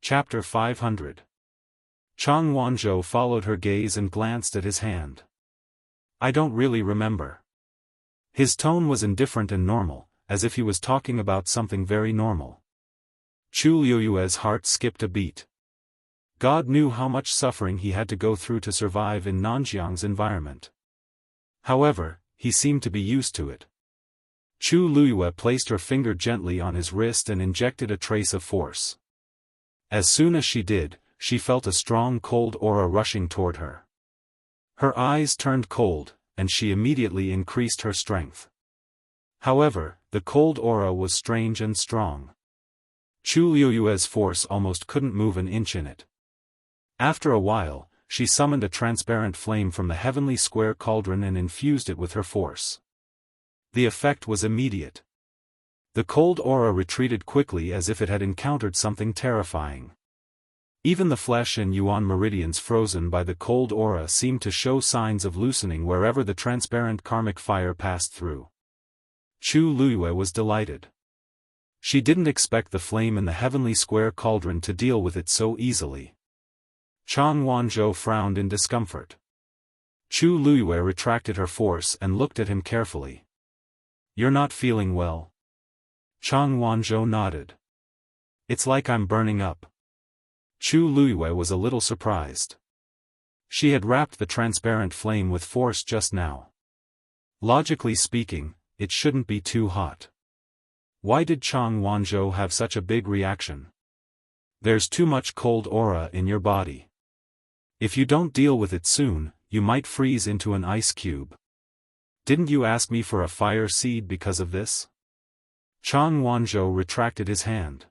Chapter 500. Chang Wanzhou followed her gaze and glanced at his hand. I don't really remember. His tone was indifferent and normal, as if he was talking about something very normal. Chu Liuyue's heart skipped a beat. God knew how much suffering he had to go through to survive in Nanjiang's environment. However, he seemed to be used to it. Chu Liuyue placed her finger gently on his wrist and injected a trace of force. As soon as she did, she felt a strong cold aura rushing toward her. Her eyes turned cold, and she immediately increased her strength. However, the cold aura was strange and strong. Chu Liuyue's force almost couldn't move an inch in it. After a while, she summoned a transparent flame from the heavenly square cauldron and infused it with her force. The effect was immediate. The cold aura retreated quickly as if it had encountered something terrifying. Even the flesh and yuan meridians frozen by the cold aura seemed to show signs of loosening wherever the transparent karmic fire passed through. Chu Liuyue was delighted. She didn't expect the flame in the heavenly square cauldron to deal with it so easily. Chang Wanzhou frowned in discomfort. Chu Liuyue retracted her force and looked at him carefully. You're not feeling well? Chang Wanzhou nodded. It's like I'm burning up. Chu Liuyue was a little surprised. She had wrapped the transparent flame with force just now. Logically speaking, it shouldn't be too hot. Why did Chang Wanzhou have such a big reaction? There's too much cold aura in your body. If you don't deal with it soon, you might freeze into an ice cube. Didn't you ask me for a fire seed because of this? Chang Wanzhou retracted his hand.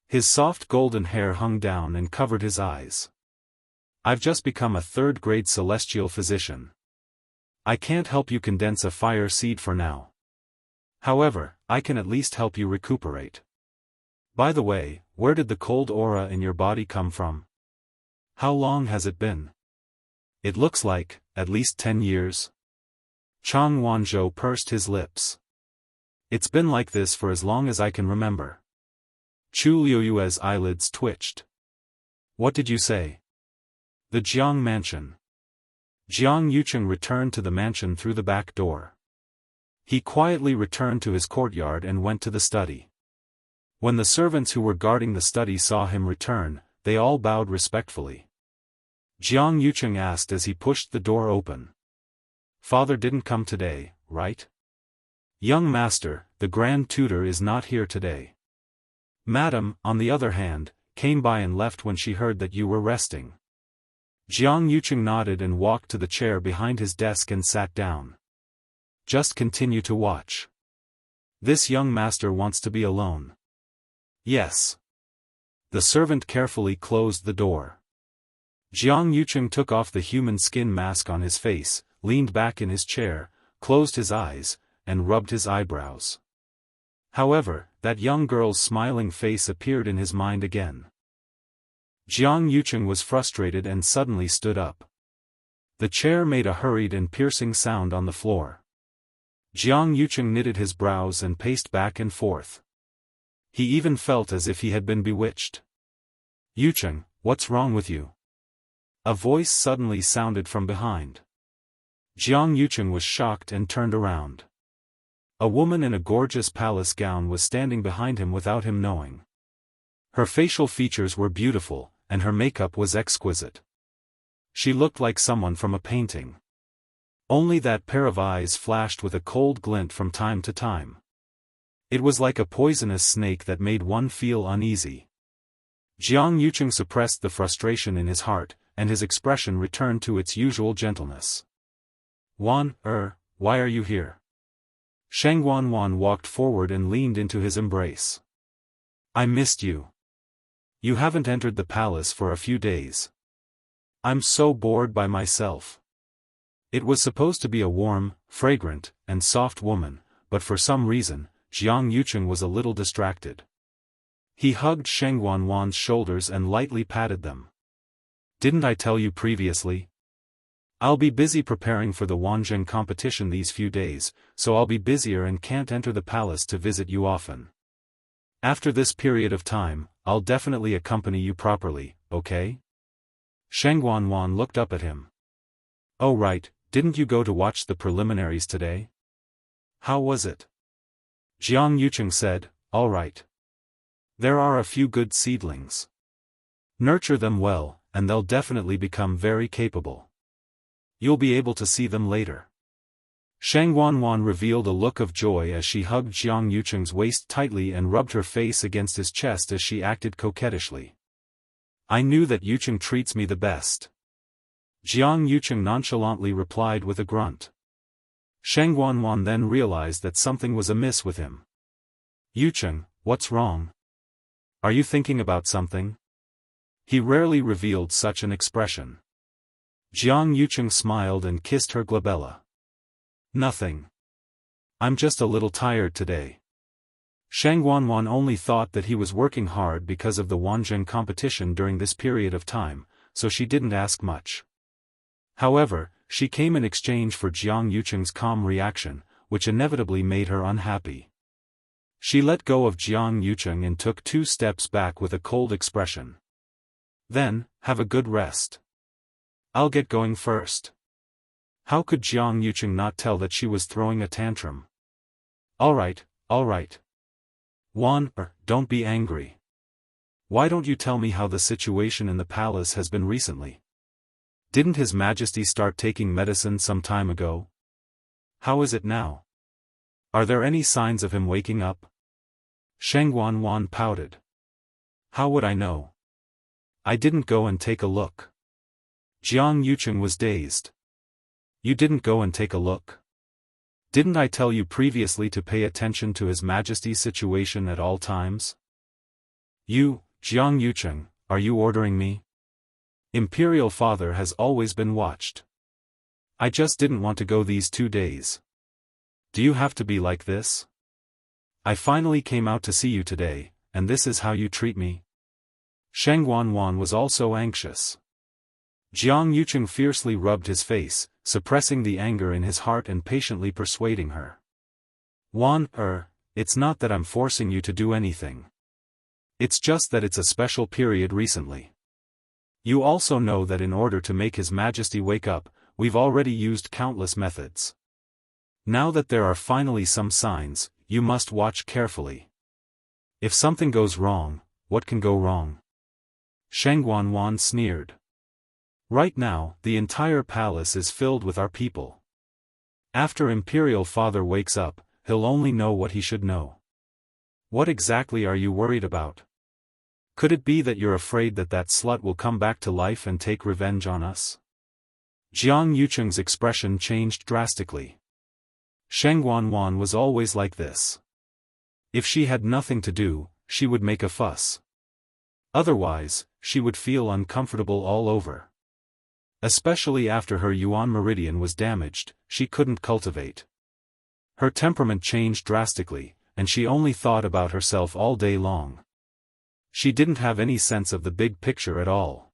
His soft golden hair hung down and covered his eyes. I've just become a third-grade celestial physician. I can't help you condense a fire seed for now. However, I can at least help you recuperate. By the way, where did the cold aura in your body come from? How long has it been? It looks like, at least 10 years. Chang Wanzhou pursed his lips. It's been like this for as long as I can remember. Chu Liuyue's eyelids twitched. What did you say? The Jiang mansion. Jiang Yucheng returned to the mansion through the back door. He quietly returned to his courtyard and went to the study. When the servants who were guarding the study saw him return, they all bowed respectfully. Jiang Yucheng asked as he pushed the door open. Father didn't come today, right? Young master, the grand tutor is not here today. Madam, on the other hand, came by and left when she heard that you were resting. Jiang Yucheng nodded and walked to the chair behind his desk and sat down. Just continue to watch. This young master wants to be alone. Yes. The servant carefully closed the door. Jiang Yucheng took off the human skin mask on his face, leaned back in his chair, closed his eyes, and rubbed his eyebrows. However, that young girl's smiling face appeared in his mind again. Jiang Yucheng was frustrated and suddenly stood up. The chair made a hurried and piercing sound on the floor. Jiang Yucheng knitted his brows and paced back and forth. He even felt as if he had been bewitched. Yucheng, what's wrong with you? A voice suddenly sounded from behind. Jiang Yucheng was shocked and turned around. A woman in a gorgeous palace gown was standing behind him without him knowing. Her facial features were beautiful, and her makeup was exquisite. She looked like someone from a painting. Only that pair of eyes flashed with a cold glint from time to time. It was like a poisonous snake that made one feel uneasy. Jiang Yucheng suppressed the frustration in his heart, and his expression returned to its usual gentleness. Why are you here? Sheng Wanwan walked forward and leaned into his embrace. I missed you. You haven't entered the palace for a few days. I'm so bored by myself. It was supposed to be a warm, fragrant, and soft woman, but for some reason, Jiang Yucheng was a little distracted. He hugged Sheng Wanwan's shoulders and lightly patted them. Didn't I tell you previously? I'll be busy preparing for the Wanzheng competition these few days, so I'll be busier and can't enter the palace to visit you often. After this period of time, I'll definitely accompany you properly, okay? Sheng Wanwan looked up at him. Oh right, didn't you go to watch the preliminaries today? How was it? Jiang Yucheng said, all right. There are a few good seedlings. Nurture them well, and they'll definitely become very capable. You'll be able to see them later. Sheng Wanwan revealed a look of joy as she hugged Jiang Yucheng's waist tightly and rubbed her face against his chest as she acted coquettishly. I knew that Yucheng treats me the best. Jiang Yucheng nonchalantly replied with a grunt. Sheng Wanwan then realized that something was amiss with him. Yucheng, what's wrong? Are you thinking about something? He rarely revealed such an expression. Jiang Yucheng smiled and kissed her glabella. Nothing. I'm just a little tired today. Sheng Wanwan only thought that he was working hard because of the Wanzheng competition during this period of time, so she didn't ask much. However, she came in exchange for Jiang Yucheng's calm reaction, which inevitably made her unhappy. She let go of Jiang Yucheng and took 2 steps back with a cold expression. Then, have a good rest. I'll get going first. How could Jiang Yucheng not tell that she was throwing a tantrum? All right. Don't be angry. Why don't you tell me how the situation in the palace has been recently? Didn't His Majesty start taking medicine some time ago? How is it now? Are there any signs of him waking up? Sheng Wanwan pouted. How would I know? I didn't go and take a look. Jiang Yucheng was dazed. You didn't go and take a look? Didn't I tell you previously to pay attention to His Majesty's situation at all times? You, Jiang Yucheng, are you ordering me? Imperial Father has always been watched. I just didn't want to go these 2 days. Do you have to be like this? I finally came out to see you today, and this is how you treat me? Sheng Wanwan was also anxious. Jiang Yucheng fiercely rubbed his face, suppressing the anger in his heart and patiently persuading her. It's not that I'm forcing you to do anything. It's just that it's a special period recently. You also know that in order to make His Majesty wake up, we've already used countless methods. Now that there are finally some signs, you must watch carefully. If something goes wrong, what can go wrong? Sheng Wanwan sneered. Right now, the entire palace is filled with our people. After Imperial Father wakes up, he'll only know what he should know. What exactly are you worried about? Could it be that you're afraid that that slut will come back to life and take revenge on us? Jiang Yucheng's expression changed drastically. Sheng Wanwan was always like this. If she had nothing to do, she would make a fuss. Otherwise, she would feel uncomfortable all over. Especially after her Yuan meridian was damaged, she couldn't cultivate. Her temperament changed drastically, and she only thought about herself all day long. She didn't have any sense of the big picture at all.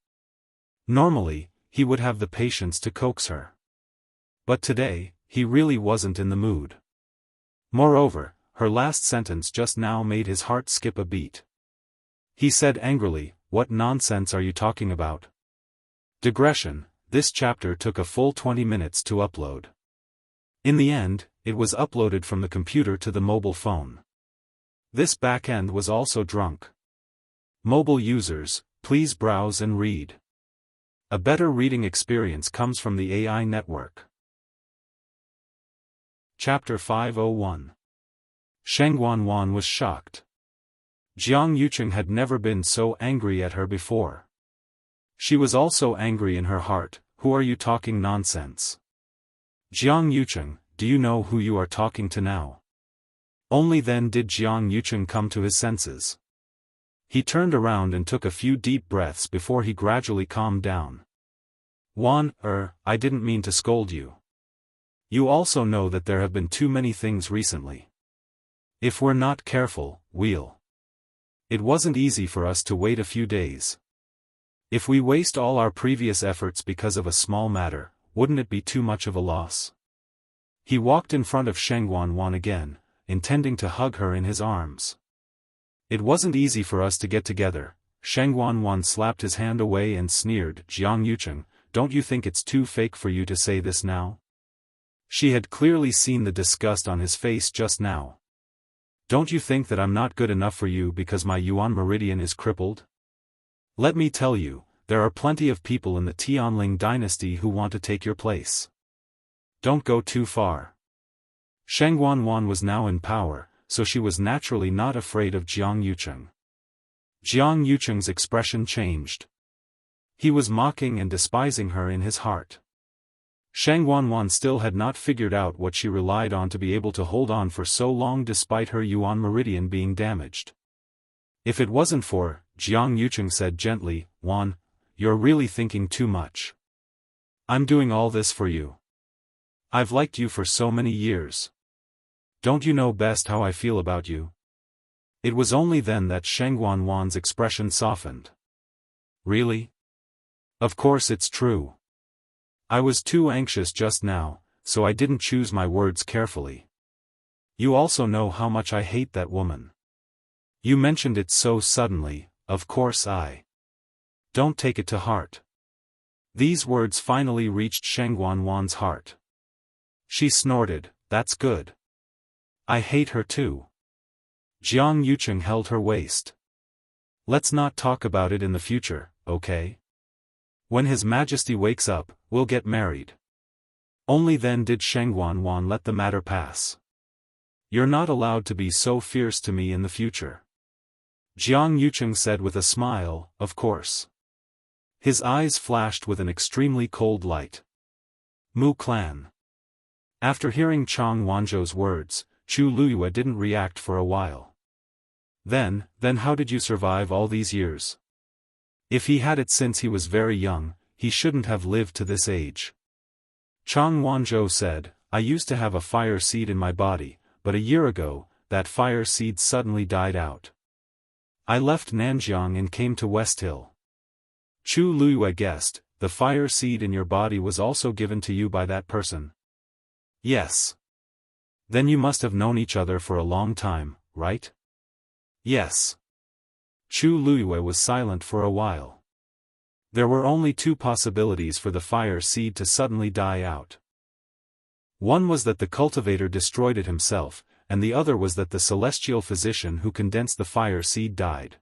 Normally, he would have the patience to coax her. But today, he really wasn't in the mood. Moreover, her last sentence just now made his heart skip a beat. He said angrily, "What nonsense are you talking about?" Digression, this chapter took a full 20 minutes to upload. In the end, it was uploaded from the computer to the mobile phone. This backend was also drunk. Mobile users, please browse and read. A better reading experience comes from the AI network. Chapter 501. Sheng Wanwan was shocked. Jiang Yucheng had never been so angry at her before. She was also angry in her heart. Who are you talking nonsense? Jiang Yucheng, do you know who you are talking to now? Only then did Jiang Yucheng come to his senses. He turned around and took a few deep breaths before he gradually calmed down. I didn't mean to scold you. You also know that there have been too many things recently. If we're not careful, we'll. It wasn't easy for us to wait a few days. If we waste all our previous efforts because of a small matter, wouldn't it be too much of a loss? He walked in front of Sheng Wanwan again, intending to hug her in his arms. It wasn't easy for us to get together. Sheng Wanwan slapped his hand away and sneered, Jiang Yucheng, don't you think it's too fake for you to say this now? She had clearly seen the disgust on his face just now. Don't you think that I'm not good enough for you because my Yuan meridian is crippled? Let me tell you, there are plenty of people in the Tianling dynasty who want to take your place. Don't go too far. Sheng Wanwan was now in power, so she was naturally not afraid of Jiang Yucheng. Jiang Yucheng's expression changed. He was mocking and despising her in his heart. Sheng Wanwan still had not figured out what she relied on to be able to hold on for so long despite her Yuan meridian being damaged. If it wasn't for, Jiang Yucheng said gently, Wan, you're really thinking too much. I'm doing all this for you. I've liked you for so many years. Don't you know best how I feel about you? It was only then that Sheng Wanwan's expression softened. Really? Of course it's true. I was too anxious just now, so I didn't choose my words carefully. You also know how much I hate that woman. You mentioned it so suddenly, of course I don't take it to heart. These words finally reached Sheng Wanwan's heart. She snorted, that's good. I hate her too. Jiang Yucheng held her waist. Let's not talk about it in the future, okay? When His Majesty wakes up, we'll get married. Only then did Sheng Wanwan let the matter pass. You're not allowed to be so fierce to me in the future. Jiang Yucheng said with a smile, of course. His eyes flashed with an extremely cold light. Mu clan. After hearing Chang Wanzhou's words, Chu Luyue didn't react for a while. Then how did you survive all these years? If he had it since he was very young, he shouldn't have lived to this age. Chang Wanzhou said, I used to have a fire seed in my body, but a year ago, that fire seed suddenly died out. I left Nanjiang and came to West Hill. Chu Luyue guessed, the fire seed in your body was also given to you by that person. Yes. Then you must have known each other for a long time, right? Yes. Chu Luyue was silent for a while. There were only two possibilities for the fire seed to suddenly die out. One was that the cultivator destroyed it himself, and the other was that the celestial physician who condensed the fire seed died.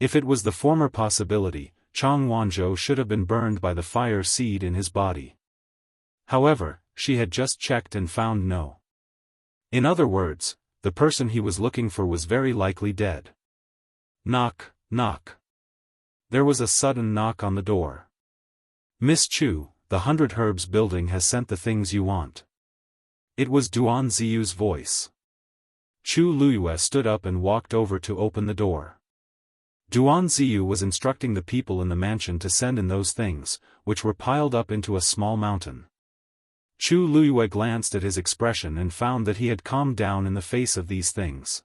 If it was the former possibility, Chang Wanzhou should have been burned by the fire seed in his body. However, she had just checked and found no. In other words, the person he was looking for was very likely dead. Knock, knock. There was a sudden knock on the door. Miss Chu, the 100 Herbs building has sent the things you want. It was Duan Ziyu's voice. Chu Luyue stood up and walked over to open the door. Duan Ziyu was instructing the people in the mansion to send in those things, which were piled up into a small mountain. Chu Luyue glanced at his expression and found that he had calmed down in the face of these things.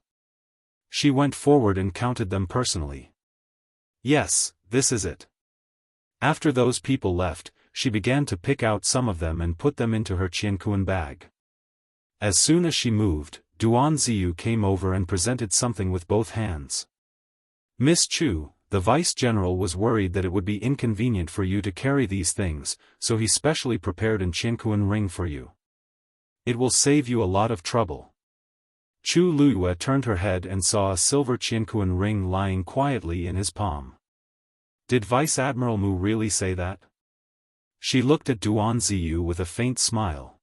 She went forward and counted them personally. Yes, this is it. After those people left, she began to pick out some of them and put them into her Qiankuan bag. As soon as she moved, Duan Ziyu came over and presented something with both hands. Miss Chu, the vice-general was worried that it would be inconvenient for you to carry these things, so he specially prepared an Qiankuan ring for you. It will save you a lot of trouble. Chu Luyue turned her head and saw a silver Qiankuan ring lying quietly in his palm. Did Vice Admiral Mu really say that? She looked at Duan Ziyu with a faint smile.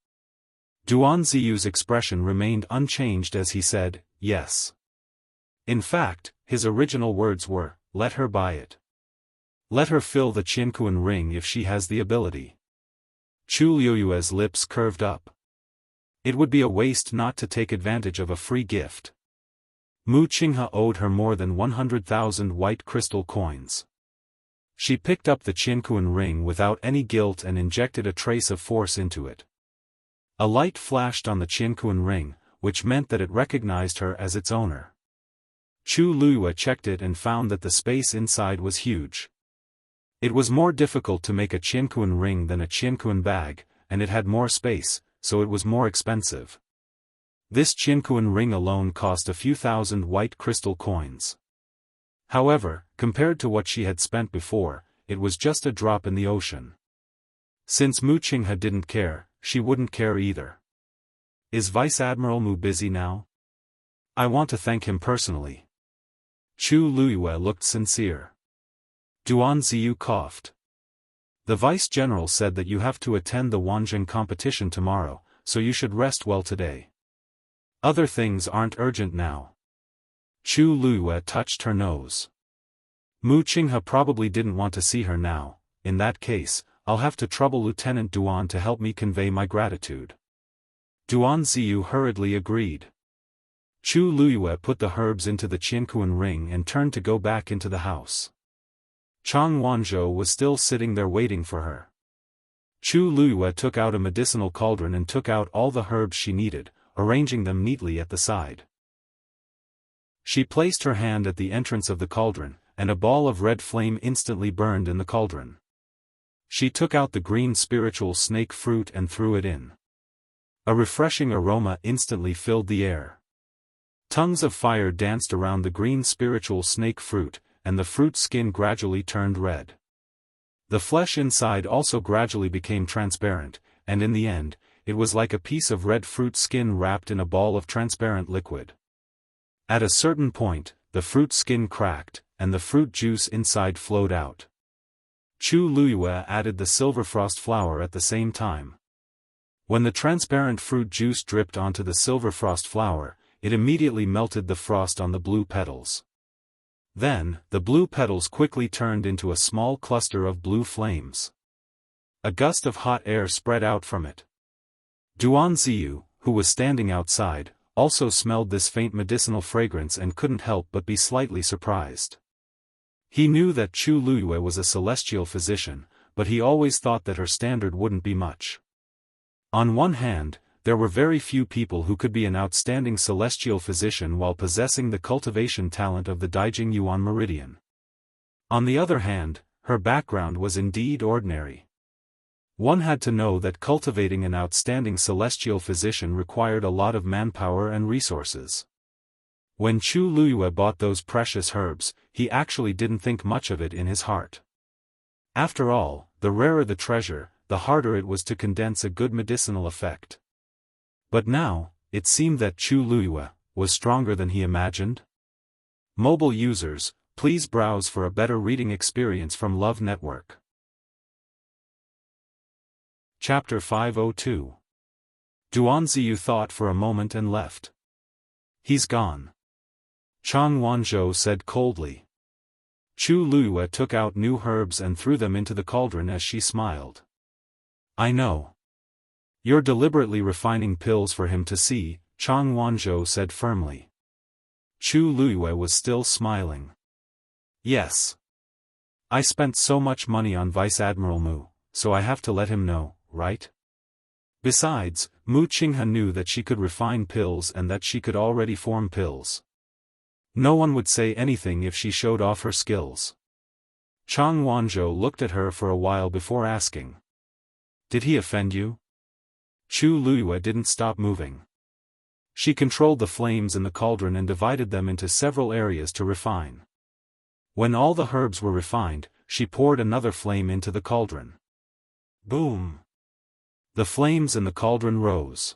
Duan Ziyu's expression remained unchanged as he said, yes. In fact, his original words were, let her buy it. Let her fill the Qiankuan ring if she has the ability. Chu Luyue's lips curved up. It would be a waste not to take advantage of a free gift. Mu Qinghe owed her more than 100,000 white crystal coins. She picked up the Qiankuan ring without any guilt and injected a trace of force into it. A light flashed on the Qiankuan ring, which meant that it recognized her as its owner. Chu Luyue checked it and found that the space inside was huge. It was more difficult to make a Qiankuan ring than a Qiankuan bag, and it had more space, so it was more expensive. This Qianquan ring alone cost a few thousand white crystal coins. However, compared to what she had spent before, it was just a drop in the ocean. Since Mu Qinghe didn't care, she wouldn't care either. Is Vice Admiral Mu busy now? I want to thank him personally. Chu Luiyue looked sincere. Duan Ziyu coughed. The Vice General said that you have to attend the Wanzheng competition tomorrow, so you should rest well today. Other things aren't urgent now. Chu Luiyue touched her nose. Mu Qinghe probably didn't want to see her now. In that case, I'll have to trouble Lieutenant Duan to help me convey my gratitude. Duan Ziyu hurriedly agreed. Chu Luiyue put the herbs into the Qianquan ring and turned to go back into the house. Chang Wanzhou was still sitting there waiting for her. Chu Luiyue took out a medicinal cauldron and took out all the herbs she needed, arranging them neatly at the side. She placed her hand at the entrance of the cauldron, and a ball of red flame instantly burned in the cauldron. She took out the green spiritual snake fruit and threw it in. A refreshing aroma instantly filled the air. Tongues of fire danced around the green spiritual snake fruit, and the fruit skin gradually turned red. The flesh inside also gradually became transparent, and in the end, it was like a piece of red fruit skin wrapped in a ball of transparent liquid. At a certain point, the fruit skin cracked, and the fruit juice inside flowed out. Chu Luiyue added the silver frost flower at the same time. When the transparent fruit juice dripped onto the silver frost flower, it immediately melted the frost on the blue petals. Then, the blue petals quickly turned into a small cluster of blue flames. A gust of hot air spread out from it. Duan Ziyu, who was standing outside, also smelled this faint medicinal fragrance and couldn't help but be slightly surprised. He knew that Chu Luiyue was a celestial physician, but he always thought that her standard wouldn't be much. On one hand, there were very few people who could be an outstanding celestial physician while possessing the cultivation talent of the Daijing Yuan Meridian. On the other hand, her background was indeed ordinary. One had to know that cultivating an outstanding celestial physician required a lot of manpower and resources. When Chu Luiyue bought those precious herbs, he actually didn't think much of it in his heart. After all, the rarer the treasure, the harder it was to condense a good medicinal effect. But now, it seemed that Chu Luiyue was stronger than he imagined. Mobile users, please browse for a better reading experience from Love Network. Chapter 502. Duan Ziyu thought for a moment and left. He's gone. Chang Wanzhou said coldly. Chu Luiyue took out new herbs and threw them into the cauldron as she smiled. I know. You're deliberately refining pills for him to see, Chang Wanzhou said firmly. Chu Luiyue was still smiling. Yes. I spent so much money on Vice Admiral Mu, so I have to let him know, right? Besides, Mu Qinghe knew that she could refine pills and that she could already form pills. No one would say anything if she showed off her skills. Chang Wanzhou looked at her for a while before asking. Did he offend you? Chu Luiyue didn't stop moving. She controlled the flames in the cauldron and divided them into several areas to refine. When all the herbs were refined, she poured another flame into the cauldron. Boom! The flames in the cauldron rose.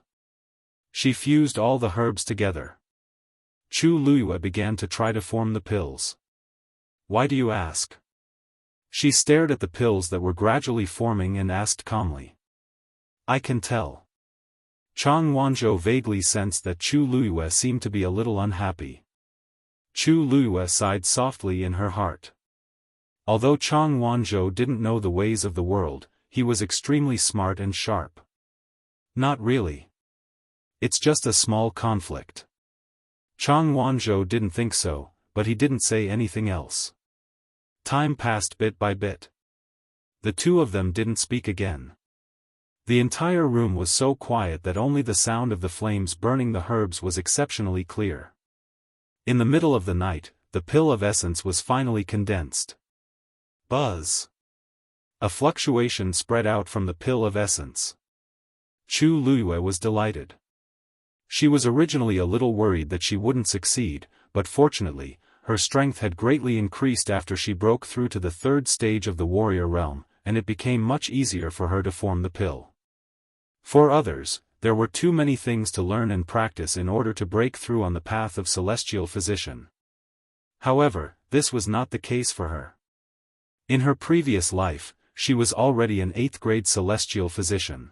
She fused all the herbs together. Chu Luiyue began to try to form the pills. Why do you ask? She stared at the pills that were gradually forming and asked calmly. I can tell. Chang Wanzhou vaguely sensed that Chu Luiyue seemed to be a little unhappy. Chu Luiyue sighed softly in her heart. Although Chang Wanzhou didn't know the ways of the world, he was extremely smart and sharp. Not really. It's just a small conflict. Chang Wanzhou didn't think so, but he didn't say anything else. Time passed bit by bit. The two of them didn't speak again. The entire room was so quiet that only the sound of the flames burning the herbs was exceptionally clear. In the middle of the night, the pill of essence was finally condensed. Buzz! A fluctuation spread out from the pill of essence. Chu Luiyue was delighted. She was originally a little worried that she wouldn't succeed, but fortunately, her strength had greatly increased after she broke through to the third stage of the warrior realm, and it became much easier for her to form the pill. For others, there were too many things to learn and practice in order to break through on the path of celestial physician. However, this was not the case for her. In her previous life, she was already an 8th-grade celestial physician.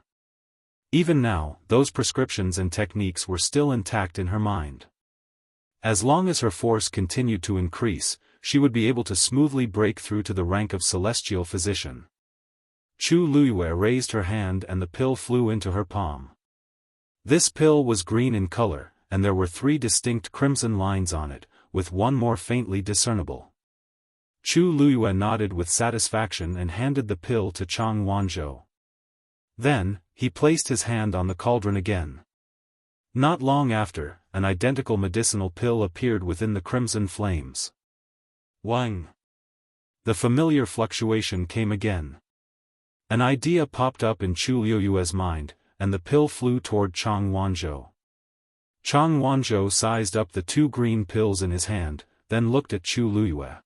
Even now, those prescriptions and techniques were still intact in her mind. As long as her force continued to increase, she would be able to smoothly break through to the rank of celestial physician. Chu Luiyue raised her hand and the pill flew into her palm. This pill was green in color, and there were 3 distinct crimson lines on it, with one more faintly discernible. Chu Luiyue nodded with satisfaction and handed the pill to Chang Wanzhou. Then, he placed his hand on the cauldron again. Not long after, an identical medicinal pill appeared within the crimson flames. Wang! The familiar fluctuation came again. An idea popped up in Chu Luiyue's mind, and the pill flew toward Chang Wanzhou. Chang Wanzhou sized up the 2 green pills in his hand, then looked at Chu Luiyue.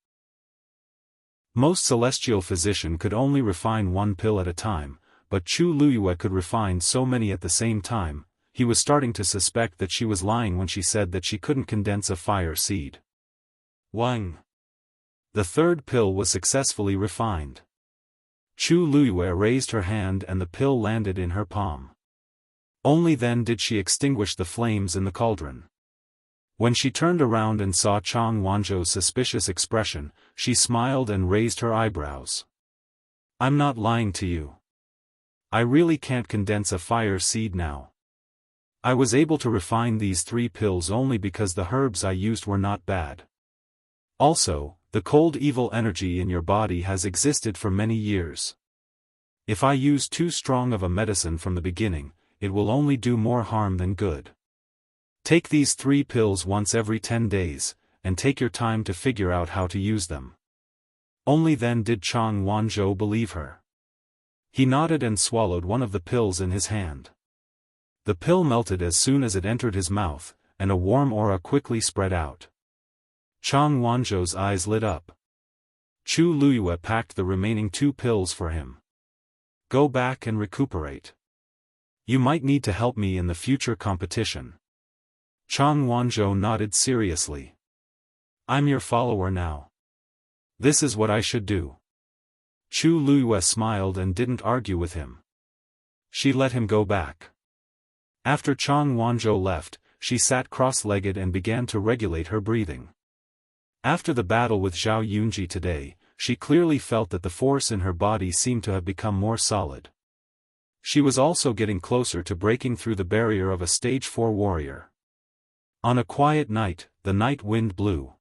Most celestial physician could only refine 1 pill at a time, but Chu Luiyue could refine so many at the same time. He was starting to suspect that she was lying when she said that she couldn't condense a fire seed. Wang! The 3rd pill was successfully refined. Chu Luiyue raised her hand and the pill landed in her palm. Only then did she extinguish the flames in the cauldron. When she turned around and saw Chang Wanzhou's suspicious expression, she smiled and raised her eyebrows. "I'm not lying to you. I really can't condense a fire seed now. I was able to refine these 3 pills only because the herbs I used were not bad. Also, the cold evil energy in your body has existed for many years. If I use too strong of a medicine from the beginning, it will only do more harm than good. Take these 3 pills once every 10 days, and take your time to figure out how to use them." Only then did Chang Wanzhou believe her. He nodded and swallowed one of the pills in his hand. The pill melted as soon as it entered his mouth, and a warm aura quickly spread out. Chang Wanzhou's eyes lit up. Chu Luiyue packed the remaining 2 pills for him. "Go back and recuperate. You might need to help me in the future competition." Chang Wanzhou nodded seriously. "I'm your follower now. This is what I should do." Chu Luiyue smiled and didn't argue with him. She let him go back. After Chang Wanzhou left, she sat cross-legged and began to regulate her breathing. After the battle with Zhao Yunji today, she clearly felt that the force in her body seemed to have become more solid. She was also getting closer to breaking through the barrier of a stage 4 warrior. On a quiet night, the night wind blew.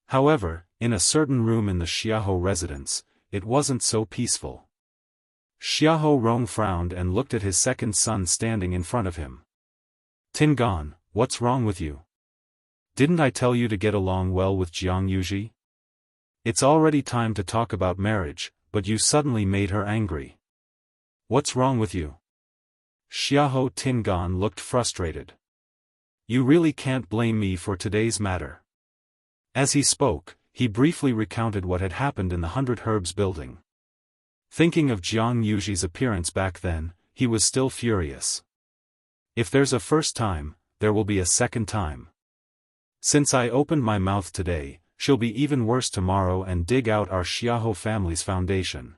However, in a certain room in the Xiahou residence, it wasn't so peaceful. Xiahou Rong frowned and looked at his second son standing in front of him. "Tingan, what's wrong with you? Didn't I tell you to get along well with Jiang Yuji? It's already time to talk about marriage, but you suddenly made her angry. What's wrong with you?" Xiahou Tingan looked frustrated. "You really can't blame me for today's matter." As he spoke, he briefly recounted what had happened in the 100 Herbs building. Thinking of Jiang Yuji's appearance back then, he was still furious. If there's a first time, there will be a second time. Since I opened my mouth today, she'll be even worse tomorrow and dig out our Xiahou family's foundation.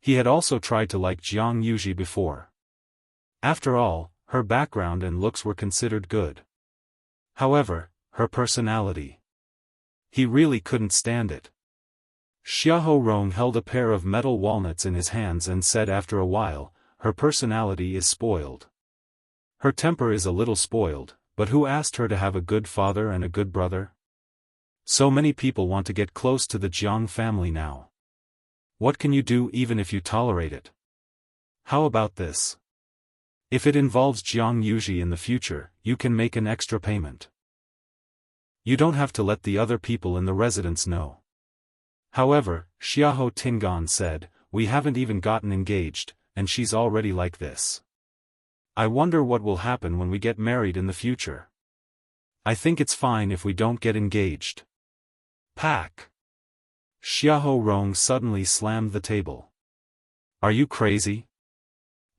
He had also tried to like Jiang Yuji before. After all, her background and looks were considered good. However, her personality. He really couldn't stand it. Xiahou Rong held a pair of metal walnuts in his hands and said after a while, "Her personality is spoiled. Her temper is a little spoiled, but who asked her to have a good father and a good brother? So many people want to get close to the Jiang family now. What can you do even if you tolerate it? How about this? If it involves Jiang Yuji in the future, you can make an extra payment. You don't have to let the other people in the residence know." However, Xiahou Tingan said, "We haven't even gotten engaged, and she's already like this. I wonder what will happen when we get married in the future. I think it's fine if we don't get engaged. Pack. Xiahou Rong suddenly slammed the table. Are you crazy?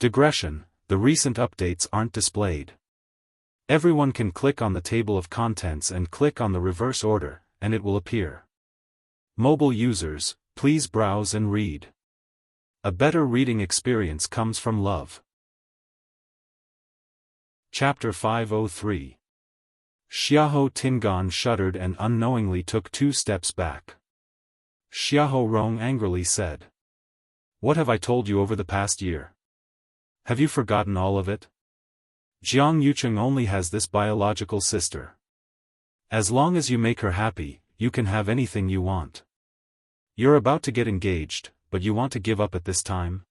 Digression, the recent updates aren't displayed. Everyone can click on the table of contents and click on the reverse order, and it will appear. Mobile users, please browse and read. A better reading experience comes from love. Chapter 503. Xiahou Tingan shuddered and unknowingly took 2 steps back. Xiahou Rong angrily said. What have I told you over the past year? Have you forgotten all of it? Jiang Yucheng only has this biological sister. As long as you make her happy, you can have anything you want. You're about to get engaged, but you want to give up at this time?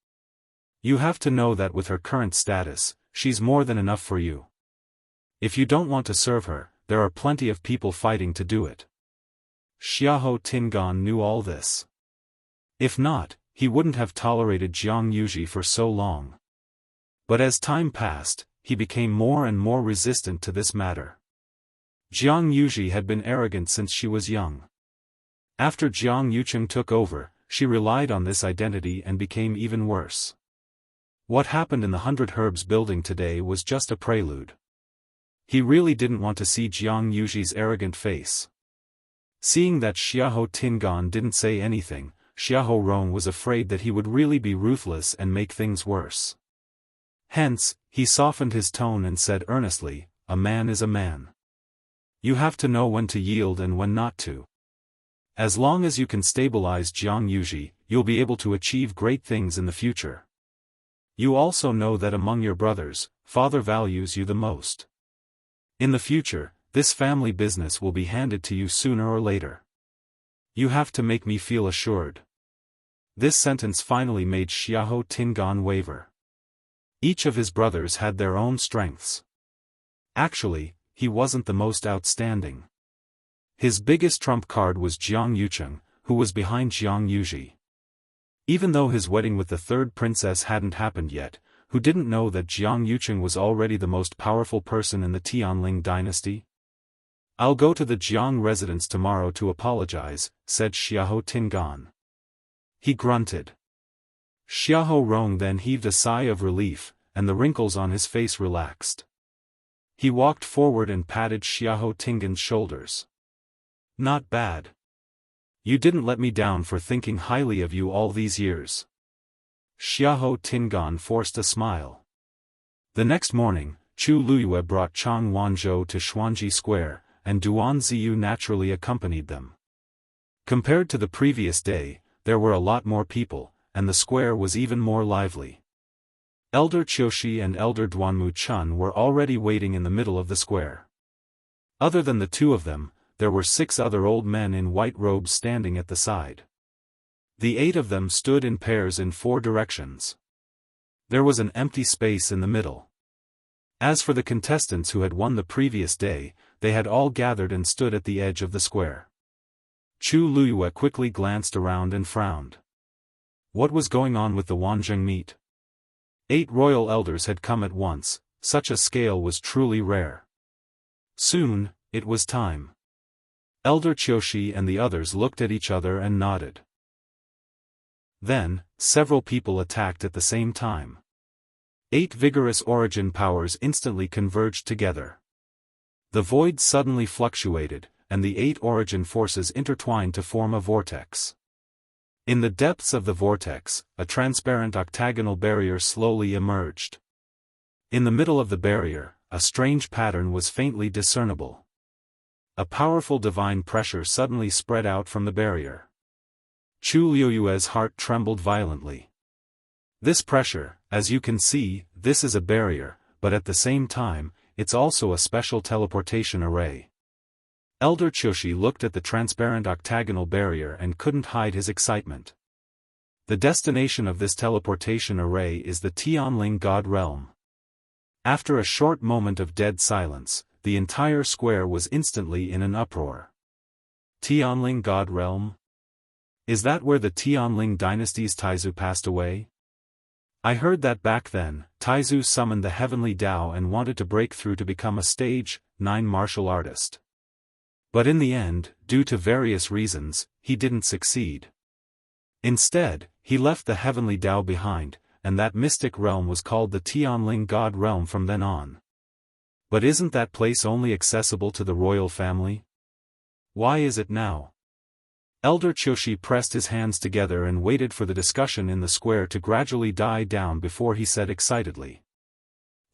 You have to know that with her current status, she's more than enough for you. If you don't want to serve her, there are plenty of people fighting to do it. Xiahou Tingan knew all this. If not, he wouldn't have tolerated Jiang Yuji for so long. But as time passed, he became more and more resistant to this matter. Jiang Yuji had been arrogant since she was young. After Jiang Yucheng took over, she relied on this identity and became even worse. What happened in the 100 Herbs building today was just a prelude. He really didn't want to see Jiang Yuji's arrogant face. Seeing that Xiahou Tingan didn't say anything, Xiahou Rong was afraid that he would really be ruthless and make things worse. Hence, he softened his tone and said earnestly, a man is a man. You have to know when to yield and when not to. As long as you can stabilize Jiang Yuji, you'll be able to achieve great things in the future. You also know that among your brothers, father values you the most. In the future, this family business will be handed to you sooner or later. You have to make me feel assured. This sentence finally made Xiahou Tingan waver. Each of his brothers had their own strengths. Actually, he wasn't the most outstanding. His biggest trump card was Jiang Yucheng, who was behind Jiang Yuji. Even though his wedding with the 3rd princess hadn't happened yet, who didn't know that Jiang Yucheng was already the most powerful person in the Tianling dynasty? I'll go to the Jiang residence tomorrow to apologize, said Xiahou Tingan. He grunted. Xiahou Rong then heaved a sigh of relief, and the wrinkles on his face relaxed. He walked forward and patted Xiahou Tingan's shoulders. Not bad. You didn't let me down for thinking highly of you all these years. Xiahou Tingan forced a smile. The next morning, Chu Luyue brought Chang Wanzhou to Xuanji Square, and Duan Ziyu naturally accompanied them. Compared to the previous day, there were a lot more people, and the square was even more lively. Elder Qiushi and Elder Duanmu Chun were already waiting in the middle of the square. Other than the 2 of them, there were 6 other old men in white robes standing at the side. The 8 of them stood in pairs in 4 directions. There was an empty space in the middle. As for the contestants who had won the previous day, they had all gathered and stood at the edge of the square. Chu Luyue quickly glanced around and frowned. What was going on with the Wanzheng meet? 8 royal elders had come at once, such a scale was truly rare. Soon, it was time. Elder Qiushi and the others looked at each other and nodded. Then, several people attacked at the same time. 8 vigorous origin powers instantly converged together. The void suddenly fluctuated, and the 8 origin forces intertwined to form a vortex. In the depths of the vortex, a transparent octagonal barrier slowly emerged. In the middle of the barrier, a strange pattern was faintly discernible. A powerful divine pressure suddenly spread out from the barrier. Chu Liyue's heart trembled violently. This pressure, as you can see, this is a barrier, but at the same time, it's also a special teleportation array. Elder Qiushi looked at the transparent octagonal barrier and couldn't hide his excitement. The destination of this teleportation array is the Tianling God Realm. After a short moment of dead silence, the entire square was instantly in an uproar. Tianling God Realm? Is that where the Tianling dynasty's Taizu passed away? I heard that back then, Taizu summoned the heavenly Tao and wanted to break through to become a stage 9 martial artist. But in the end, due to various reasons, he didn't succeed. Instead, he left the heavenly Tao behind, and that mystic realm was called the Tianling God Realm from then on. But isn't that place only accessible to the royal family? Why is it now? Elder Qiushi pressed his hands together and waited for the discussion in the square to gradually die down before he said excitedly.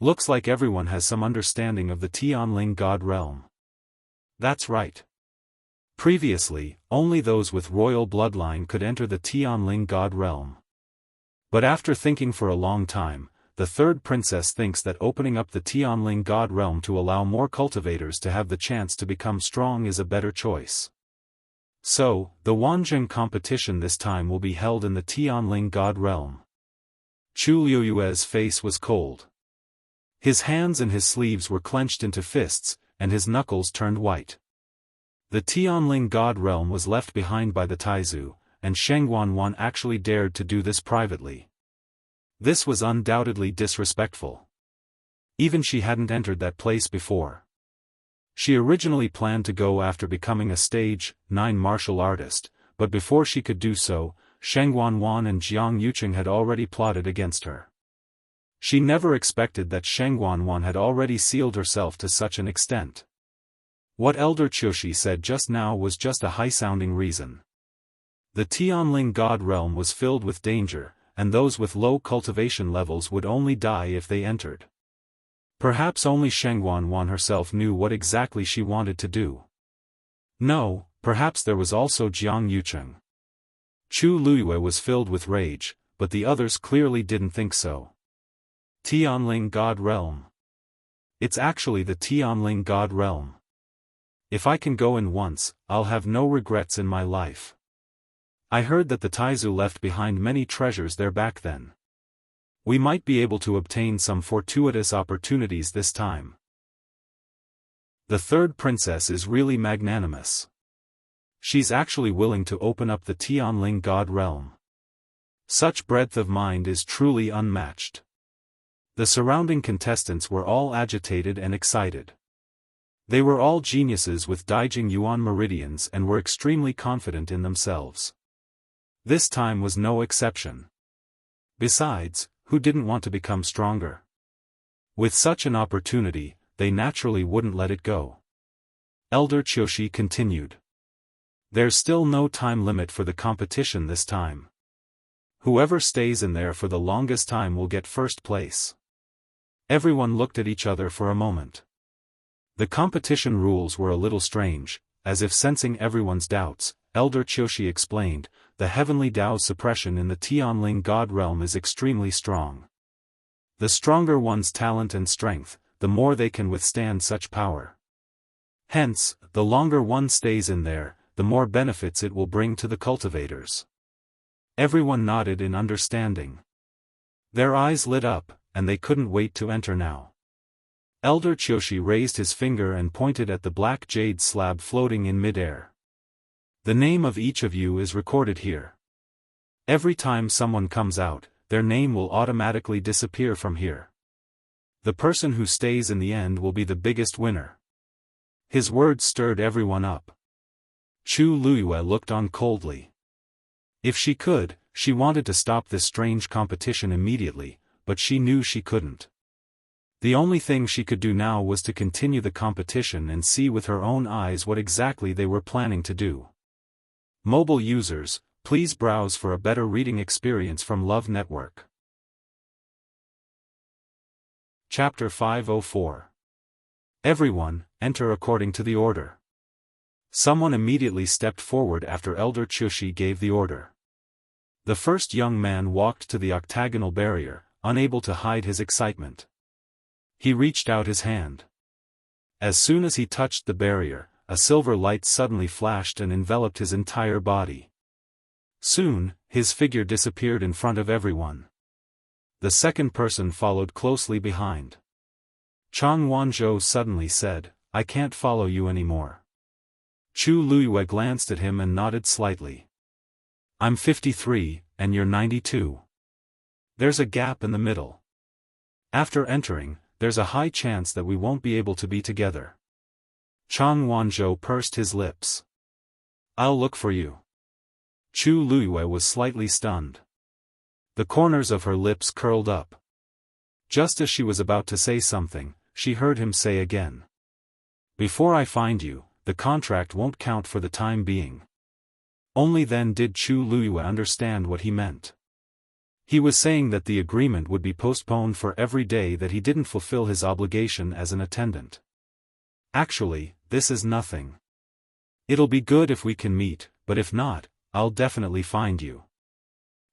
Looks like everyone has some understanding of the Tianling God Realm. That's right. Previously, only those with royal bloodline could enter the Tianling God Realm. But after thinking for a long time, the third princess thinks that opening up the Tianling God Realm to allow more cultivators to have the chance to become strong is a better choice. So, the Wanzheng competition this time will be held in the Tianling God Realm. Chu Liuyue's face was cold. His hands and his sleeves were clenched into fists, and his knuckles turned white. The Tianling God Realm was left behind by the Taizu, and Sheng Wanwan actually dared to do this privately. This was undoubtedly disrespectful. Even she hadn't entered that place before. She originally planned to go after becoming a stage 9 martial artist, but before she could do so, Sheng Wanwan and Jiang Yuqing had already plotted against her. She never expected that Sheng Wanwan had already sealed herself to such an extent. What Elder Qiushi said just now was just a high-sounding reason. The Tianling God Realm was filled with danger, and those with low cultivation levels would only die if they entered. Perhaps only Sheng Wanwan herself knew what exactly she wanted to do. No, perhaps there was also Jiang Yuqing. Chu Luyue was filled with rage, but the others clearly didn't think so. Tianling God Realm. It's actually the Tianling God Realm. If I can go in once, I'll have no regrets in my life. I heard that the Taizu left behind many treasures there back then. We might be able to obtain some fortuitous opportunities this time. The third princess is really magnanimous. She's actually willing to open up the Tianling God Realm. Such breadth of mind is truly unmatched. The surrounding contestants were all agitated and excited. They were all geniuses with Daijing Yuan meridians and were extremely confident in themselves. This time was no exception. Besides, who didn't want to become stronger? With such an opportunity, they naturally wouldn't let it go. Elder Qiushi continued. There's still no time limit for the competition this time. Whoever stays in there for the longest time will get first place. Everyone looked at each other for a moment. The competition rules were a little strange, as if sensing everyone's doubts. Elder Qiushi explained, the heavenly Tao's suppression in the Tianling God Realm is extremely strong. The stronger one's talent and strength, the more they can withstand such power. Hence, the longer one stays in there, the more benefits it will bring to the cultivators. Everyone nodded in understanding. Their eyes lit up, and they couldn't wait to enter now. Elder Qiushi raised his finger and pointed at the black jade slab floating in midair. The name of each of you is recorded here. Every time someone comes out, their name will automatically disappear from here. The person who stays in the end will be the biggest winner. His words stirred everyone up. Chu Luyue looked on coldly. If she could, she wanted to stop this strange competition immediately, but she knew she couldn't. The only thing she could do now was to continue the competition and see with her own eyes what exactly they were planning to do. Mobile users, please browse for a better reading experience from Love Network. Chapter 504. Everyone, enter according to the order. Someone immediately stepped forward after Elder Qiushi gave the order. The first young man walked to the octagonal barrier, unable to hide his excitement. He reached out his hand. As soon as he touched the barrier, a silver light suddenly flashed and enveloped his entire body. Soon, his figure disappeared in front of everyone. The second person followed closely behind. Chang Wanzhou suddenly said, "I can't follow you anymore." Chu Luyue glanced at him and nodded slightly. "I'm 53, and you're 92. There's a gap in the middle. After entering, there's a high chance that we won't be able to be together. Chang Wanzhou pursed his lips. I'll look for you. Chu Luiyue was slightly stunned. The corners of her lips curled up. Just as she was about to say something, she heard him say again. Before I find you, the contract won't count for the time being. Only then did Chu Luiyue understand what he meant. He was saying that the agreement would be postponed for every day that he didn't fulfill his obligation as an attendant. Actually, this is nothing. It'll be good if we can meet, but if not, I'll definitely find you.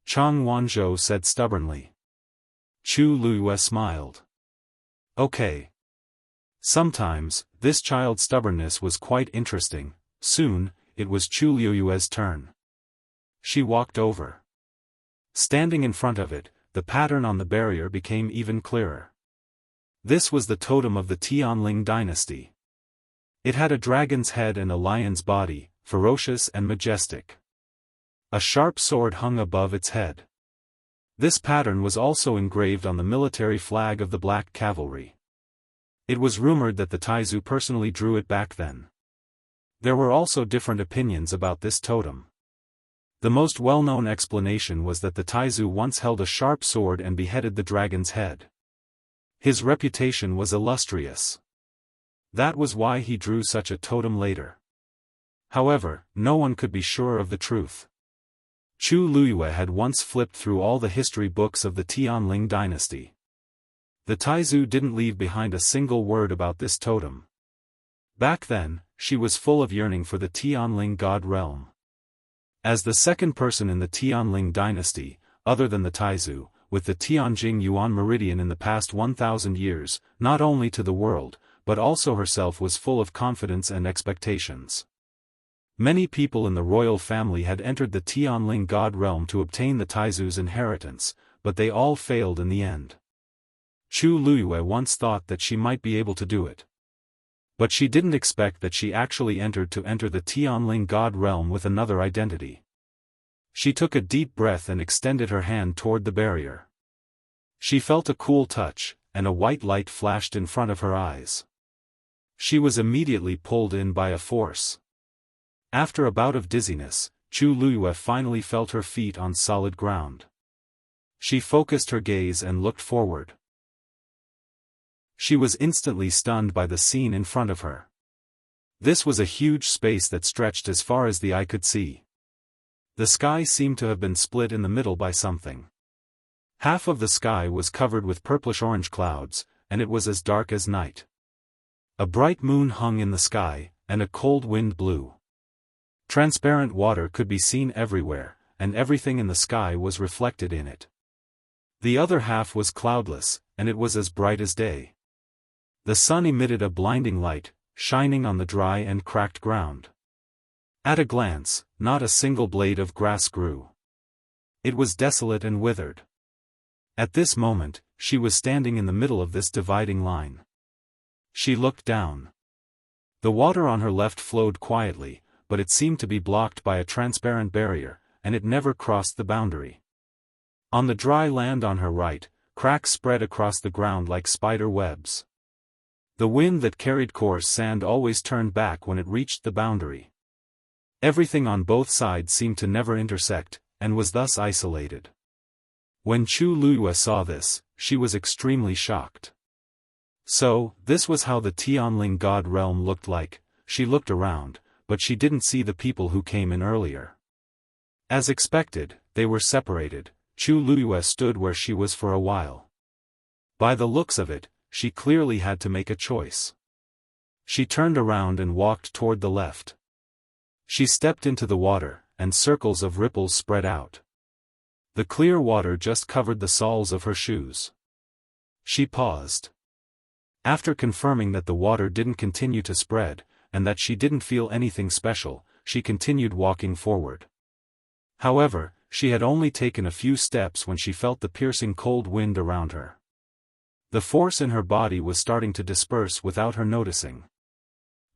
Chang Wanzhou said stubbornly. Chu Luiyue smiled. Okay. Sometimes, this child's stubbornness was quite interesting. Soon, it was Chu Luiyue's turn. She walked over. Standing in front of it, the pattern on the barrier became even clearer. This was the totem of the Tianling dynasty. It had a dragon's head and a lion's body, ferocious and majestic. A sharp sword hung above its head. This pattern was also engraved on the military flag of the Black Cavalry. It was rumored that the Taizu personally drew it back then. There were also different opinions about this totem. The most well-known explanation was that the Taizu once held a sharp sword and beheaded the dragon's head. His reputation was illustrious. That was why he drew such a totem later. However, no one could be sure of the truth. Chu Luiyue had once flipped through all the history books of the Tianling dynasty. The Taizu didn't leave behind a single word about this totem. Back then, she was full of yearning for the Tianling god realm. As the second person in the Tianling dynasty, other than the Taizu, with the Tianjing Yuan meridian in the past 1,000 years, not only to the world, but also herself was full of confidence and expectations. Many people in the royal family had entered the Tianling god realm to obtain the Taizu's inheritance, but they all failed in the end. Chu Luiyue once thought that she might be able to do it. But she didn't expect that she actually entered to enter the Tianling god realm with another identity. She took a deep breath and extended her hand toward the barrier. She felt a cool touch, and a white light flashed in front of her eyes. She was immediately pulled in by a force. After a bout of dizziness, Chu Luiyue finally felt her feet on solid ground. She focused her gaze and looked forward. She was instantly stunned by the scene in front of her. This was a huge space that stretched as far as the eye could see. The sky seemed to have been split in the middle by something. Half of the sky was covered with purplish-orange clouds, and it was as dark as night. A bright moon hung in the sky, and a cold wind blew. Transparent water could be seen everywhere, and everything in the sky was reflected in it. The other half was cloudless, and it was as bright as day. The sun emitted a blinding light, shining on the dry and cracked ground. At a glance, not a single blade of grass grew. It was desolate and withered. At this moment, she was standing in the middle of this dividing line. She looked down. The water on her left flowed quietly, but it seemed to be blocked by a transparent barrier, and it never crossed the boundary. On the dry land on her right, cracks spread across the ground like spider webs. The wind that carried coarse sand always turned back when it reached the boundary. Everything on both sides seemed to never intersect, and was thus isolated. When Chu Luiyue saw this, she was extremely shocked. So, this was how the Tianling god realm looked like. She looked around, but she didn't see the people who came in earlier. As expected, they were separated. Chu Luiyue stood where she was for a while. By the looks of it, she clearly had to make a choice. She turned around and walked toward the left. She stepped into the water, and circles of ripples spread out. The clear water just covered the soles of her shoes. She paused. After confirming that the water didn't continue to spread, and that she didn't feel anything special, she continued walking forward. However, she had only taken a few steps when she felt the piercing cold wind around her. The force in her body was starting to disperse without her noticing.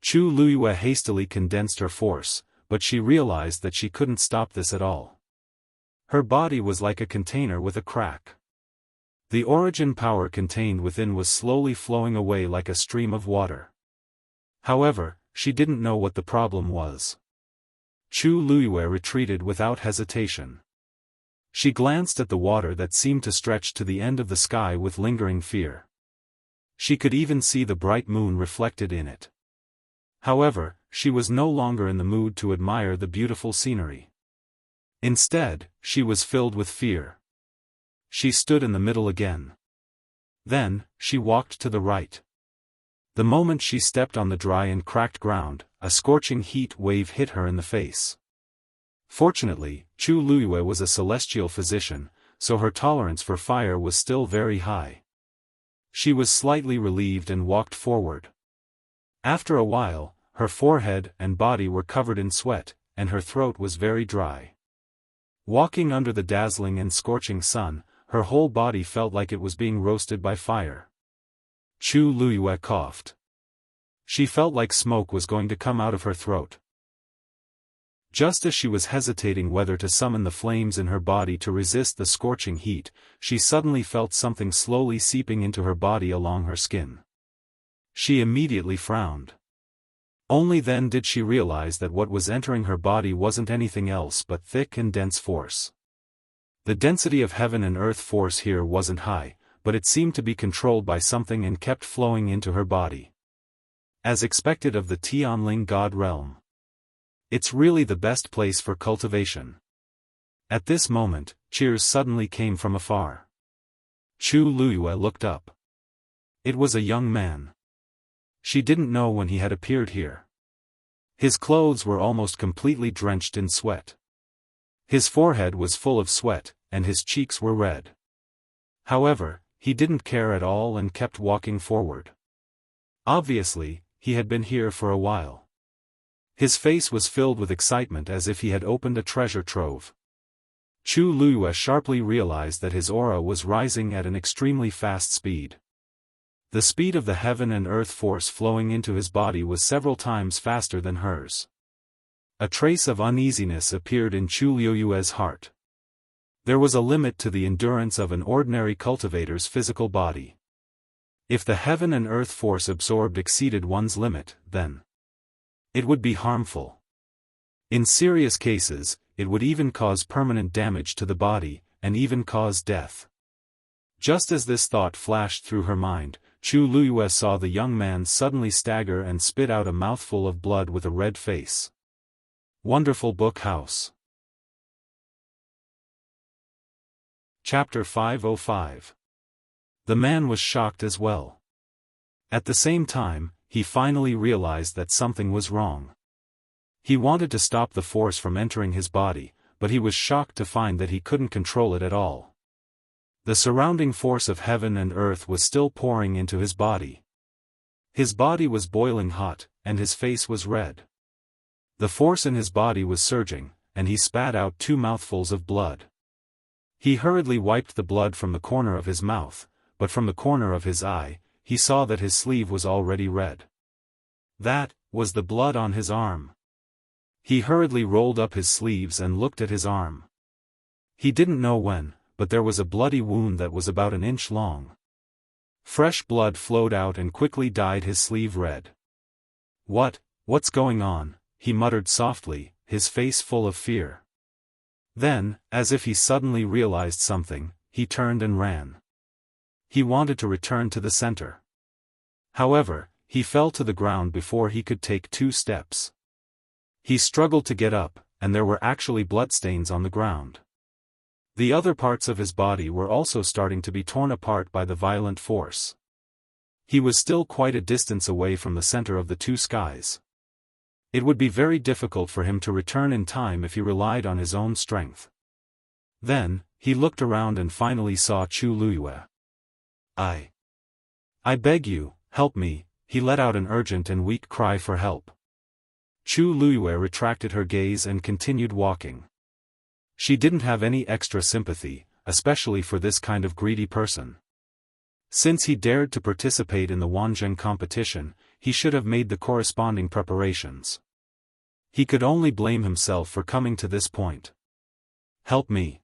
Chu Luiyue hastily condensed her force, but she realized that she couldn't stop this at all. Her body was like a container with a crack. The origin power contained within was slowly flowing away like a stream of water. However, she didn't know what the problem was. Chu Luiyue retreated without hesitation. She glanced at the water that seemed to stretch to the end of the sky with lingering fear. She could even see the bright moon reflected in it. However, she was no longer in the mood to admire the beautiful scenery. Instead, she was filled with fear. She stood in the middle again. Then, she walked to the right. The moment she stepped on the dry and cracked ground, a scorching heat wave hit her in the face. Fortunately, Chu Luiyue was a celestial physician, so her tolerance for fire was still very high. She was slightly relieved and walked forward. After a while, her forehead and body were covered in sweat, and her throat was very dry. Walking under the dazzling and scorching sun, her whole body felt like it was being roasted by fire. Chu Luiyue coughed. She felt like smoke was going to come out of her throat. Just as she was hesitating whether to summon the flames in her body to resist the scorching heat, she suddenly felt something slowly seeping into her body along her skin. She immediately frowned. Only then did she realize that what was entering her body wasn't anything else but thick and dense force. The density of heaven and earth force here wasn't high, but it seemed to be controlled by something and kept flowing into her body. As expected of the Tianling God realm. It's really the best place for cultivation. At this moment, cheers suddenly came from afar. Chu Luiyue looked up. It was a young man. She didn't know when he had appeared here. His clothes were almost completely drenched in sweat. His forehead was full of sweat, and his cheeks were red. However, he didn't care at all and kept walking forward. Obviously, he had been here for a while. His face was filled with excitement as if he had opened a treasure trove. Chu Luiyue sharply realized that his aura was rising at an extremely fast speed. The speed of the heaven and earth force flowing into his body was several times faster than hers. A trace of uneasiness appeared in Chu Luiyue's heart. There was a limit to the endurance of an ordinary cultivator's physical body. If the heaven and earth force absorbed exceeded one's limit, then it would be harmful. In serious cases, it would even cause permanent damage to the body, and even cause death. Just as this thought flashed through her mind, Chu Luiyue saw the young man suddenly stagger and spit out a mouthful of blood with a red face. Wonderful Book House. Chapter 505. The man was shocked as well. At the same time, he finally realized that something was wrong. He wanted to stop the force from entering his body, but he was shocked to find that he couldn't control it at all. The surrounding force of heaven and earth was still pouring into his body. His body was boiling hot, and his face was red. The force in his body was surging, and he spat out 2 mouthfuls of blood. He hurriedly wiped the blood from the corner of his mouth, but from the corner of his eye, he saw that his sleeve was already red. That was the blood on his arm. He hurriedly rolled up his sleeves and looked at his arm. He didn't know when, but there was a bloody wound that was about an inch long. Fresh blood flowed out and quickly dyed his sleeve red. What's going on?" he muttered softly, his face full of fear. Then, as if he suddenly realized something, he turned and ran. He wanted to return to the center. However, he fell to the ground before he could take 2 steps. He struggled to get up, and there were actually bloodstains on the ground. The other parts of his body were also starting to be torn apart by the violent force. He was still quite a distance away from the center of the 2 skies. It would be very difficult for him to return in time if he relied on his own strength. Then, he looked around and finally saw Chu Luiyue. I beg you, help me," he let out an urgent and weak cry for help. Chu Luiyue retracted her gaze and continued walking. She didn't have any extra sympathy, especially for this kind of greedy person. Since he dared to participate in the Wanzheng competition, he should have made the corresponding preparations. He could only blame himself for coming to this point. "Help me.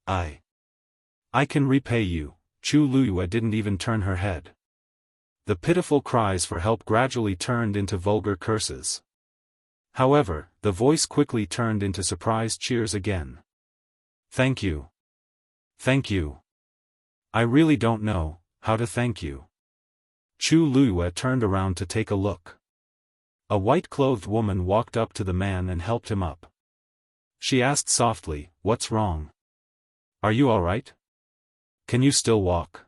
I can repay you," Chu Luyue didn't even turn her head. The pitiful cries for help gradually turned into vulgar curses. However, the voice quickly turned into surprised cheers again. Thank you. Thank you. I really don't know how to thank you. Chu Luyue turned around to take a look. A white-clothed woman walked up to the man and helped him up. She asked softly, "What's wrong? Are you all right? Can you still walk?"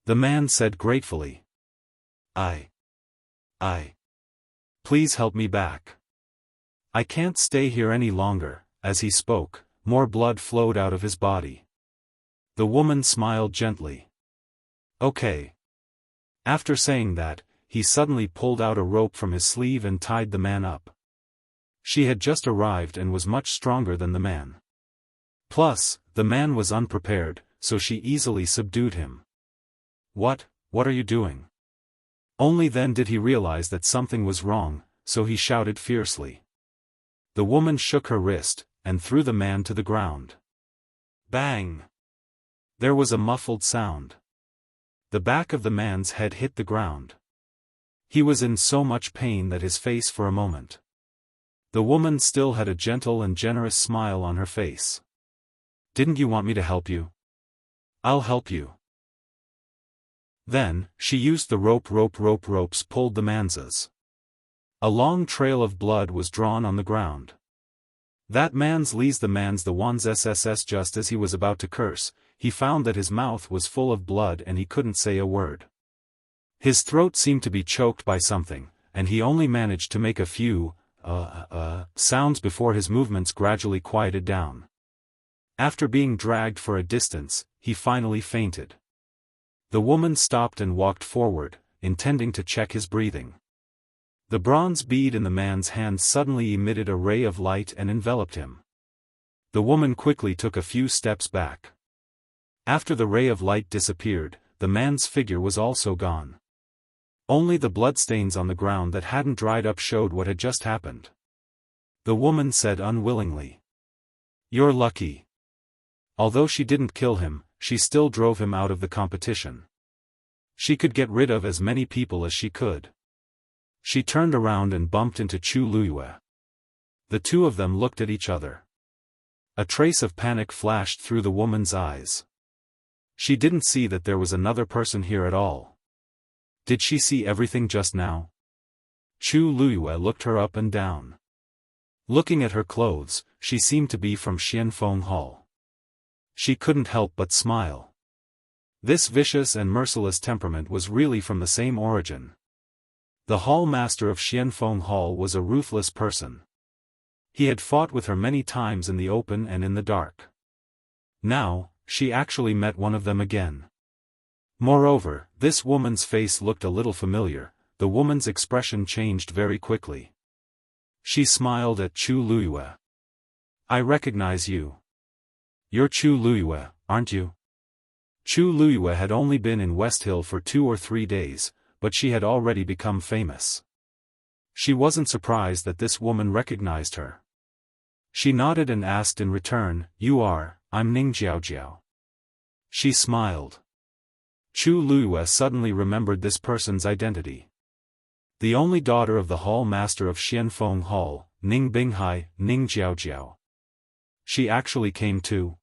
The man said gratefully, I. Please help me back. I can't stay here any longer." As he spoke, more blood flowed out of his body. The woman smiled gently. "Okay." After saying that, he suddenly pulled out a rope from his sleeve and tied the man up. She had just arrived and was much stronger than the man. Plus, the man was unprepared, so she easily subdued him. What are you doing?" Only then did he realize that something was wrong, so he shouted fiercely. The woman shook her wrist, and threw the man to the ground. Bang! There was a muffled sound. The back of the man's head hit the ground. He was in so much pain that his face for a moment. The woman still had a gentle and generous smile on her face. "Didn't you want me to help you? I'll help you." Then, she used the ropes pulled the man's. A long trail of blood was drawn on the ground. "That man's the one's sss." Just as he was about to curse, he found that his mouth was full of blood and he couldn't say a word. His throat seemed to be choked by something, and he only managed to make a few, sounds before his movements gradually quieted down. After being dragged for a distance, he finally fainted. The woman stopped and walked forward, intending to check his breathing. The bronze bead in the man's hand suddenly emitted a ray of light and enveloped him. The woman quickly took a few steps back. After the ray of light disappeared, the man's figure was also gone. Only the bloodstains on the ground that hadn't dried up showed what had just happened. The woman said unwillingly, "You're lucky." Although she didn't kill him, she still drove him out of the competition. She could get rid of as many people as she could. She turned around and bumped into Chu Luyue. The two of them looked at each other. A trace of panic flashed through the woman's eyes. She didn't see that there was another person here at all. Did she see everything just now? Chu Luyue looked her up and down. Looking at her clothes, she seemed to be from Xianfeng Hall. She couldn't help but smile. This vicious and merciless temperament was really from the same origin. The hall master of Xianfeng Hall was a ruthless person. He had fought with her many times in the open and in the dark. Now, she actually met one of them again. Moreover, this woman's face looked a little familiar. The woman's expression changed very quickly. She smiled at Chu Luyue. "I recognize you. You're Chu Luyue, aren't you?" Chu Luyue had only been in West Hill for 2 or 3 days, but she had already become famous. She wasn't surprised that this woman recognized her. She nodded and asked in return, I'm Ning Jiaojiao." She smiled. Chu Luyue suddenly remembered this person's identity. The only daughter of the hall master of Xianfeng Hall, Ning Binghai, Ning Jiaojiao. She actually came too.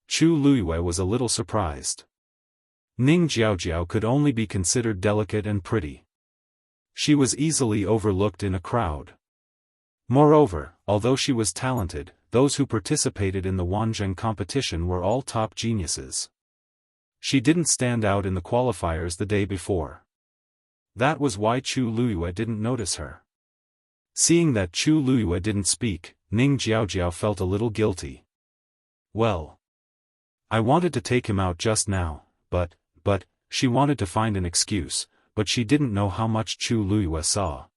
Chu Luyue was a little surprised. Ning Jiaojiao could only be considered delicate and pretty. She was easily overlooked in a crowd. Moreover, although she was talented, those who participated in the Wanzheng competition were all top geniuses. She didn't stand out in the qualifiers the day before. That was why Chu Luyue didn't notice her. Seeing that Chu Luyue didn't speak, Ning Jiaojiao felt a little guilty. "Well, I wanted to take him out just now, but, she wanted to find an excuse, but she didn't know how much Chu Luyue saw."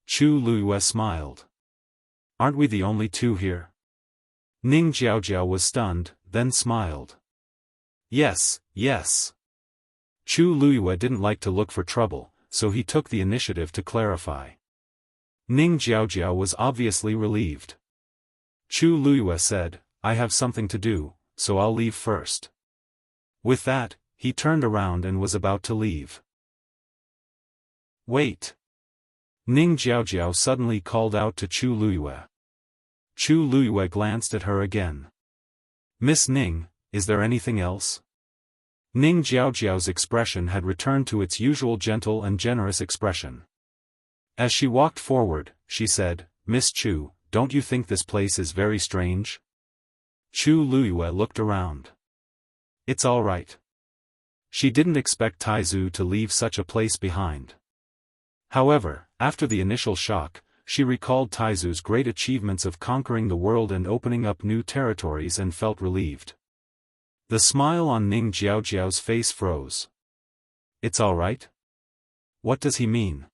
Chu Luyue smiled. "Aren't we the only two here?" Ning Jiaojiao was stunned, then smiled. Yes. Chu Luyue didn't like to look for trouble, so he took the initiative to clarify. Ning Jiaojiao was obviously relieved. Chu Luyue said, "I have something to do, so I'll leave first." With that, he turned around and was about to leave. Wait! Ning Jiaojiao suddenly called out to Chu Luiyue. Chu Luiyue glanced at her again. Miss Ning, is there anything else? Ning Jiaojiao's expression had returned to its usual gentle and generous expression. As she walked forward, she said, Miss Chu, don't you think this place is very strange? Chu Luiyue looked around. It's all right. She didn't expect Taizu to leave such a place behind. However, after the initial shock, she recalled Taizu's great achievements of conquering the world and opening up new territories and felt relieved. The smile on Ning Jiaojiao's face froze. It's all right? What does he mean?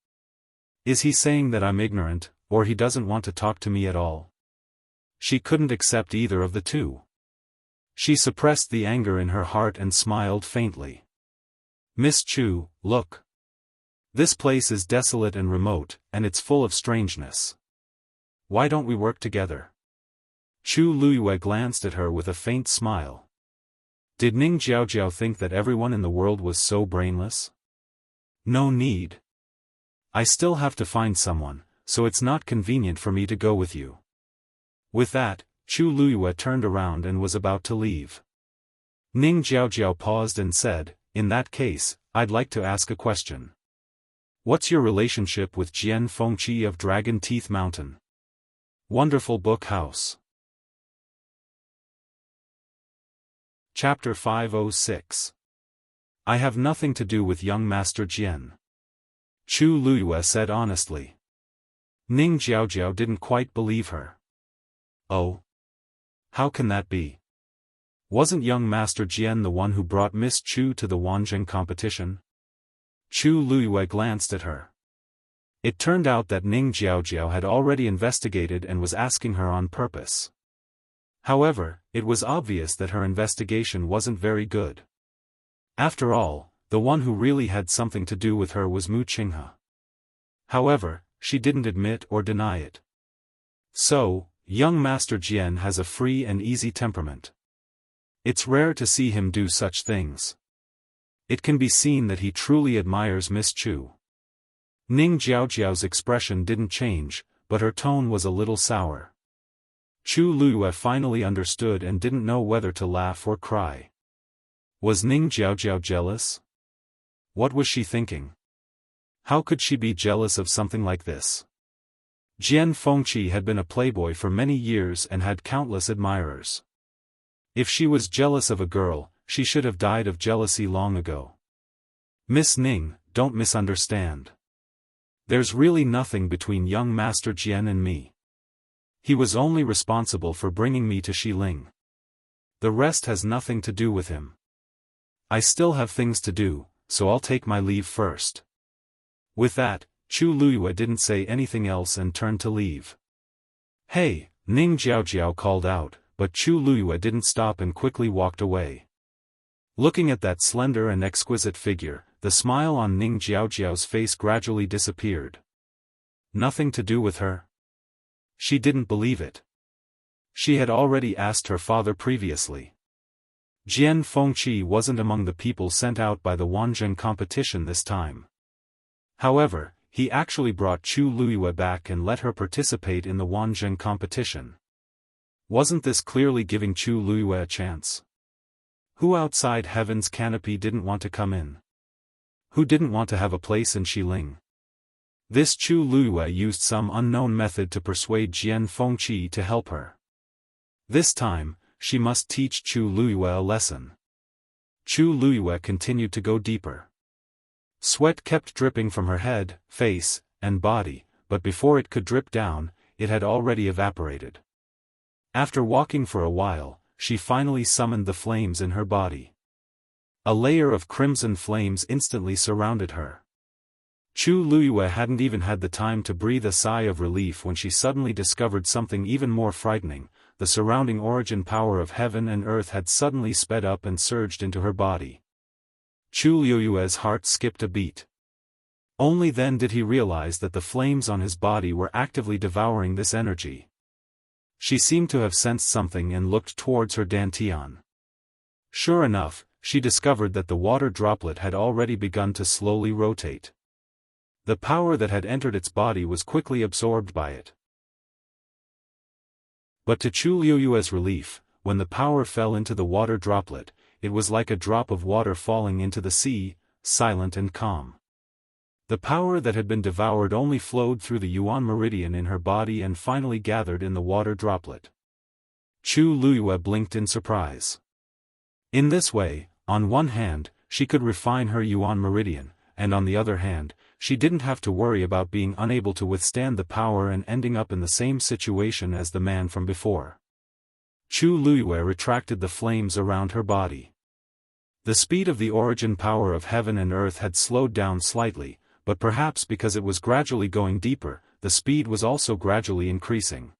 Is he saying that I'm ignorant, or he doesn't want to talk to me at all? She couldn't accept either of the two. She suppressed the anger in her heart and smiled faintly. Miss Chu, look. This place is desolate and remote, and it's full of strangeness. Why don't we work together? Chu Luiyue glanced at her with a faint smile. Did Ning Jiaojiao think that everyone in the world was so brainless? No need. I still have to find someone, so it's not convenient for me to go with you. With that, Chu Luiyue turned around and was about to leave. Ning Jiaojiao paused and said, in that case, I'd like to ask a question. What's your relationship with Jian Fengqi of Dragon Teeth Mountain? Wonderful Book House. Chapter 506. I have nothing to do with young Master Jian. Chu Luiyue said honestly. Ning Jiaojiao didn't quite believe her. Oh? How can that be? Wasn't young Master Jian the one who brought Miss Chu to the Wanzheng competition? Chu Luiyue glanced at her. It turned out that Ning Jiaojiao had already investigated and was asking her on purpose. However, it was obvious that her investigation wasn't very good. After all, the one who really had something to do with her was Mu Qinghe. However, she didn't admit or deny it. So, young Master Jian has a free and easy temperament. It's rare to see him do such things. It can be seen that he truly admires Miss Chu. Ning Jiaojiao's expression didn't change, but her tone was a little sour. Chu Luiyue finally understood and didn't know whether to laugh or cry. Was Ning Jiaojiao jealous? What was she thinking? How could she be jealous of something like this? Jian Fengqi had been a playboy for many years and had countless admirers. If she was jealous of a girl, she should have died of jealousy long ago. Miss Ning, don't misunderstand. There's really nothing between young Master Jian and me. He was only responsible for bringing me to Xiling. The rest has nothing to do with him. I still have things to do, so I'll take my leave first. With that, Chu Luiyue didn't say anything else and turned to leave. Hey, Ning Jiaojiao called out, but Chu Luiyue didn't stop and quickly walked away. Looking at that slender and exquisite figure, the smile on Ning Jiaojiao's face gradually disappeared. Nothing to do with her? She didn't believe it. She had already asked her father previously. Jian Fengqi wasn't among the people sent out by the Wanzheng competition this time. However, he actually brought Chu Luiyue back and let her participate in the Wanzheng competition. Wasn't this clearly giving Chu Luiyue a chance? Who outside heaven's canopy didn't want to come in? Who didn't want to have a place in Xiling? This Chu Luiyue used some unknown method to persuade Jian Fengqi to help her. This time, she must teach Chu Luiyue a lesson. Chu Luiyue continued to go deeper. Sweat kept dripping from her head, face, and body, but before it could drip down, it had already evaporated. After walking for a while, she finally summoned the flames in her body. A layer of crimson flames instantly surrounded her. Chu Luiyue hadn't even had the time to breathe a sigh of relief when she suddenly discovered something even more frightening. The surrounding origin power of heaven and earth had suddenly sped up and surged into her body. Chu Luiyue's heart skipped a beat. Only then did he realize that the flames on his body were actively devouring this energy. She seemed to have sensed something and looked towards her dantian. Sure enough, she discovered that the water droplet had already begun to slowly rotate. The power that had entered its body was quickly absorbed by it. But to Chu Liyue's relief, when the power fell into the water droplet, it was like a drop of water falling into the sea, silent and calm. The power that had been devoured only flowed through the Yuan meridian in her body and finally gathered in the water droplet. Chu Liyue blinked in surprise. In this way, on one hand, she could refine her Yuan meridian, and on the other hand, she didn't have to worry about being unable to withstand the power and ending up in the same situation as the man from before. Chu Liyue retracted the flames around her body. The speed of the origin power of heaven and earth had slowed down slightly, but perhaps because it was gradually going deeper, the speed was also gradually increasing.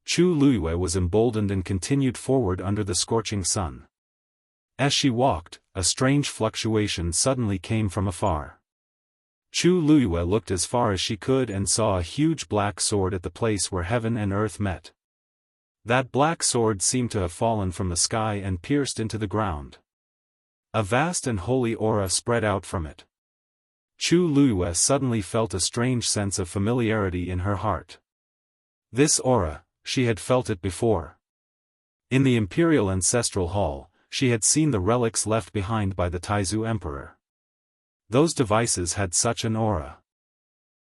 Chu Liyue was emboldened and continued forward under the scorching sun. As she walked, a strange fluctuation suddenly came from afar. Chu Liyue looked as far as she could and saw a huge black sword at the place where heaven and earth met. That black sword seemed to have fallen from the sky and pierced into the ground. A vast and holy aura spread out from it. Chu Liyue suddenly felt a strange sense of familiarity in her heart. This aura, she had felt it before. In the Imperial Ancestral Hall, she had seen the relics left behind by the Taizu Emperor. Those devices had such an aura.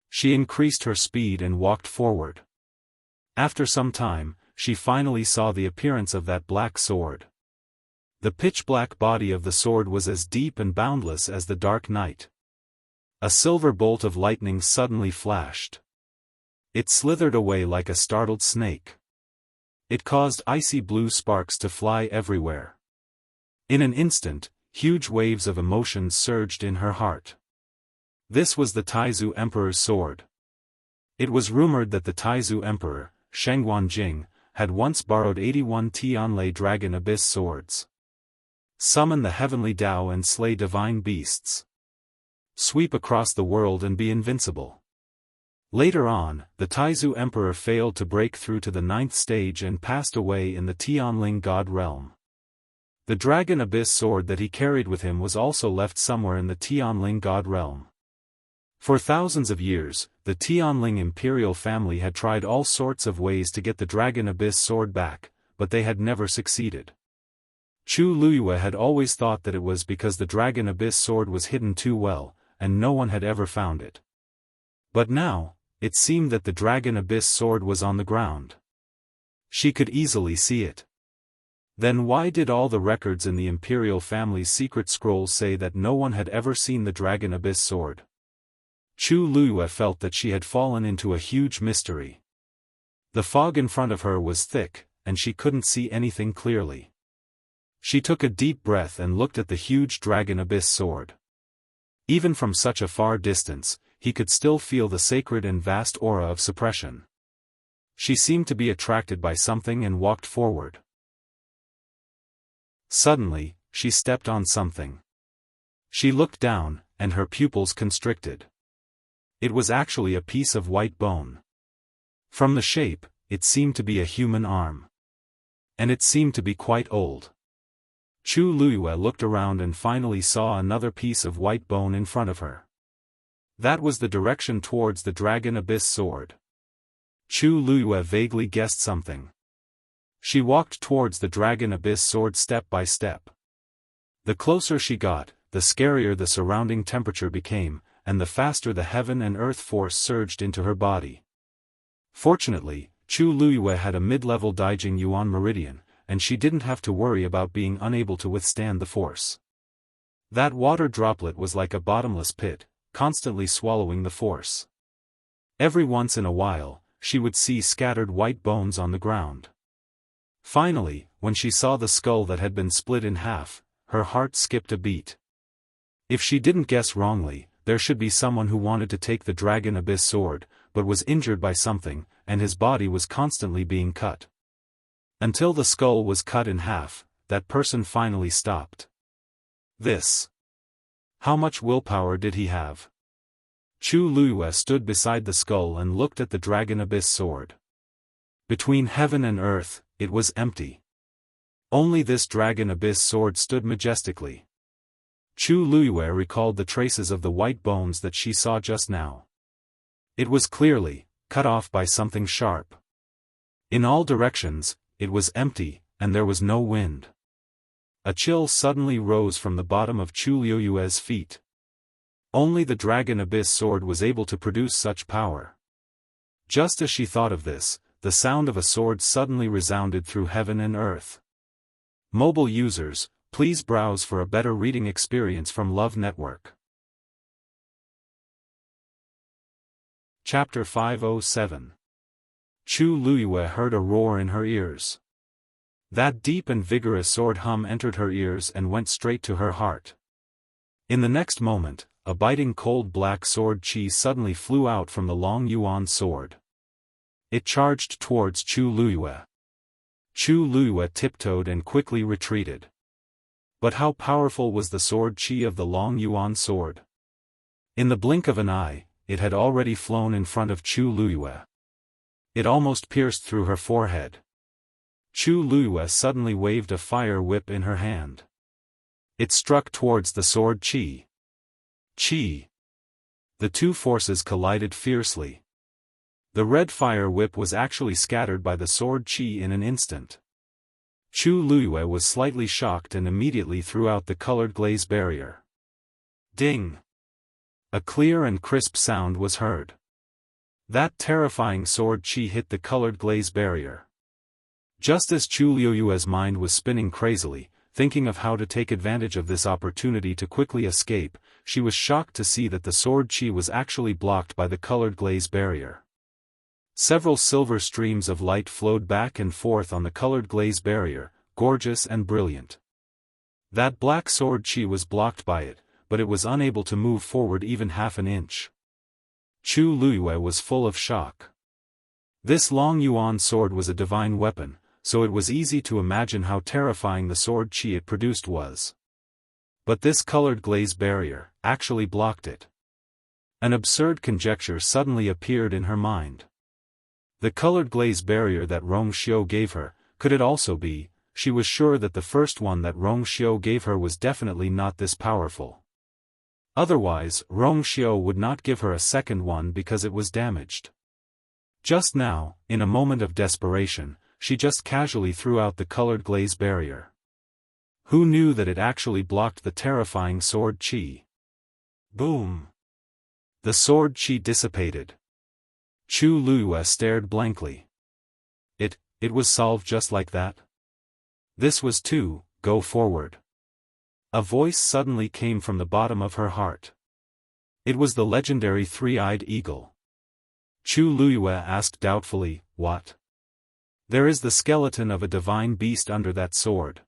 She increased her speed and walked forward. After some time, she finally saw the appearance of that black sword. The pitch-black body of the sword was as deep and boundless as the dark night. A silver bolt of lightning suddenly flashed. It slithered away like a startled snake. It caused icy blue sparks to fly everywhere. In an instant, huge waves of emotion surged in her heart. This was the Taizu Emperor's sword. It was rumored that the Taizu Emperor, Shengguan Jing, had once borrowed 81 Tianlei Dragon Abyss swords. Summon the heavenly Tao and slay divine beasts. Sweep across the world and be invincible. Later on, the Taizu Emperor failed to break through to the 9th stage and passed away in the Tianling God realm. The Dragon Abyss sword that he carried with him was also left somewhere in the Tianling God realm. For thousands of years, the Tianling imperial family had tried all sorts of ways to get the Dragon Abyss sword back, but they had never succeeded. Chu Liyue had always thought that it was because the Dragon Abyss sword was hidden too well, and no one had ever found it. But now, it seemed that the Dragon Abyss sword was on the ground. She could easily see it. Then why did all the records in the imperial family's secret scrolls say that no one had ever seen the Dragon Abyss sword? Chu Liyue felt that she had fallen into a huge mystery. The fog in front of her was thick, and she couldn't see anything clearly. She took a deep breath and looked at the huge Dragon Abyss sword. Even from such a far distance, he could still feel the sacred and vast aura of suppression. She seemed to be attracted by something and walked forward. Suddenly, she stepped on something. She looked down, and her pupils constricted. It was actually a piece of white bone. From the shape, it seemed to be a human arm. And it seemed to be quite old. Chu Liyue looked around and finally saw another piece of white bone in front of her. That was the direction towards the Dragon Abyss sword. Chu Liyue vaguely guessed something. She walked towards the Dragon Abyss sword step by step. The closer she got, the scarier the surrounding temperature became, and the faster the heaven and earth force surged into her body. Fortunately, Chu Liyue had a mid-level Daijing Yuan meridian, and she didn't have to worry about being unable to withstand the force. That water droplet was like a bottomless pit, constantly swallowing the force. Every once in a while, she would see scattered white bones on the ground. Finally, when she saw the skull that had been split in half, her heart skipped a beat. If she didn't guess wrongly, there should be someone who wanted to take the Dragon Abyss sword, but was injured by something, and his body was constantly being cut. Until the skull was cut in half, that person finally stopped. This. How much willpower did he have? Chu Liyue stood beside the skull and looked at the Dragon Abyss sword. Between heaven and earth, it was empty. Only this dragon abyss sword stood majestically. Chu Luiyue recalled the traces of the white bones that she saw just now. It was clearly cut off by something sharp. In all directions, it was empty, and there was no wind. A chill suddenly rose from the bottom of Chu Luiyue's feet. Only the dragon abyss sword was able to produce such power. Just as she thought of this, the sound of a sword suddenly resounded through heaven and earth. Mobile users, please browse for a better reading experience from Love Network. Chapter 507. Chu Luiyue heard a roar in her ears. That deep and vigorous sword hum entered her ears and went straight to her heart. In the next moment, a biting cold black sword chi suddenly flew out from the long yuan sword. It charged towards Chu Luiyue. Chu Luiyue tiptoed and quickly retreated. But how powerful was the sword chi of the long yuan sword? In the blink of an eye, it had already flown in front of Chu Luiyue. It almost pierced through her forehead. Chu Luiyue suddenly waved a fire whip in her hand. It struck towards the sword chi. Chi. The two forces collided fiercely. The red fire whip was actually scattered by the sword chi in an instant. Chu Luiyue was slightly shocked and immediately threw out the colored glaze barrier. Ding! A clear and crisp sound was heard. That terrifying sword chi hit the colored glaze barrier. Just as Chu Luiyue's mind was spinning crazily, thinking of how to take advantage of this opportunity to quickly escape, she was shocked to see that the sword chi was actually blocked by the colored glaze barrier. Several silver streams of light flowed back and forth on the colored glaze barrier, gorgeous and brilliant. That black sword chi was blocked by it, but it was unable to move forward even half an inch. Chu Luiyue was full of shock. This long yuan sword was a divine weapon, so it was easy to imagine how terrifying the sword chi it produced was. But this colored glaze barrier actually blocked it. An absurd conjecture suddenly appeared in her mind. The colored glaze barrier that Rong Xiu gave her, could it also be? She was sure that the first one that Rong Xiu gave her was definitely not this powerful. Otherwise, Rong Xiu would not give her a second one because it was damaged. Just now, in a moment of desperation, she just casually threw out the colored glaze barrier. Who knew that it actually blocked the terrifying sword chi? Boom! The sword chi dissipated. Chu Luiyue stared blankly. It was solved just like that? This was to go forward. A voice suddenly came from the bottom of her heart. It was the legendary three-eyed eagle. Chu Luiyue asked doubtfully, "What?" "There is the skeleton of a divine beast under that sword."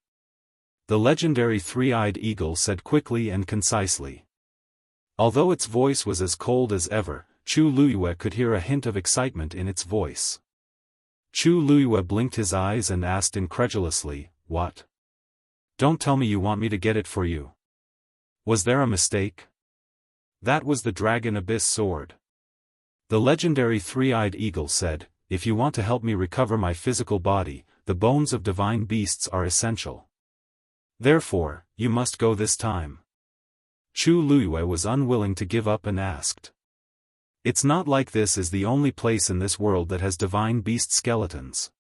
The legendary three-eyed eagle said quickly and concisely. Although its voice was as cold as ever, Chu Luiyue could hear a hint of excitement in its voice. Chu Luiyue blinked his eyes and asked incredulously, "What? Don't tell me you want me to get it for you. Was there a mistake?" "That was the dragon abyss sword." The legendary three-eyed eagle said, "If you want to help me recover my physical body, the bones of divine beasts are essential. Therefore, you must go this time." Chu Luiyue was unwilling to give up and asked. "It's not like this is the only place in this world that has divine beast skeletons.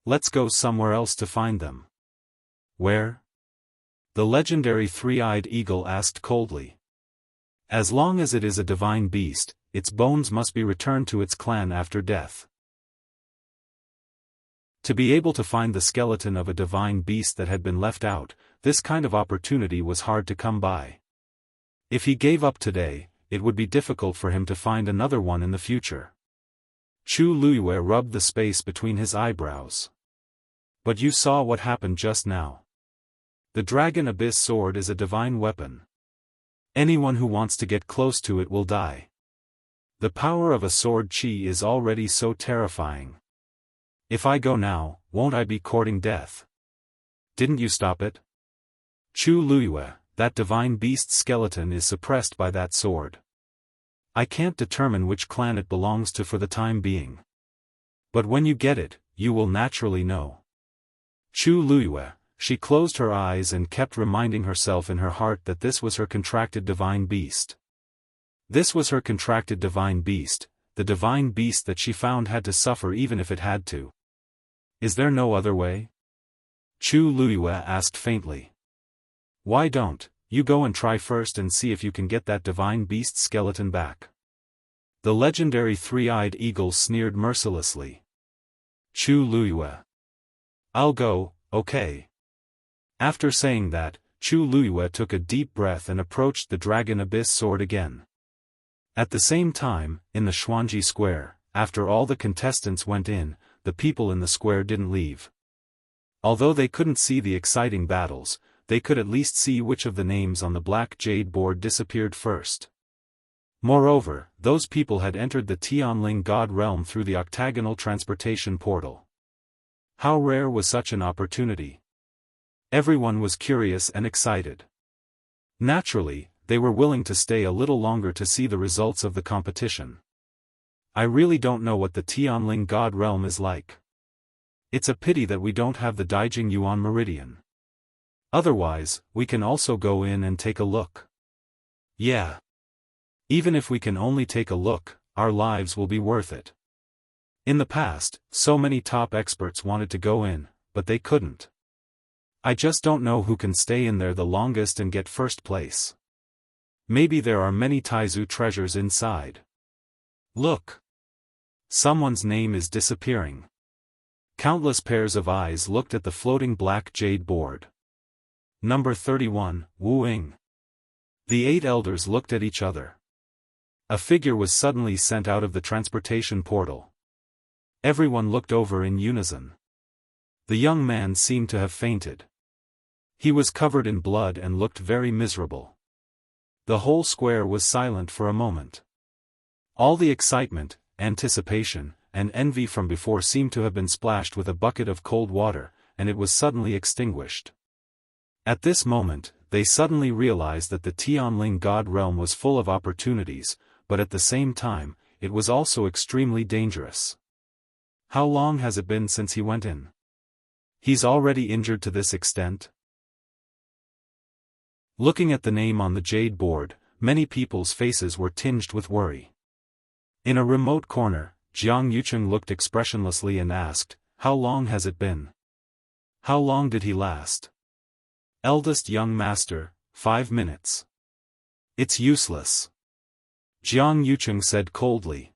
Let's go somewhere else to find them." "Where?" the legendary three-eyed eagle asked coldly. "As long as it is a divine beast, its bones must be returned to its clan after death." To be able to find the skeleton of a divine beast that had been left out, this kind of opportunity was hard to come by. If he gave up today, it would be difficult for him to find another one in the future. Chu Luiyue rubbed the space between his eyebrows. "But you saw what happened just now. The dragon abyss sword is a divine weapon. Anyone who wants to get close to it will die. The power of a sword chi is already so terrifying. If I go now, won't I be courting death? Didn't you stop it?" "Chu Luiyue, that divine beast skeleton is suppressed by that sword. I can't determine which clan it belongs to for the time being. But when you get it, you will naturally know." Chu Luiyue, she closed her eyes and kept reminding herself in her heart that this was her contracted divine beast. This was her contracted divine beast, the divine beast that she found had to suffer even if it had to. Is there no other way? Chu Luiyue asked faintly. Why don't you go and try first and see if you can get that divine beast skeleton back? The legendary three-eyed eagle sneered mercilessly. Chu Luiyue. I'll go, okay. After saying that, Chu Luiyue took a deep breath and approached the dragon abyss sword again. At the same time, in the Xuanji Square, after all the contestants went in, the people in the square didn't leave. Although they couldn't see the exciting battles, they could at least see which of the names on the black jade board disappeared first. Moreover, those people had entered the Tianling God realm through the octagonal transportation portal. How rare was such an opportunity? Everyone was curious and excited. Naturally, they were willing to stay a little longer to see the results of the competition. I really don't know what the Tianling God realm is like. It's a pity that we don't have the Daijing Yuan Meridian. Otherwise, we can also go in and take a look. Yeah. Even if we can only take a look, our lives will be worth it. In the past, so many top experts wanted to go in, but they couldn't. I just don't know who can stay in there the longest and get first place. Maybe there are many Taizu treasures inside. Look. Someone's name is disappearing. Countless pairs of eyes looked at the floating black jade board. Number 31, Wu Ying. The 8 elders looked at each other. A figure was suddenly sent out of the transportation portal. Everyone looked over in unison. The young man seemed to have fainted. He was covered in blood and looked very miserable. The whole square was silent for a moment. All the excitement, anticipation, and envy from before seemed to have been splashed with a bucket of cold water, and it was suddenly extinguished. At this moment, they suddenly realized that the Tianling God realm was full of opportunities, but at the same time, it was also extremely dangerous. How long has it been since he went in? He's already injured to this extent? Looking at the name on the jade board, many people's faces were tinged with worry. In a remote corner, Jiang Yucheng looked expressionlessly and asked, "How long has it been? How long did he last?" Eldest young master, 5 minutes. It's useless. Jiang Yucheng said coldly.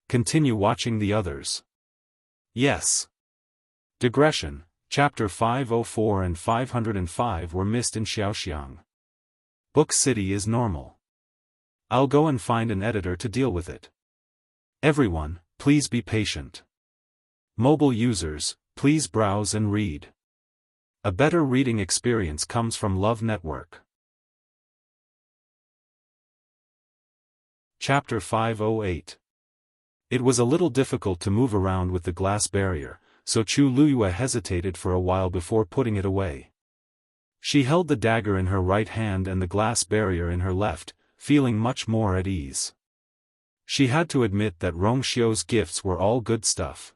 Continue watching the others. Yes. Digression, Chapter 504 and 505 were missed in Xiaoxiang. Book City is normal. I'll go and find an editor to deal with it. Everyone, please be patient. Mobile users, please browse and read. A better reading experience comes from Love Network. Chapter 508. It was a little difficult to move around with the glass barrier, so Chu Luiyue hesitated for a while before putting it away. She held the dagger in her right hand and the glass barrier in her left, feeling much more at ease. She had to admit that Rongxiu's gifts were all good stuff.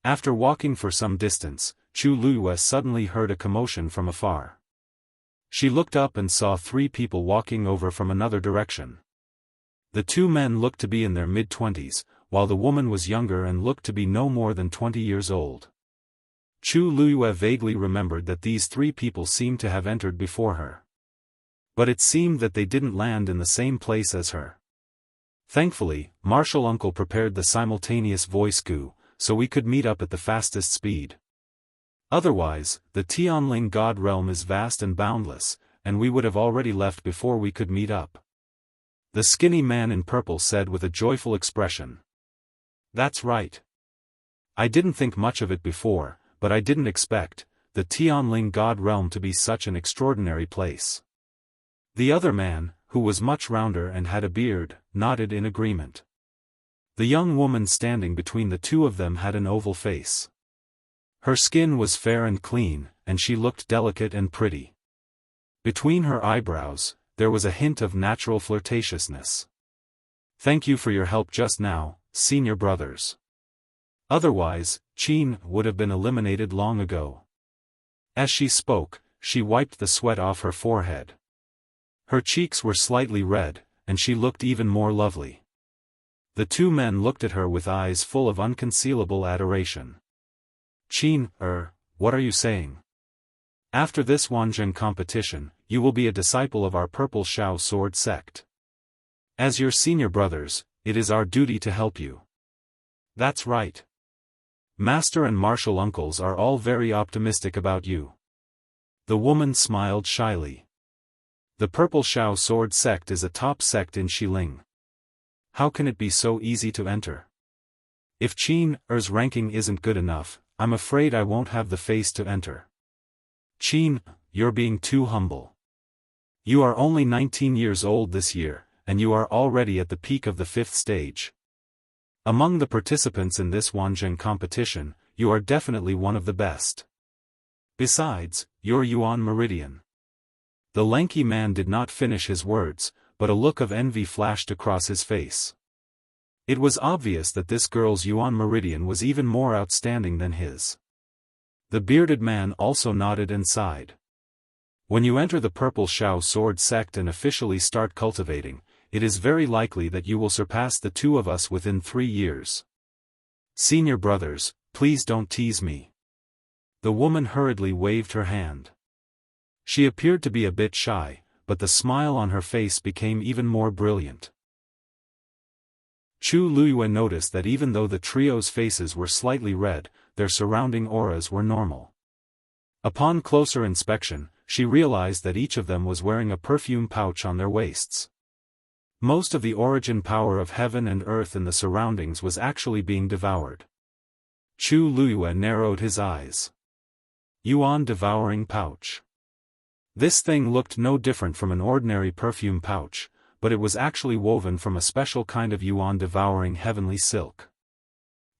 After walking for some distance, Chu Luiyue suddenly heard a commotion from afar. She looked up and saw 3 people walking over from another direction. The 2 men looked to be in their mid-20s, while the woman was younger and looked to be no more than 20 years old. Chu Luiyue vaguely remembered that these 3 people seemed to have entered before her. But it seemed that they didn't land in the same place as her. Thankfully, Martial Uncle prepared the simultaneous voice goo, so we could meet up at the fastest speed. Otherwise, the Tianling God realm is vast and boundless, and we would have already left before we could meet up. The skinny man in purple said with a joyful expression. That's right. I didn't think much of it before, but I didn't expect the Tianling God realm to be such an extraordinary place. The other man, who was much rounder and had a beard, nodded in agreement. The young woman standing between the 2 of them had an oval face. Her skin was fair and clean, and she looked delicate and pretty. Between her eyebrows, there was a hint of natural flirtatiousness. Thank you for your help just now, senior brothers. Otherwise, Qin would have been eliminated long ago. As she spoke, she wiped the sweat off her forehead. Her cheeks were slightly red, and she looked even more lovely. The two men looked at her with eyes full of unconcealable adoration. Qin, what are you saying? After this Wanzheng competition, you will be a disciple of our Purple Shao Sword sect. As your senior brothers, it is our duty to help you. That's right. Master and martial uncles are all very optimistic about you. The woman smiled shyly. The Purple Shao Sword sect is a top sect in Xiling. How can it be so easy to enter? If Qin's ranking isn't good enough, I'm afraid I won't have the face to enter. Qin, you're being too humble. You are only 19 years old this year, and you are already at the peak of the 5th stage. Among the participants in this Wanzheng competition, you are definitely one of the best. Besides, you're Yuan Meridian. The lanky man did not finish his words, but a look of envy flashed across his face. It was obvious that this girl's Yuan Meridian was even more outstanding than his. The bearded man also nodded and sighed. When you enter the Purple Shao Sword sect and officially start cultivating, it is very likely that you will surpass the two of us within 3 years. Senior brothers, please don't tease me. The woman hurriedly waved her hand. She appeared to be a bit shy, but the smile on her face became even more brilliant. Chu Luyue noticed that even though the trio's faces were slightly red, their surrounding auras were normal. Upon closer inspection, she realized that each of them was wearing a perfume pouch on their waists. Most of the origin power of heaven and earth in the surroundings was actually being devoured. Chu Luyue narrowed his eyes. Yuan devouring pouch. This thing looked no different from an ordinary perfume pouch, but it was actually woven from a special kind of yuan devouring heavenly silk.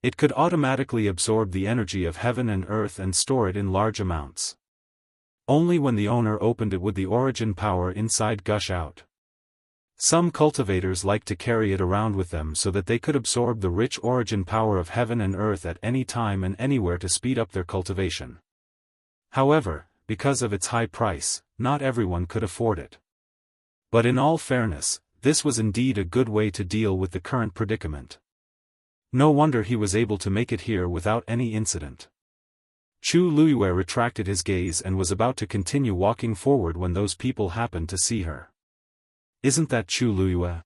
It could automatically absorb the energy of heaven and earth and store it in large amounts. Only when the owner opened it would the origin power inside gush out. Some cultivators like to carry it around with them so that they could absorb the rich origin power of heaven and earth at any time and anywhere to speed up their cultivation. However, because of its high price, not everyone could afford it. But in all fairness, this was indeed a good way to deal with the current predicament. No wonder he was able to make it here without any incident. Chu Luyue retracted his gaze and was about to continue walking forward when those people happened to see her. Isn't that Chu Luyue?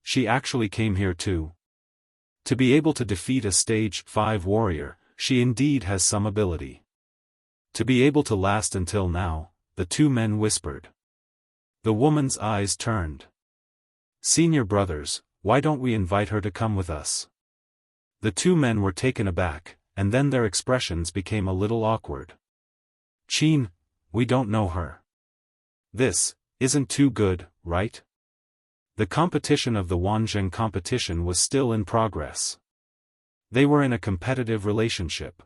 She actually came here too. To be able to defeat a stage 5 warrior, she indeed has some ability. To be able to last until now, the two men whispered. The woman's eyes turned. Senior brothers, why don't we invite her to come with us? The two men were taken aback, and then their expressions became a little awkward. Qin, we don't know her. This isn't too good, right? The competition of the Wanzheng competition was still in progress. They were in a competitive relationship.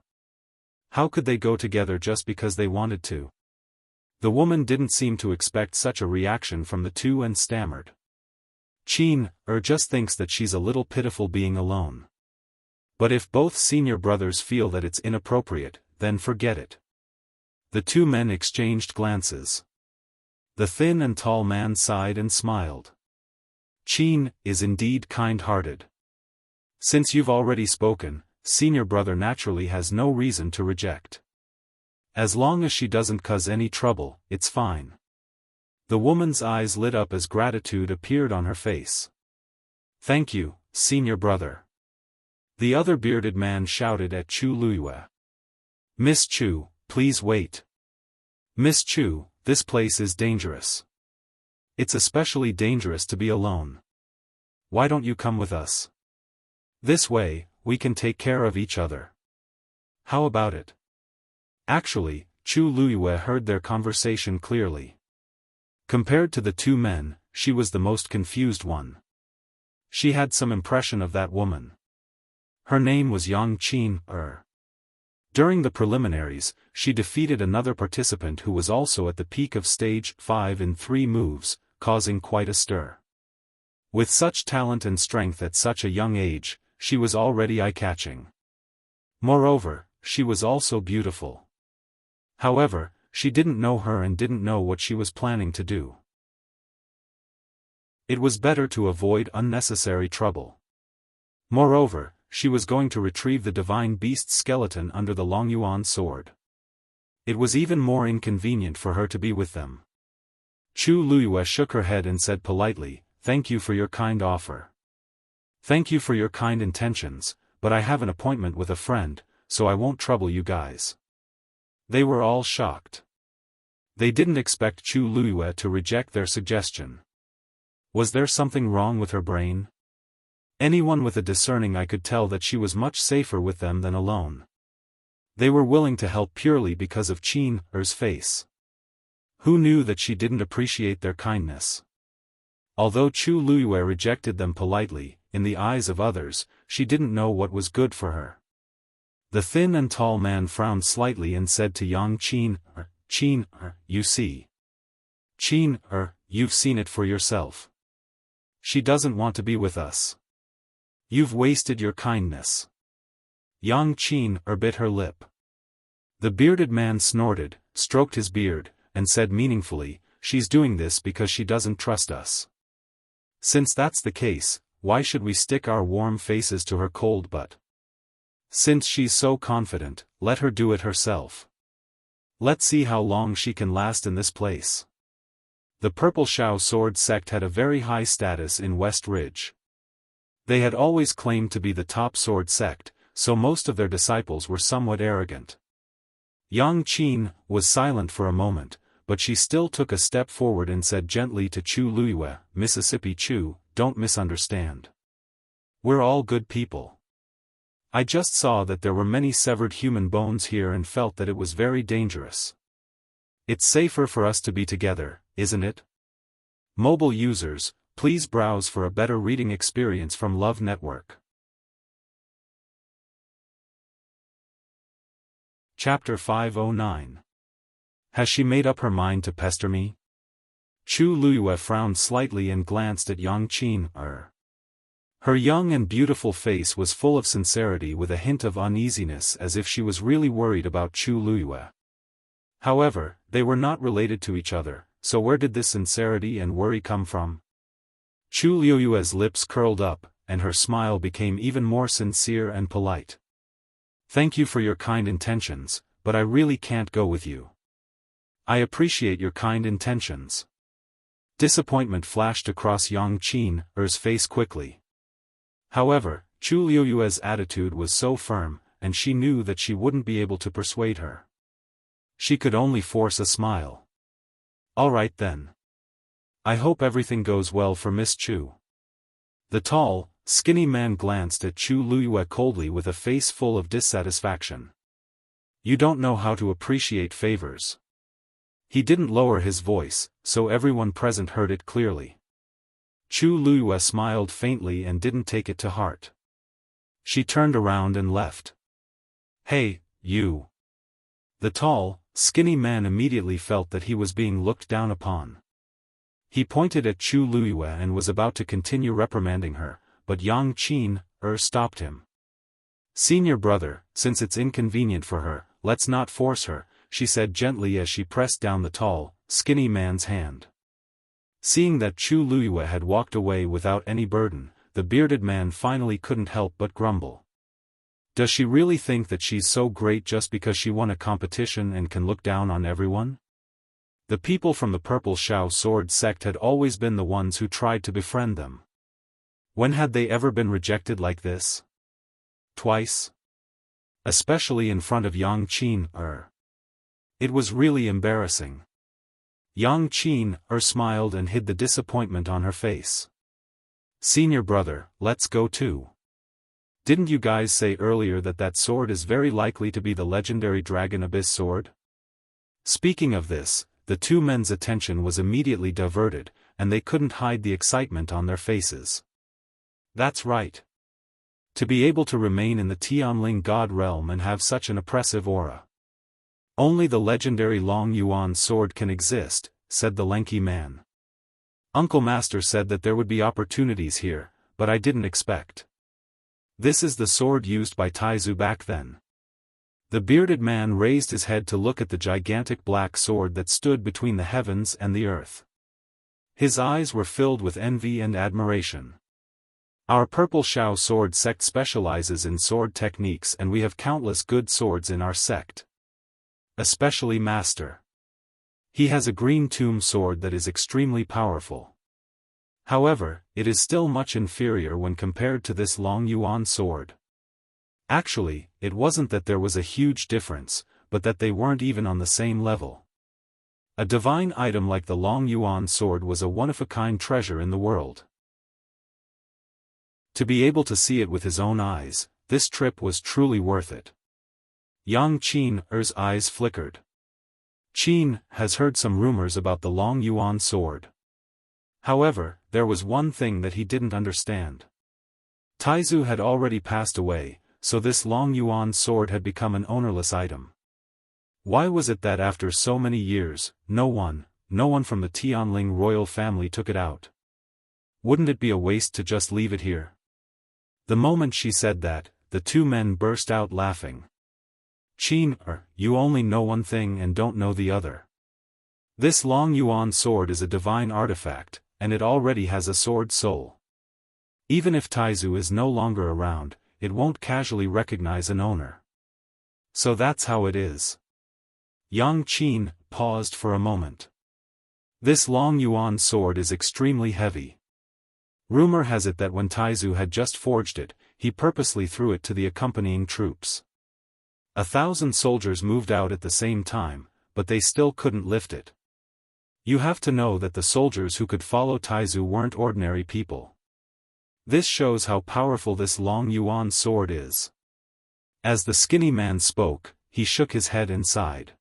How could they go together just because they wanted to? The woman didn't seem to expect such a reaction from the two and stammered. Qin, just thinks that she's a little pitiful being alone. But if both senior brothers feel that it's inappropriate, then forget it. The two men exchanged glances. The thin and tall man sighed and smiled. Qin is indeed kind-hearted. Since you've already spoken, senior brother naturally has no reason to reject. As long as she doesn't cause any trouble, it's fine. The woman's eyes lit up as gratitude appeared on her face. Thank you, senior brother. The other bearded man shouted at Chu Luyue. Miss Chu, please wait. Miss Chu, this place is dangerous. It's especially dangerous to be alone. Why don't you come with us? This way, we can take care of each other. How about it? Actually, Chu Luyue heard their conversation clearly. Compared to the two men, she was the most confused one. She had some impression of that woman. Her name was Yang Qin. During the preliminaries, she defeated another participant who was also at the peak of stage 5 in 3 moves, causing quite a stir. With such talent and strength at such a young age, she was already eye-catching. Moreover, she was also beautiful. However, she didn't know her and didn't know what she was planning to do. It was better to avoid unnecessary trouble. Moreover, she was going to retrieve the divine beast's skeleton under the Longyuan sword. It was even more inconvenient for her to be with them. Chu Luiyue shook her head and said politely, "Thank you for your kind offer. Thank you for your kind intentions, but I have an appointment with a friend, so I won't trouble you guys." They were all shocked. They didn't expect Chu Luiyue to reject their suggestion. Was there something wrong with her brain? Anyone with a discerning eye could tell that she was much safer with them than alone. They were willing to help purely because of Qin Er's face. Who knew that she didn't appreciate their kindness? Although Chu Luiyue rejected them politely, in the eyes of others, she didn't know what was good for her. The thin and tall man frowned slightly and said to young Qin Er, "Qin Er, you see. Qin Er, you've seen it for yourself. She doesn't want to be with us. You've wasted your kindness." Yang Qin Er bit her lip. The bearded man snorted, stroked his beard, and said meaningfully, "She's doing this because she doesn't trust us. Since that's the case, why should we stick our warm faces to her cold butt? Since she's so confident, let her do it herself. Let's see how long she can last in this place." The Purple Shao Sword sect had a very high status in West Ridge. They had always claimed to be the top sword sect, so most of their disciples were somewhat arrogant. Yang Qin was silent for a moment, but she still took a step forward and said gently to Chu Luiyue, "Mississippi Chu, don't misunderstand. We're all good people. I just saw that there were many severed human bones here and felt that it was very dangerous. It's safer for us to be together, isn't it?" Mobile users, please browse for a better reading experience from Love Network. Chapter 509. Has she made up her mind to pester me? Chu Luiyue frowned slightly and glanced at Yang Qin Er. Her young and beautiful face was full of sincerity with a hint of uneasiness as if she was really worried about Chu Luiyue. However, they were not related to each other, so where did this sincerity and worry come from? Chu Luiyue's lips curled up, and her smile became even more sincere and polite. "Thank you for your kind intentions, but I really can't go with you." "I appreciate your kind intentions." Disappointment flashed across Yang Qin Er's face quickly. However, Chu Luiyue's attitude was so firm, and she knew that she wouldn't be able to persuade her. She could only force a smile. "All right then. I hope everything goes well for Miss Chu." The tall, skinny man glanced at Chu Luiyue coldly with a face full of dissatisfaction. "You don't know how to appreciate favors." He didn't lower his voice, so everyone present heard it clearly. Chu Luiyue smiled faintly and didn't take it to heart. She turned around and left. "Hey, you." The tall, skinny man immediately felt that he was being looked down upon. He pointed at Chu Luiyue and was about to continue reprimanding her, but Yang Qin Er stopped him. "Senior brother, since it's inconvenient for her, let's not force her," she said gently as she pressed down the tall, skinny man's hand. Seeing that Chu Luiyue had walked away without any burden, the bearded man finally couldn't help but grumble. Does she really think that she's so great just because she won a competition and can look down on everyone? The people from the Purple Shao Sword sect had always been the ones who tried to befriend them. When had they ever been rejected like this? Twice? Especially in front of Yang Qin Er. It was really embarrassing. Yang Qin Er smiled and hid the disappointment on her face. "Senior brother, let's go too. Didn't you guys say earlier that that sword is very likely to be the legendary Dragon Abyss sword?" Speaking of this, the two men's attention was immediately diverted, and they couldn't hide the excitement on their faces. That's right. To be able to remain in the Tianling God realm and have such an oppressive aura. "Only the legendary Long Yuan sword can exist," said the lanky man. "Uncle Master said that there would be opportunities here, but I didn't expect. This is the sword used by Taizu back then." The bearded man raised his head to look at the gigantic black sword that stood between the heavens and the earth. His eyes were filled with envy and admiration. Our Purple Xiao sword sect specializes in sword techniques, and we have countless good swords in our sect. Especially Master. He has a green tomb sword that is extremely powerful. However, it is still much inferior when compared to this Long Yuan sword. Actually, it wasn't that there was a huge difference, but that they weren't even on the same level. A divine item like the Long Yuan sword was a one-of-a-kind treasure in the world. To be able to see it with his own eyes, this trip was truly worth it. Yang Qin's eyes flickered. Qin has heard some rumors about the Long Yuan sword. However, there was one thing that he didn't understand. Taizu had already passed away, so this Long Yuan sword had become an ownerless item. Why was it that after so many years, no one from the Tianling royal family took it out? Wouldn't it be a waste to just leave it here? The moment she said that, the two men burst out laughing. Qin, you only know one thing and don't know the other. This Long Yuan sword is a divine artifact, and it already has a sword soul. Even if Taizu is no longer around, it won't casually recognize an owner. So that's how it is. Yang Qin paused for a moment. This Long Yuan sword is extremely heavy. Rumor has it that when Taizu had just forged it, he purposely threw it to the accompanying troops. 1,000 soldiers moved out at the same time, but they still couldn't lift it. You have to know that the soldiers who could follow Taizu weren't ordinary people. This shows how powerful this Long Yuan sword is. As the skinny man spoke, he shook his head and sighed.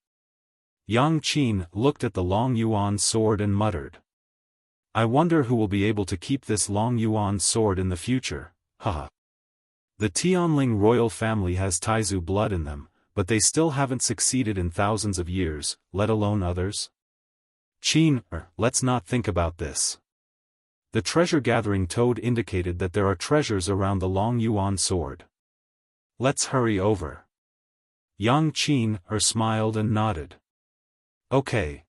Yang Qin looked at the Long Yuan sword and muttered. I wonder who will be able to keep this Long Yuan sword in the future, haha. The Tianling royal family has Taizu blood in them, but they still haven't succeeded in thousands of years, let alone others. Qin, let's not think about this. The treasure-gathering toad indicated that there are treasures around the Long Yuan sword. Let's hurry over. Yang Qin smiled and nodded. Okay.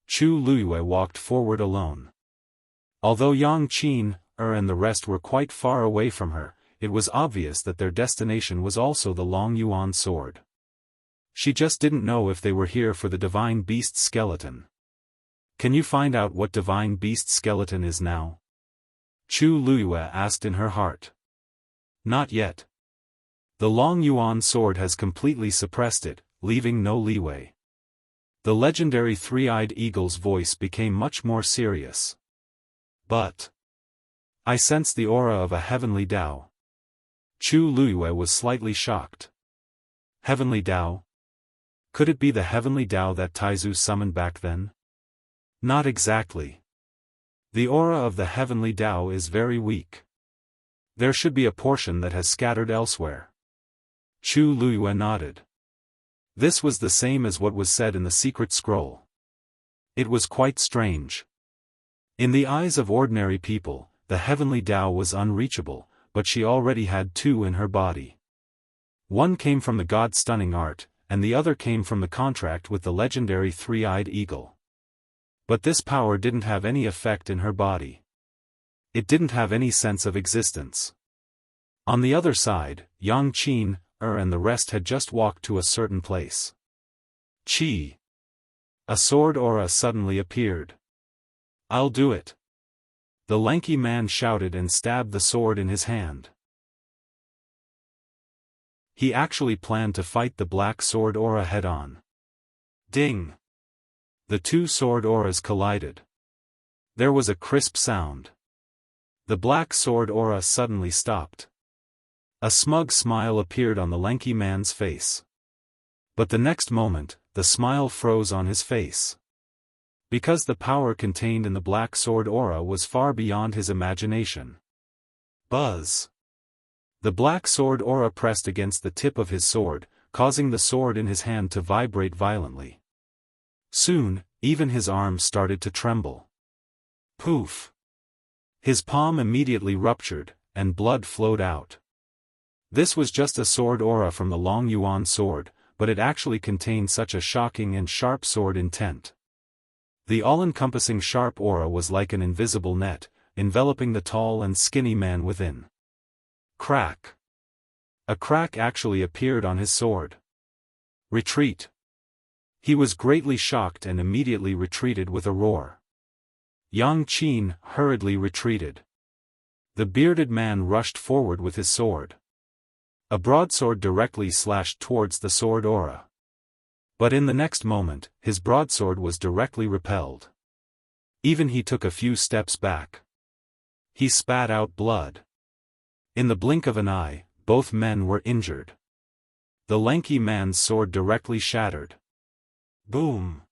Chu Luiyue walked forward alone. Although Yang Qin and the rest were quite far away from her, it was obvious that their destination was also the Long Yuan sword. She just didn't know if they were here for the divine beast skeleton. Can you find out what divine beast skeleton is now? Chu Luiyue asked in her heart. Not yet. The Long Yuan sword has completely suppressed it, leaving no leeway. The legendary three-eyed eagle's voice became much more serious. But I sense the aura of a heavenly Tao. Chu Luiyue was slightly shocked. Heavenly Tao? Could it be the heavenly Tao that Taizu summoned back then? Not exactly. The aura of the heavenly Tao is very weak. There should be a portion that has scattered elsewhere. Chu Luiyue nodded. This was the same as what was said in the secret scroll. It was quite strange. In the eyes of ordinary people, the heavenly Tao was unreachable, but she already had two in her body. One came from the god stunning art, and the other came from the contract with the legendary three-eyed eagle. But this power didn't have any effect in her body. It didn't have any sense of existence. On the other side, Yang Qin and the rest had just walked to a certain place. Qi. A sword aura suddenly appeared. I'll do it. The lanky man shouted and stabbed the sword in his hand. He actually planned to fight the black sword aura head-on. Ding! The two sword auras collided. There was a crisp sound. The black sword aura suddenly stopped. A smug smile appeared on the lanky man's face. But the next moment, the smile froze on his face. Because the power contained in the black sword aura was far beyond his imagination. Buzz! The black sword aura pressed against the tip of his sword, causing the sword in his hand to vibrate violently. Soon, even his arms started to tremble. Poof! His palm immediately ruptured, and blood flowed out. This was just a sword aura from the Long Yuan sword, but it actually contained such a shocking and sharp sword intent. The all-encompassing sharp aura was like an invisible net, enveloping the tall and skinny man within. Crack! A crack actually appeared on his sword. Retreat! He was greatly shocked and immediately retreated with a roar. Yang Qin hurriedly retreated. The bearded man rushed forward with his sword. A broadsword directly slashed towards the sword aura. But in the next moment, his broadsword was directly repelled. Even he took a few steps back. He spat out blood. In the blink of an eye, both men were injured. The lanky man's sword directly shattered. Boom!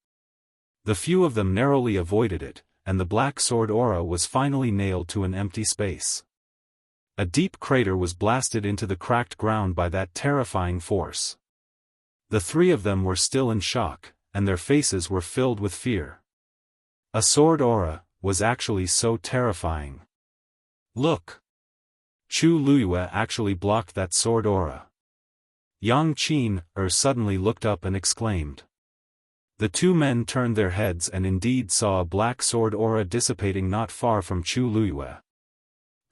The few of them narrowly avoided it, and the black sword aura was finally nailed to an empty space. A deep crater was blasted into the cracked ground by that terrifying force. The three of them were still in shock, and their faces were filled with fear. A sword aura was actually so terrifying. Look! Chu Luiyue actually blocked that sword aura. Yang Qin suddenly looked up and exclaimed. The two men turned their heads and indeed saw a black sword aura dissipating not far from Chu Luiyue.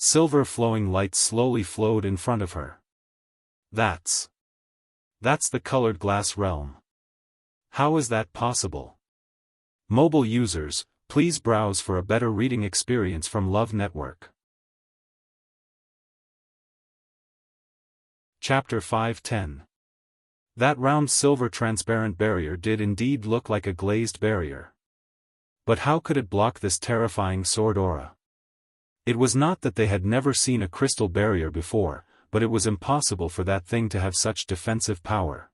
Silver flowing light slowly flowed in front of her. That's the colored glass realm. How is that possible? Mobile users, please browse for a better reading experience from Love Network. Chapter 5:10. That round silver transparent barrier did indeed look like a glazed barrier. But how could it block this terrifying sword aura? It was not that they had never seen a crystal barrier before, but it was impossible for that thing to have such defensive power.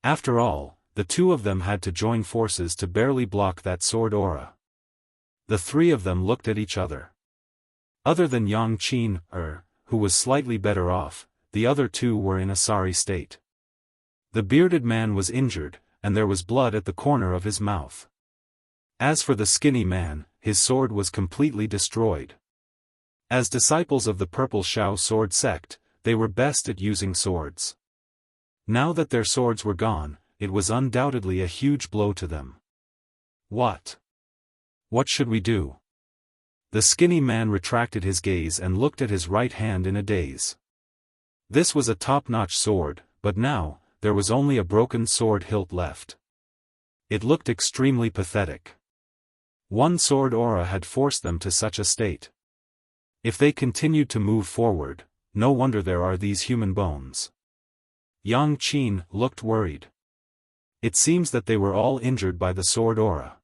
After all, the two of them had to join forces to barely block that sword aura. The three of them looked at each other. Other than Yang Qin, who was slightly better off, the other two were in a sorry state. The bearded man was injured, and there was blood at the corner of his mouth. As for the skinny man, his sword was completely destroyed. As disciples of the Purple Shao sword sect, they were best at using swords. Now that their swords were gone, it was undoubtedly a huge blow to them. What should we do? The skinny man retracted his gaze and looked at his right hand in a daze. This was a top-notch sword, but now, there was only a broken sword hilt left. It looked extremely pathetic. One sword aura had forced them to such a state. If they continued to move forward, no wonder there are these human bones. Yang Qin looked worried. It seems that they were all injured by the sword aura.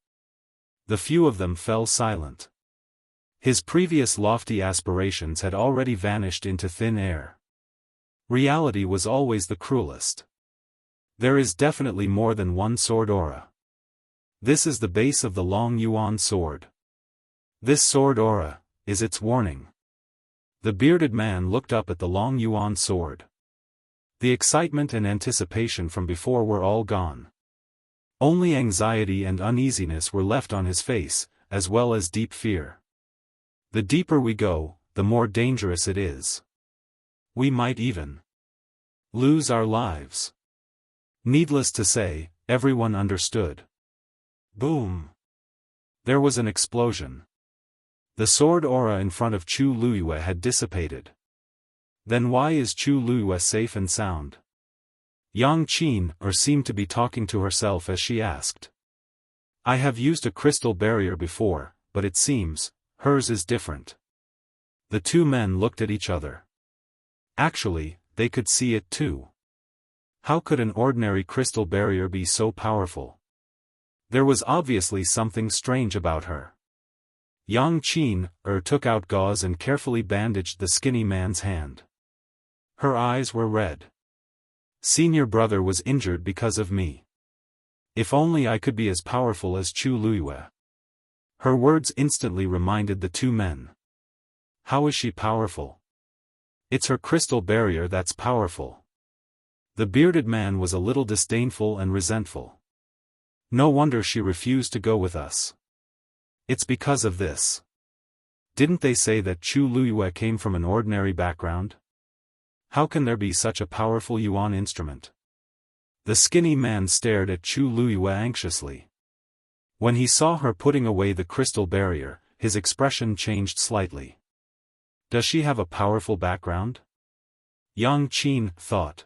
The few of them fell silent. His previous lofty aspirations had already vanished into thin air. Reality was always the cruelest. There is definitely more than one sword aura. This is the base of the Long Yuan sword. This sword aura is its warning. The bearded man looked up at the Long Yuan sword. The excitement and anticipation from before were all gone. Only anxiety and uneasiness were left on his face, as well as deep fear. The deeper we go, the more dangerous it is. We might even lose our lives. Needless to say, everyone understood. Boom! There was an explosion. The sword aura in front of Chu Luiyue had dissipated. Then why is Chu Luiyue safe and sound? Yang Qin seemed to be talking to herself as she asked. I have used a crystal barrier before, but it seems, hers is different. The two men looked at each other. Actually, they could see it too. How could an ordinary crystal barrier be so powerful? There was obviously something strange about her. Yang Qin took out gauze and carefully bandaged the skinny man's hand. Her eyes were red. Senior brother was injured because of me. If only I could be as powerful as Chu Luiyue. Her words instantly reminded the two men. How is she powerful? It's her crystal barrier that's powerful. The bearded man was a little disdainful and resentful. No wonder she refused to go with us. It's because of this. Didn't they say that Chu Luiyue came from an ordinary background? How can there be such a powerful yuan instrument? The skinny man stared at Chu Luyue anxiously. When he saw her putting away the crystal barrier, his expression changed slightly. Does she have a powerful background? Yang Qin thought.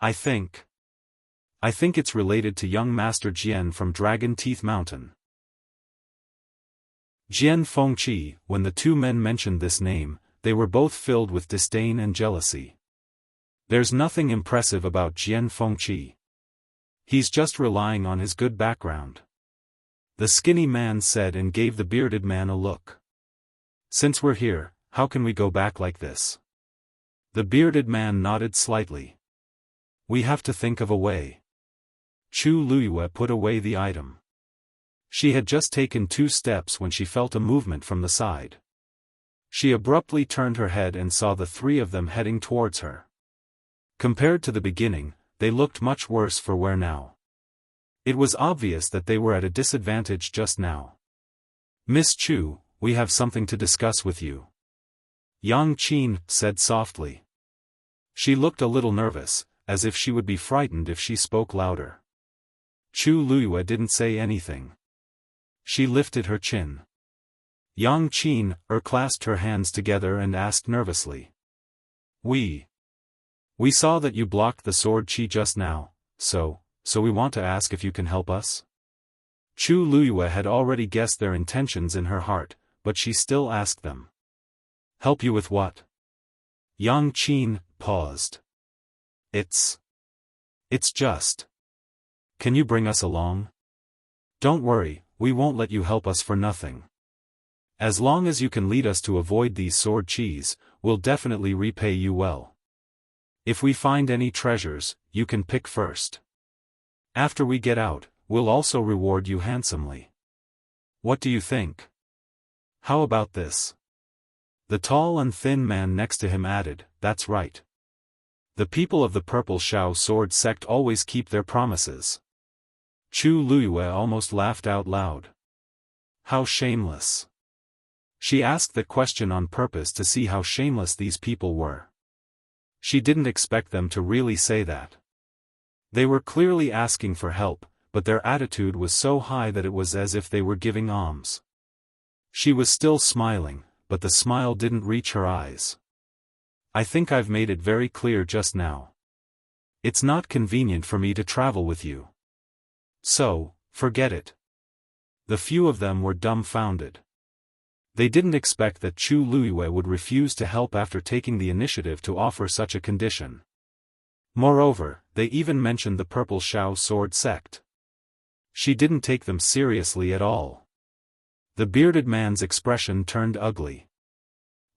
I think it's related to young Master Jian from Dragon Teeth Mountain. Jian Fengqi. When the two men mentioned this name, they were both filled with disdain and jealousy. There's nothing impressive about Jian Fengqi. He's just relying on his good background. The skinny man said and gave the bearded man a look. Since we're here, how can we go back like this? The bearded man nodded slightly. We have to think of a way. Chu Luyue put away the item. She had just taken 2 steps when she felt a movement from the side. She abruptly turned her head and saw the 3 of them heading towards her. Compared to the beginning, they looked much worse for wear now. It was obvious that they were at a disadvantage just now. Miss Chu, we have something to discuss with you. Yang Qin said softly. She looked a little nervous, as if she would be frightened if she spoke louder. Chu Luyue didn't say anything. She lifted her chin. Yang Qin clasped her hands together and asked nervously. We saw that you blocked the sword chi just now, so we want to ask if you can help us? Chu Luyue had already guessed their intentions in her heart, but she still asked them. Help you with what? Yang Qin paused. It's just. Can you bring us along? Don't worry, we won't let you help us for nothing. As long as you can lead us to avoid these sword chis, we'll definitely repay you well. If we find any treasures, you can pick first. After we get out, we'll also reward you handsomely. What do you think? How about this? The tall and thin man next to him added, That's right. The people of the Purple Shao Sword sect always keep their promises. Chu Luyue almost laughed out loud. How shameless. She asked that question on purpose to see how shameless these people were. She didn't expect them to really say that. They were clearly asking for help, but their attitude was so high that it was as if they were giving alms. She was still smiling, but the smile didn't reach her eyes. I think I've made it very clear just now. It's not convenient for me to travel with you. So, forget it. The few of them were dumbfounded. They didn't expect that Chu Luyue would refuse to help after taking the initiative to offer such a condition. Moreover, they even mentioned the Purple Shao Sword sect. She didn't take them seriously at all. The bearded man's expression turned ugly.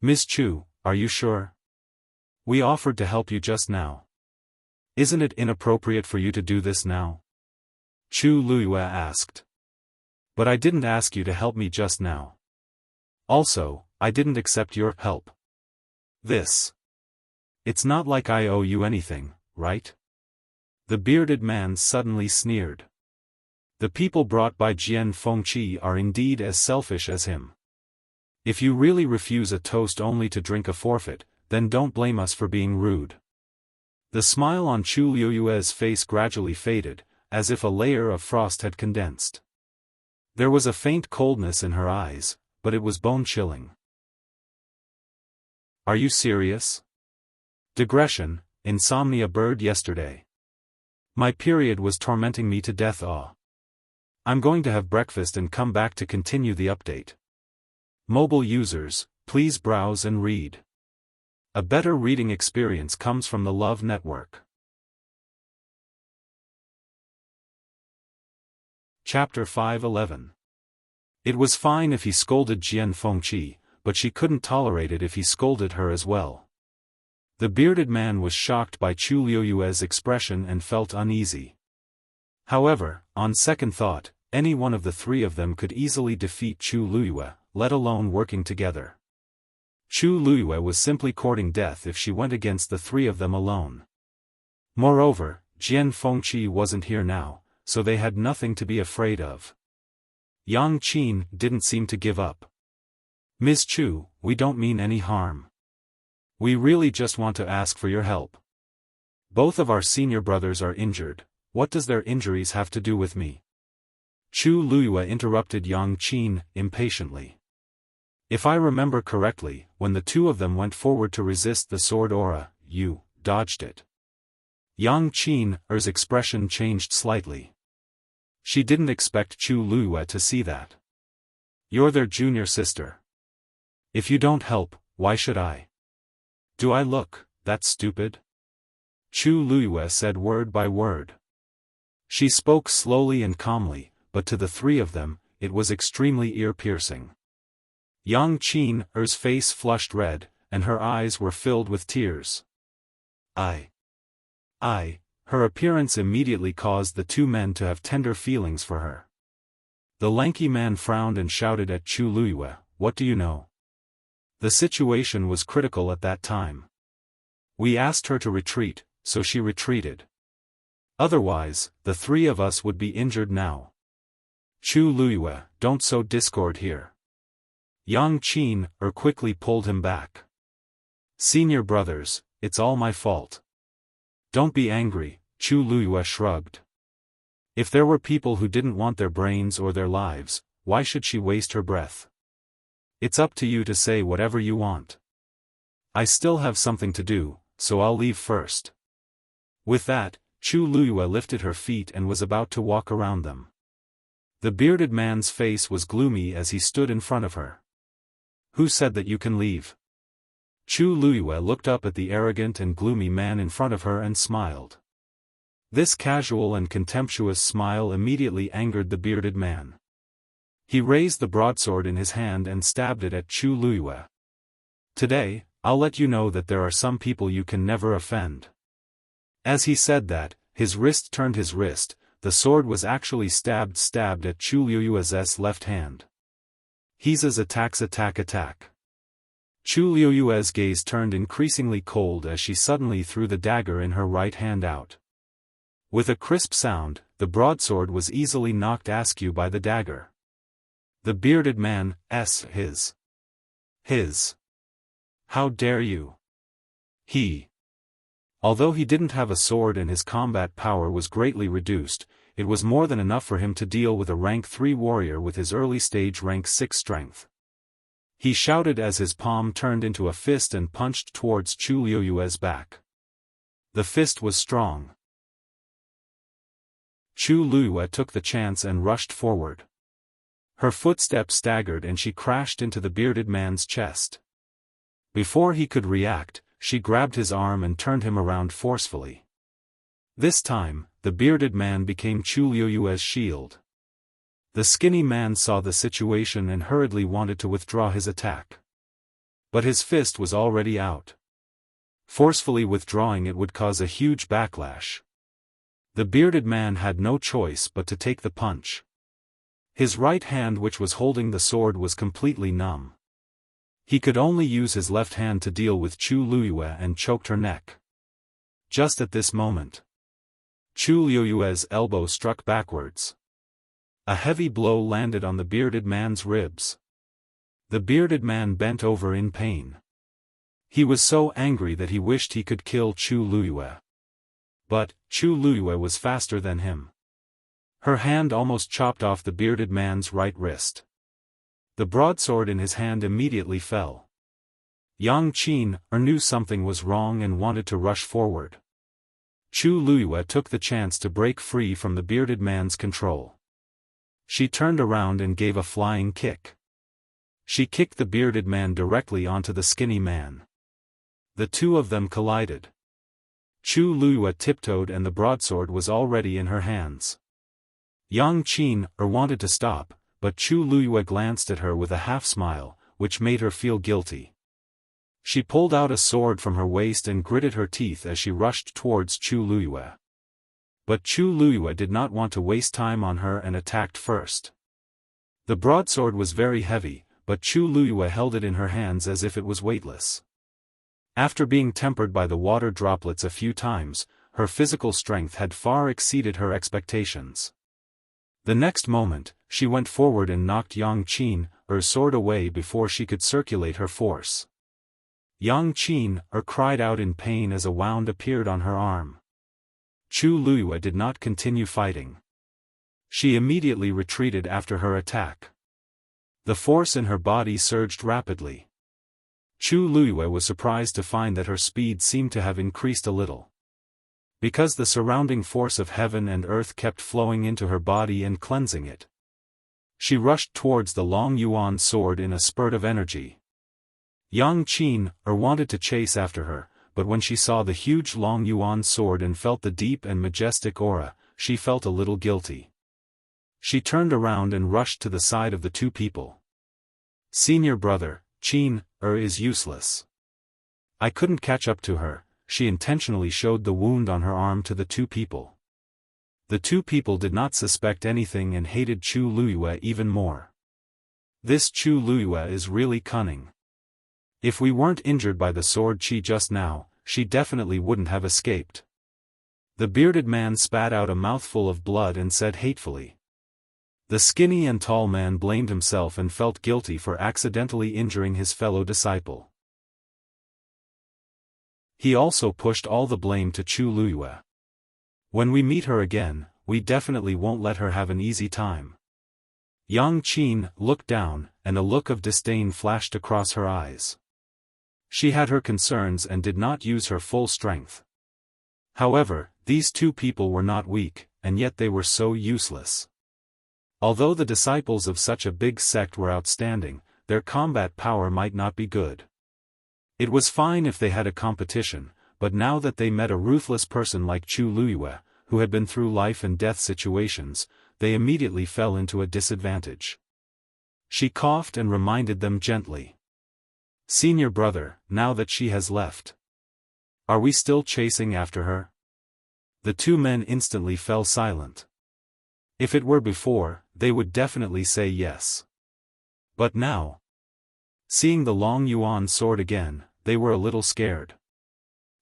Miss Chu, are you sure? We offered to help you just now. Isn't it inappropriate for you to do this now? Chu Luyue asked. But I didn't ask you to help me just now. Also, I didn't accept your help. It's not like I owe you anything, right? The bearded man suddenly sneered. The people brought by Jian Fengqi are indeed as selfish as him. If you really refuse a toast only to drink a forfeit, then don't blame us for being rude. The smile on Chu Luyue's face gradually faded, as if a layer of frost had condensed. There was a faint coldness in her eyes, but it was bone-chilling. Are you serious? Digression, insomnia bird yesterday. My period was tormenting me to death. I'm going to have breakfast and come back to continue the update. Mobile users, please browse and read. A better reading experience comes from the Love Network. Chapter 5:11. It was fine if he scolded Jian Fengqi, but she couldn't tolerate it if he scolded her as well. The bearded man was shocked by Chu Luyue's expression and felt uneasy. However, on second thought, any one of the 3 of them could easily defeat Chu Luyue, let alone working together. Chu Luyue was simply courting death if she went against the 3 of them alone. Moreover, Jian Fengqi wasn't here now, so they had nothing to be afraid of. Yang Qin didn't seem to give up. Miss Chu, we don't mean any harm. We really just want to ask for your help. Both of our senior brothers are injured. What does their injuries have to do with me? Chu Luiyue interrupted Yang Qin impatiently. If I remember correctly, when the two of them went forward to resist the sword aura, you dodged it. Yang Qin's expression changed slightly. She didn't expect Chu Luiyue to see that. You're their junior sister. If you don't help, why should I? Do I look that stupid? Chu Luiyue said word by word. She spoke slowly and calmly, but to the three of them, it was extremely ear-piercing. Yang Qin's face flushed red, and her eyes were filled with tears. Her appearance immediately caused the two men to have tender feelings for her. The lanky man frowned and shouted at Chu Luiyue, "What do you know?" The situation was critical at that time. We asked her to retreat, so she retreated. Otherwise, the three of us would be injured now. Chu Luiyue, don't sow discord here. Yang Qin quickly pulled him back. Senior brothers, it's all my fault. Don't be angry, Chu Luiyue shrugged. If there were people who didn't want their brains or their lives, why should she waste her breath? It's up to you to say whatever you want. I still have something to do, so I'll leave first. With that, Chu Luiyue lifted her feet and was about to walk around them. The bearded man's face was gloomy as he stood in front of her. Who said that you can leave? Chu Luiyue looked up at the arrogant and gloomy man in front of her and smiled. This casual and contemptuous smile immediately angered the bearded man. He raised the broadsword in his hand and stabbed it at Chu Luiyue. Today, I'll let you know that there are some people you can never offend. As he said that, his wrist turned his wrist, the sword was actually stabbed at Chu Luiyue's left hand. He's attack. Chu Luiyue's gaze turned increasingly cold as she suddenly threw the dagger in her right hand out. With a crisp sound, the broadsword was easily knocked askew by the dagger. The bearded man, his. How dare you? Although he didn't have a sword and his combat power was greatly reduced, it was more than enough for him to deal with a rank 3 warrior with his early stage rank 6 strength. He shouted as his palm turned into a fist and punched towards Chu Luiyue's back. The fist was strong. Chu Luiyue took the chance and rushed forward. Her footsteps staggered and she crashed into the bearded man's chest. Before he could react, she grabbed his arm and turned him around forcefully. This time, the bearded man became Chu Luiyue's shield. The skinny man saw the situation and hurriedly wanted to withdraw his attack. But his fist was already out. Forcefully withdrawing it would cause a huge backlash. The bearded man had no choice but to take the punch. His right hand which was holding the sword was completely numb. He could only use his left hand to deal with Chu Luiyue and choked her neck. Just at this moment, Chu Luiyue's elbow struck backwards. A heavy blow landed on the bearded man's ribs. The bearded man bent over in pain. He was so angry that he wished he could kill Chu Luiyue. But, Chu Luiyue was faster than him. Her hand almost chopped off the bearded man's right wrist. The broadsword in his hand immediately fell. Yang Qin knew something was wrong and wanted to rush forward. Chu Luiyue took the chance to break free from the bearded man's control. She turned around and gave a flying kick. She kicked the bearded man directly onto the skinny man. The two of them collided. Chu Luiyue tiptoed and the broadsword was already in her hands. Yang Qin wanted to stop, but Chu Luiyue glanced at her with a half-smile, which made her feel guilty. She pulled out a sword from her waist and gritted her teeth as she rushed towards Chu Luiyue. But Chu Luiyue did not want to waste time on her and attacked first. The broadsword was very heavy, but Chu Luiyue held it in her hands as if it was weightless. After being tempered by the water droplets a few times, her physical strength had far exceeded her expectations. The next moment, she went forward and knocked Yang Qin's sword away before she could circulate her force. Yang Qin cried out in pain as a wound appeared on her arm. Chu Luiyue did not continue fighting. She immediately retreated after her attack. The force in her body surged rapidly. Chu Luiyue was surprised to find that her speed seemed to have increased a little. Because the surrounding force of heaven and earth kept flowing into her body and cleansing it. She rushed towards the long yuan sword in a spurt of energy. Yang Qin wanted to chase after her, but when she saw the huge long yuan sword and felt the deep and majestic aura, she felt a little guilty. She turned around and rushed to the side of the two people. Senior brother, Qin is useless. I couldn't catch up to her. She intentionally showed the wound on her arm to the two people. The two people did not suspect anything and hated Chu Luiyue even more. This Chu Luiyue is really cunning. If we weren't injured by the sword chi just now, she definitely wouldn't have escaped. The bearded man spat out a mouthful of blood and said hatefully. The skinny and tall man blamed himself and felt guilty for accidentally injuring his fellow disciple. He also pushed all the blame to Chu Luiyue. When we meet her again, we definitely won't let her have an easy time. Yang Qin looked down, and a look of disdain flashed across her eyes. She had her concerns and did not use her full strength. However, these two people were not weak, and yet they were so useless. Although the disciples of such a big sect were outstanding, their combat power might not be good. It was fine if they had a competition, but now that they met a ruthless person like Chu Luiyue, who had been through life and death situations, they immediately fell into a disadvantage. She coughed and reminded them gently. Senior brother, now that she has left. Are we still chasing after her? The two men instantly fell silent. If it were before, they would definitely say yes. But now, seeing the long yuan sword again, they were a little scared.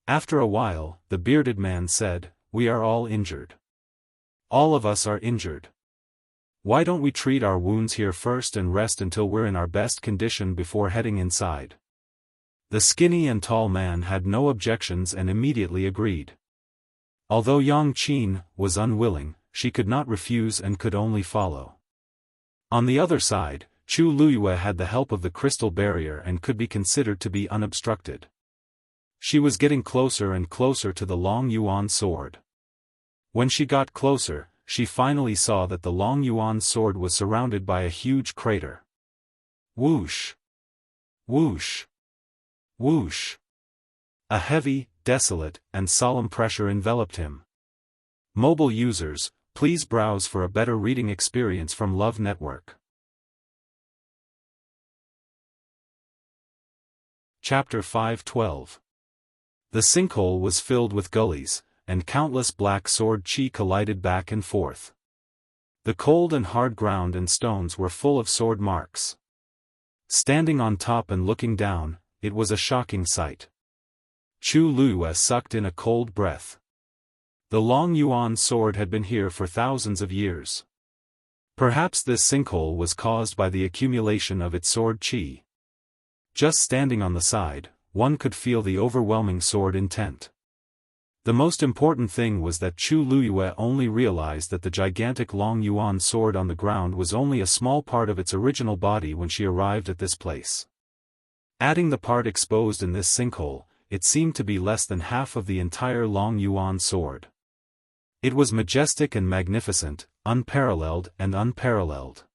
After a while, the bearded man said, "We are all injured. All of us are injured. Why don't we treat our wounds here first and rest until we're in our best condition before heading inside?" The skinny and tall man had no objections and immediately agreed. Although Yang Qin was unwilling, she could not refuse and could only follow. On the other side, Chu Luiyue had the help of the crystal barrier and could be considered to be unobstructed. She was getting closer and closer to the long yuan sword. When she got closer, she finally saw that the long yuan sword was surrounded by a huge crater. Whoosh! Whoosh! Whoosh! A heavy, desolate, and solemn pressure enveloped him. Mobile users, please browse for a better reading experience from Love Network. Chapter 5:12. The sinkhole was filled with gullies, and countless black sword chi collided back and forth. The cold and hard ground and stones were full of sword marks. Standing on top and looking down, it was a shocking sight. Chu Luiyue sucked in a cold breath. The long yuan sword had been here for thousands of years. Perhaps this sinkhole was caused by the accumulation of its sword chi. Just standing on the side, one could feel the overwhelming sword intent. The most important thing was that Chu Luiyue only realized that the gigantic long yuan sword on the ground was only a small part of its original body when she arrived at this place. Adding the part exposed in this sinkhole, it seemed to be less than half of the entire long yuan sword. It was majestic and magnificent, unparalleled and unparalleled.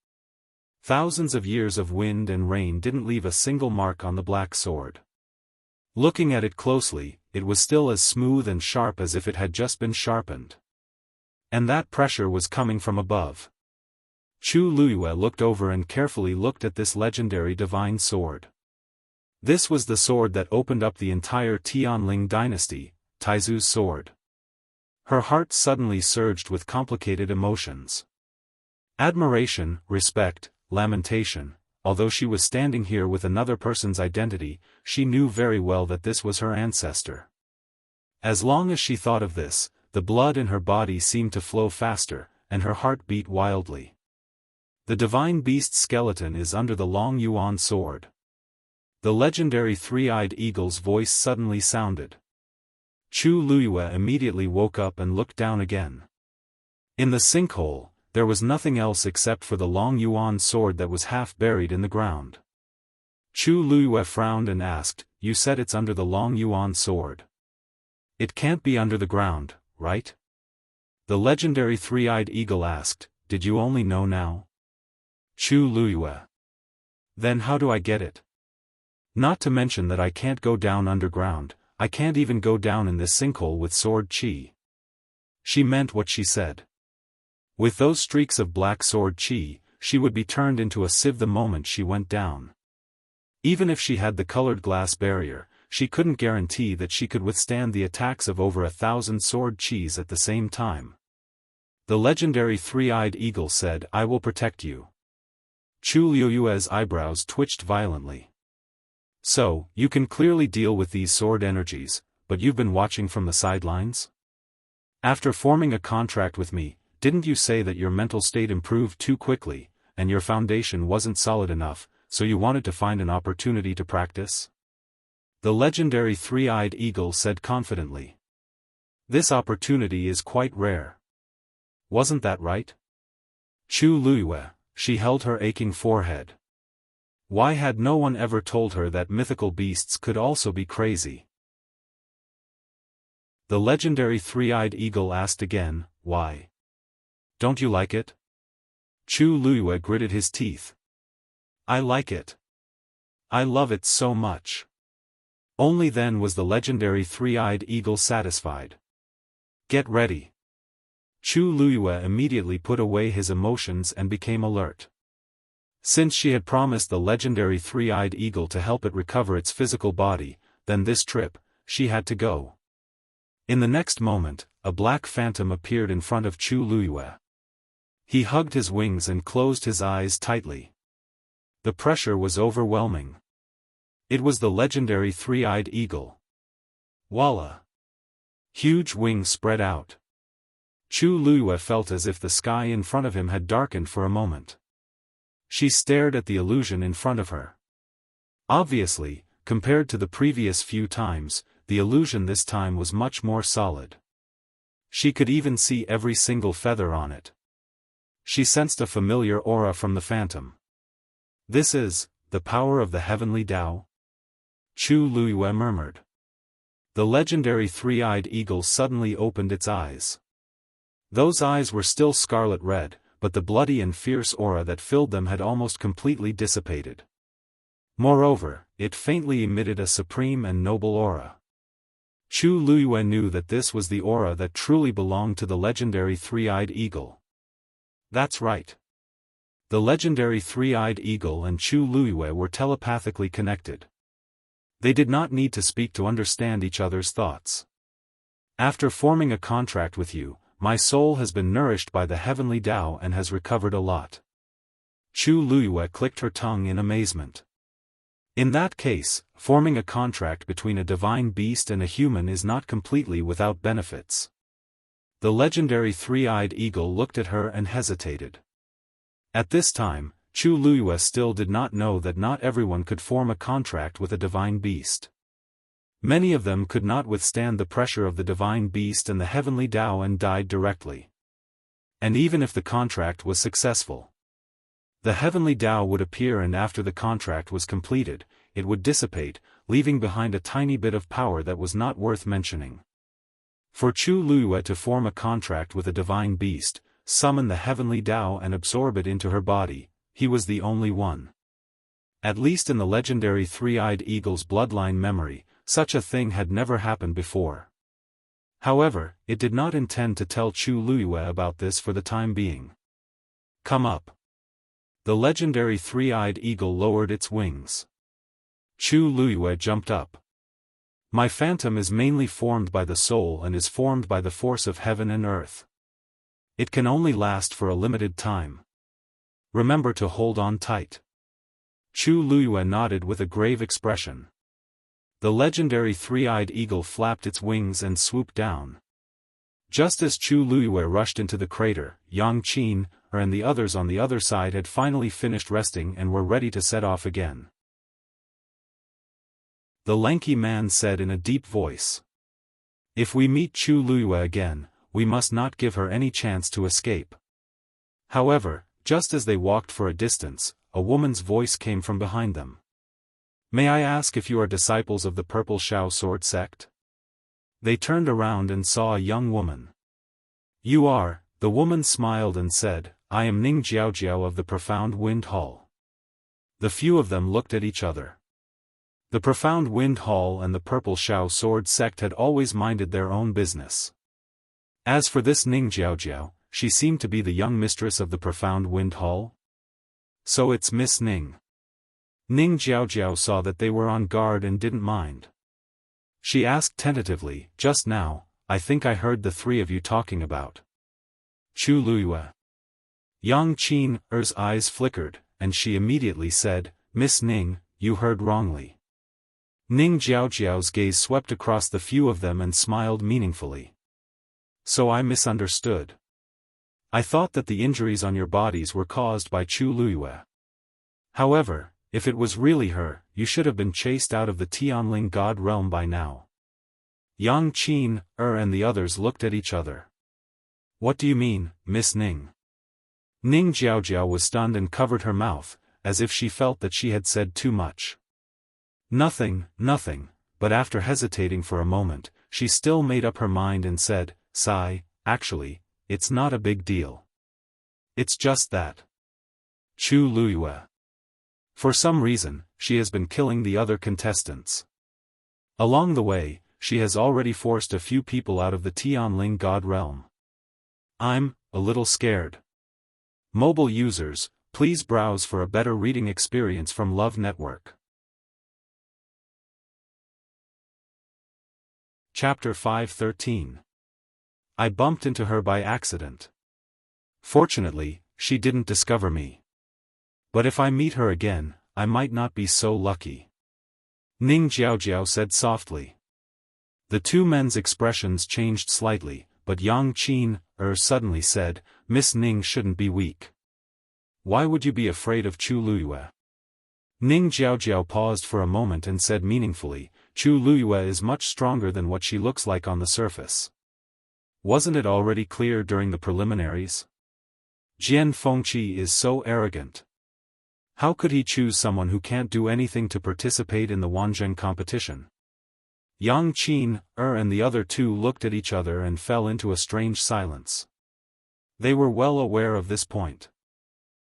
Thousands of years of wind and rain didn't leave a single mark on the black sword. Looking at it closely, it was still as smooth and sharp as if it had just been sharpened. And that pressure was coming from above. Chu Luiyue looked over and carefully looked at this legendary divine sword. This was the sword that opened up the entire Tianling dynasty, Taizu's sword. Her heart suddenly surged with complicated emotions. Admiration, respect, lamentation. Although she was standing here with another person's identity, she knew very well that this was her ancestor. As long as she thought of this, the blood in her body seemed to flow faster, and her heart beat wildly. The divine beast skeleton is under the long yuan sword. The legendary three-eyed eagle's voice suddenly sounded. Chu Luiyue immediately woke up and looked down again. In the sinkhole, there was nothing else except for the long yuan sword that was half buried in the ground. Chu Luiyue frowned and asked, "You said it's under the long yuan sword. It can't be under the ground, right?" The legendary three-eyed eagle asked, "Did you only know now?" Chu Luiyue. "Then how do I get it? Not to mention that I can't go down underground, I can't even go down in this sinkhole with sword chi." She meant what she said. With those streaks of black sword chi, she would be turned into a sieve the moment she went down. Even if she had the colored glass barrier, she couldn't guarantee that she could withstand the attacks of over 1,000 sword chis at the same time. The legendary three-eyed eagle said, "I will protect you." Chu Luiyue's eyebrows twitched violently. "So, you can clearly deal with these sword energies, but you've been watching from the sidelines? After forming a contract with me, didn't you say that your mental state improved too quickly, and your foundation wasn't solid enough, so you wanted to find an opportunity to practice?" The legendary three-eyed eagle said confidently. "This opportunity is quite rare. Wasn't that right?" Chu Luiyue, she held her aching forehead. Why had no one ever told her that mythical beasts could also be crazy? The legendary three-eyed eagle asked again, "Why? Don't you like it?" Chu Luiyue gritted his teeth. "I like it. I love it so much." Only then was the legendary three-eyed eagle satisfied. "Get ready." Chu Luiyue immediately put away his emotions and became alert. Since she had promised the legendary three-eyed eagle to help it recover its physical body, then this trip, she had to go. In the next moment, a black phantom appeared in front of Chu Luiyue. He hugged his wings and closed his eyes tightly. The pressure was overwhelming. It was the legendary three-eyed eagle. Voila! Huge wings spread out. Chu Luiyue felt as if the sky in front of him had darkened for a moment. She stared at the illusion in front of her. Obviously, compared to the previous few times, the illusion this time was much more solid. She could even see every single feather on it. She sensed a familiar aura from the phantom. "This is the power of the heavenly Tao?" Chu Luiyue murmured. The legendary three-eyed eagle suddenly opened its eyes. Those eyes were still scarlet red, but the bloody and fierce aura that filled them had almost completely dissipated. Moreover, it faintly emitted a supreme and noble aura. Chu Luiyue knew that this was the aura that truly belonged to the legendary three-eyed eagle. That's right. The legendary three-eyed eagle and Chu Luiyue were telepathically connected. They did not need to speak to understand each other's thoughts. "After forming a contract with you, my soul has been nourished by the heavenly Tao and has recovered a lot." Chu Luiyue clicked her tongue in amazement. In that case, forming a contract between a divine beast and a human is not completely without benefits. The legendary three-eyed eagle looked at her and hesitated. At this time, Chu Luiyue still did not know that not everyone could form a contract with a divine beast. Many of them could not withstand the pressure of the divine beast and the heavenly Tao and died directly. And even if the contract was successful, the heavenly Tao would appear, and after the contract was completed, it would dissipate, leaving behind a tiny bit of power that was not worth mentioning. For Chu Luiyue to form a contract with a divine beast, summon the heavenly Tao and absorb it into her body, he was the only one. At least in the legendary three-eyed eagle's bloodline memory, such a thing had never happened before. However, it did not intend to tell Chu Luiyue about this for the time being. "Come up." The legendary three-eyed eagle lowered its wings. Chu Luiyue jumped up. "My phantom is mainly formed by the soul and is formed by the force of heaven and earth. It can only last for a limited time. Remember to hold on tight." Chu Luiyue nodded with a grave expression. The legendary three-eyed eagle flapped its wings and swooped down. Just as Chu Luiyue rushed into the crater, Yang Qin, and the others on the other side had finally finished resting and were ready to set off again. the lanky man said in a deep voice. If we meet Chu Luiyue again, we must not give her any chance to escape. However, just as they walked for a distance, a woman's voice came from behind them. May I ask if you are disciples of the Purple Shao Sword sect? They turned around and saw a young woman. You are, the woman smiled and said, I am Ning Jiaojiao of the Profound Wind Hall. The few of them looked at each other. The Profound Wind Hall and the Purple Shao Sword sect had always minded their own business. As for this Ning Jiaojiao, she seemed to be the young mistress of the Profound Wind Hall. So it's Miss Ning. Ning Jiaojiao saw that they were on guard and didn't mind. She asked tentatively, just now, I think I heard the three of you talking about Chu Luiyue. Yang Qin-er's eyes flickered, and she immediately said, Miss Ning, you heard wrongly. Ning Jiaojiao's gaze swept across the few of them and smiled meaningfully. So I misunderstood. I thought that the injuries on your bodies were caused by Chu Luiyue. However, if it was really her, you should have been chased out of the Tianling God realm by now. Yang Qin-er and the others looked at each other. What do you mean, Miss Ning? Ning Jiaojiao was stunned and covered her mouth, as if she felt that she had said too much. Nothing, but after hesitating for a moment, she still made up her mind and said, Sigh, actually, it's not a big deal. It's just that Chu Luiyue. For some reason, she has been killing the other contestants. Along the way, she has already forced a few people out of the Tianling God realm. I'm a little scared. Mobile users, please browse for a better reading experience from Love Network. Chapter 513. I bumped into her by accident. Fortunately, she didn't discover me. But if I meet her again, I might not be so lucky. Ning Jiaojiao said softly. The two men's expressions changed slightly, but Yang Qin-er suddenly said, Miss Ning shouldn't be weak. Why would you be afraid of Chu Luiyue? Ning Jiaojiao paused for a moment and said meaningfully, Chu Luiyue is much stronger than what she looks like on the surface. Wasn't it already clear during the preliminaries? Jian Fengqi is so arrogant. How could he choose someone who can't do anything to participate in the Wanzheng competition? Yang Qin-er and the other two looked at each other and fell into a strange silence. They were well aware of this point.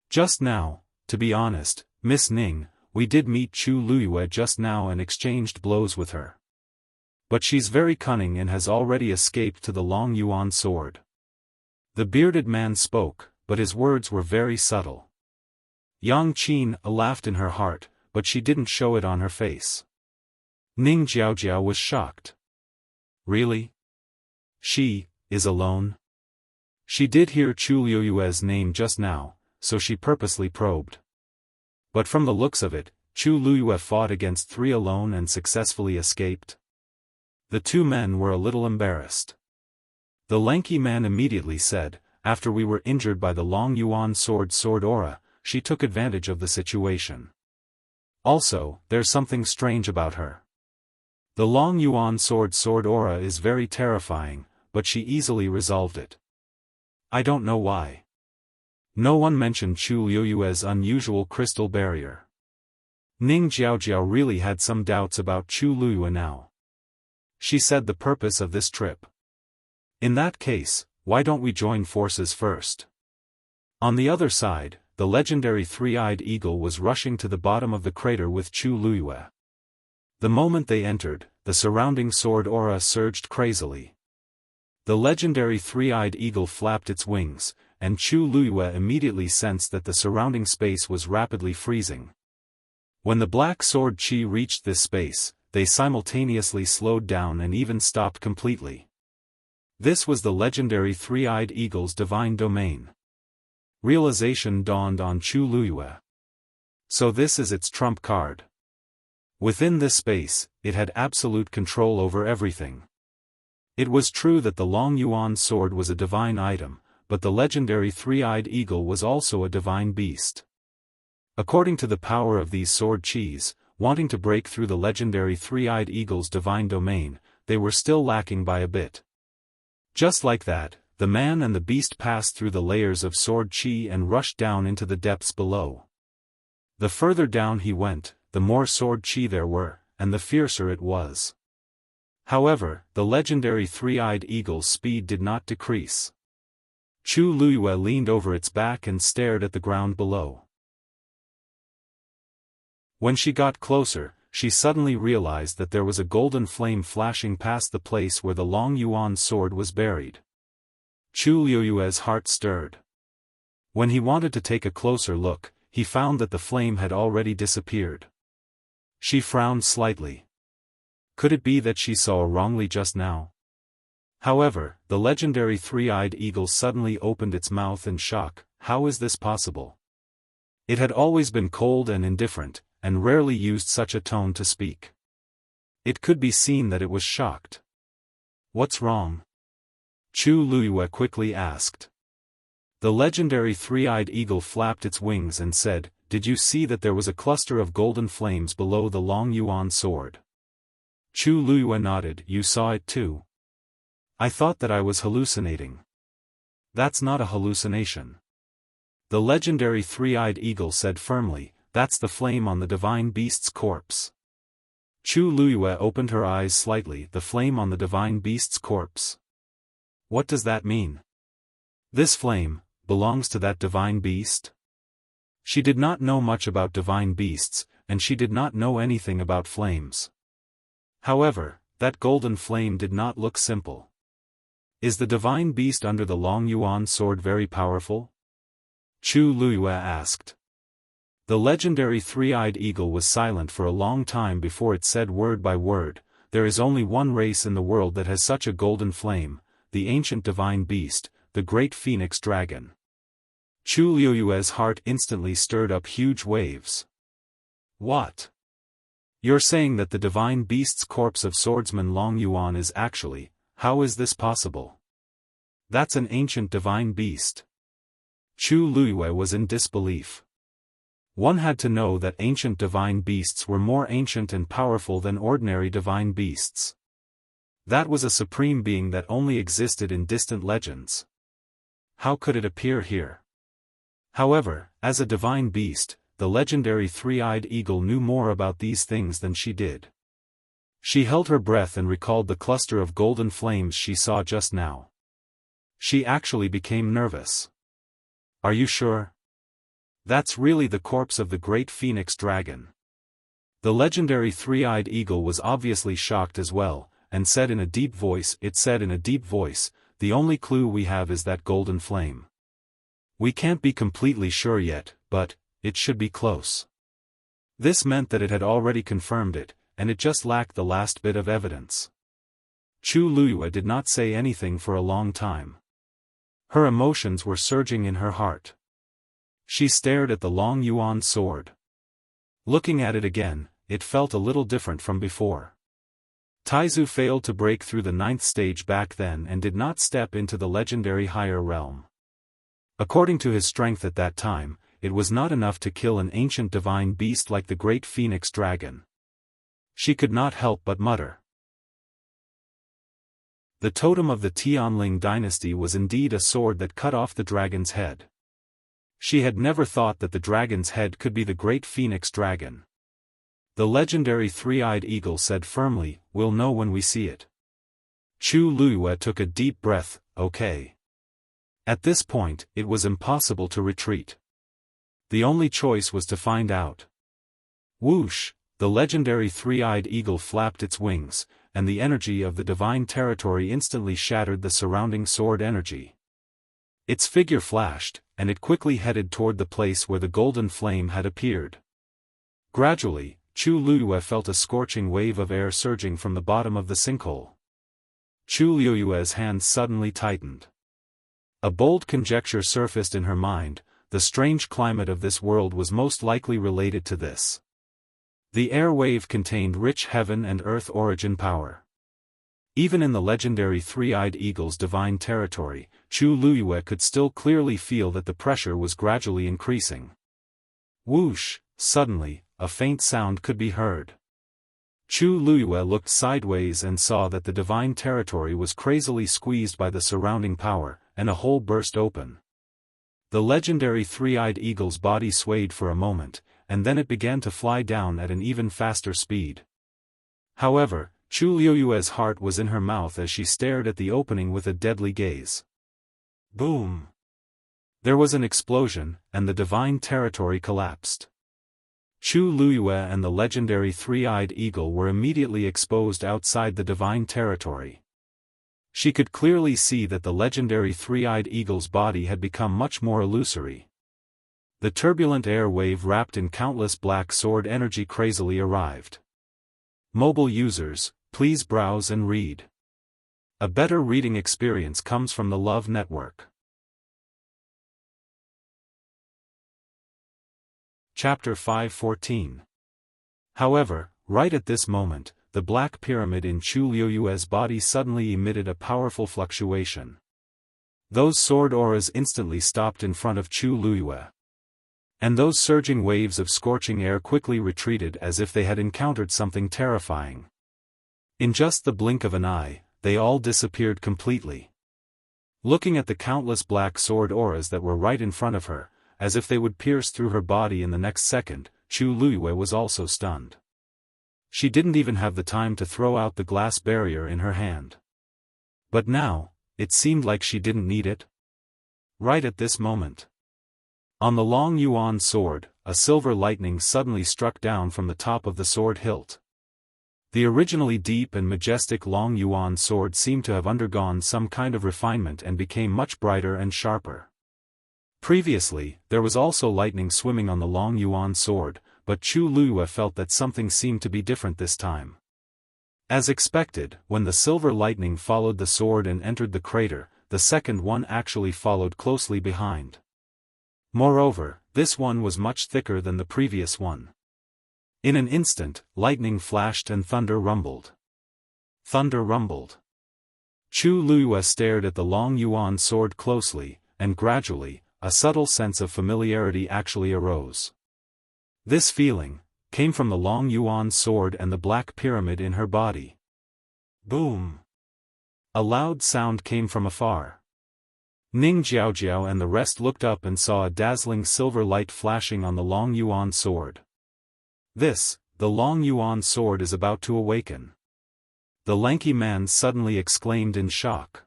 Just now, to be honest, Miss Ning, we did meet Chu Luiyue just now and exchanged blows with her. But she's very cunning and has already escaped to the Long Yuan sword. The bearded man spoke, but his words were very subtle. Yang Qin laughed in her heart, but she didn't show it on her face. Ning Jiaojiao was shocked. Really? She is alone? She did hear Chu Luiyue's name just now, so she purposely probed. But from the looks of it, Chu Luiyue fought against three alone and successfully escaped. The two men were a little embarrassed. The lanky man immediately said, after we were injured by the Long Yuan sword aura, she took advantage of the situation. Also, there's something strange about her. The Long Yuan sword aura is very terrifying, but she easily resolved it. I don't know why. No one mentioned Chu Luiyue's unusual crystal barrier. Ning Jiaojiao really had some doubts about Chu Luiyue now. She said the purpose of this trip. In that case, why don't we join forces first? On the other side, the legendary three-eyed eagle was rushing to the bottom of the crater with Chu Luiyue. The moment they entered, the surrounding sword aura surged crazily. The legendary three-eyed eagle flapped its wings, and Chu Luiyue immediately sensed that the surrounding space was rapidly freezing. When the black sword chi reached this space, they simultaneously slowed down and even stopped completely. This was the legendary three-eyed eagle's divine domain. Realization dawned on Chu Luiyue. So this is its trump card. Within this space, it had absolute control over everything. It was true that the Long Yuan sword was a divine item, but the legendary three-eyed eagle was also a divine beast. According to the power of these sword chis, wanting to break through the legendary three-eyed eagle's divine domain, they were still lacking by a bit. Just like that, the man and the beast passed through the layers of sword chi and rushed down into the depths below. The further down he went, the more sword chi there were, and the fiercer it was. However, the legendary three-eyed eagle's speed did not decrease. Chu Luyue leaned over its back and stared at the ground below. When she got closer, she suddenly realized that there was a golden flame flashing past the place where the Long Yuan sword was buried. Chu Luyue's heart stirred. When he wanted to take a closer look, he found that the flame had already disappeared. She frowned slightly. Could it be that she saw wrongly just now? However, the legendary three-eyed eagle suddenly opened its mouth in shock. How is this possible? It had always been cold and indifferent, and rarely used such a tone to speak. It could be seen that it was shocked. What's wrong? Chu Luyue quickly asked. The legendary three-eyed eagle flapped its wings and said, "Did you see that there was a cluster of golden flames below the Long Yuan sword?" Chu Luyue nodded. "You saw it too?" "I thought that I was hallucinating." "That's not a hallucination." The legendary three-eyed eagle said firmly, "That's the flame on the divine beast's corpse." Chu Luyue opened her eyes slightly. "The flame on the divine beast's corpse? What does that mean? This flame belongs to that divine beast?" She did not know much about divine beasts, and she did not know anything about flames. However, that golden flame did not look simple. Is the divine beast under the Long Yuan sword very powerful? Chu Luyue asked. The legendary three-eyed eagle was silent for a long time before it said word by word, "There is only one race in the world that has such a golden flame, the ancient divine beast, the great phoenix dragon." Chu Luyue's heart instantly stirred up huge waves. "What? You're saying that the divine beast's corpse of swordsman Long Yuan is actually, how is this possible? That's an ancient divine beast." Chu Luyue was in disbelief. One had to know that ancient divine beasts were more ancient and powerful than ordinary divine beasts. That was a supreme being that only existed in distant legends. How could it appear here? However, as a divine beast, the legendary three-eyed eagle knew more about these things than she did. She held her breath and recalled the cluster of golden flames she saw just now. She actually became nervous. "Are you sure? That's really the corpse of the great phoenix dragon." The legendary three-eyed eagle was obviously shocked as well, and said in a deep voice, "The only clue we have is that golden flame. We can't be completely sure yet, but it should be close." This meant that it had already confirmed it, and it just lacked the last bit of evidence. Chu Luyue did not say anything for a long time. Her emotions were surging in her heart. She stared at the Long Yuan sword. Looking at it again, it felt a little different from before. Taizu failed to break through the 9th stage back then and did not step into the legendary higher realm. According to his strength at that time, it was not enough to kill an ancient divine beast like the great phoenix dragon. She could not help but mutter. The totem of the Tianling dynasty was indeed a sword that cut off the dragon's head. She had never thought that the dragon's head could be the great phoenix dragon. The legendary three-eyed eagle said firmly, "We'll know when we see it." Chu Luyue took a deep breath, "Okay." At this point, it was impossible to retreat. The only choice was to find out. Whoosh! The legendary three-eyed eagle flapped its wings, and the energy of the divine territory instantly shattered the surrounding sword energy. Its figure flashed, and it quickly headed toward the place where the golden flame had appeared. Gradually, Chu Luyue felt a scorching wave of air surging from the bottom of the sinkhole. Chu Luyue's hands suddenly tightened. A bold conjecture surfaced in her mind: the strange climate of this world was most likely related to this. The air wave contained rich heaven and earth origin power. Even in the legendary three-eyed eagle's divine territory, Chu Luyue could still clearly feel that the pressure was gradually increasing. Whoosh! Suddenly, a faint sound could be heard. Chu Luyue looked sideways and saw that the divine territory was crazily squeezed by the surrounding power, and a hole burst open. The legendary three-eyed eagle's body swayed for a moment, and then it began to fly down at an even faster speed. However, Chu Luyue's heart was in her mouth as she stared at the opening with a deadly gaze. Boom! There was an explosion, and the divine territory collapsed. Chu Luyue and the legendary three-eyed eagle were immediately exposed outside the divine territory. She could clearly see that the legendary three-eyed eagle's body had become much more illusory. The turbulent air wave wrapped in countless black sword energy crazily arrived. Mobile users, please browse and read. A better reading experience comes from the Love Network. Chapter 5:14. However, right at this moment, the black pyramid in Chu Luyue's body suddenly emitted a powerful fluctuation. Those sword auras instantly stopped in front of Chu Luyue. And those surging waves of scorching air quickly retreated as if they had encountered something terrifying. In just the blink of an eye, they all disappeared completely. Looking at the countless black sword auras that were right in front of her, as if they would pierce through her body in the next second, Chu Luyue was also stunned. She didn't even have the time to throw out the glass barrier in her hand. But now, it seemed like she didn't need it. Right at this moment. On the long yuan sword, a silver lightning suddenly struck down from the top of the sword hilt. The originally deep and majestic long yuan sword seemed to have undergone some kind of refinement and became much brighter and sharper. Previously, there was also lightning swimming on the long yuan sword, but Chu Luyue felt that something seemed to be different this time. As expected, when the silver lightning followed the sword and entered the crater, the second one actually followed closely behind. Moreover, this one was much thicker than the previous one. In an instant, lightning flashed and thunder rumbled. Thunder rumbled. Chu Luyue stared at the long yuan sword closely, and gradually, a subtle sense of familiarity actually arose. This feeling came from the long yuan sword and the black pyramid in her body. Boom! A loud sound came from afar. Ning Jiaojiao and the rest looked up and saw a dazzling silver light flashing on the long yuan sword. The long yuan sword is about to awaken. The lanky man suddenly exclaimed in shock.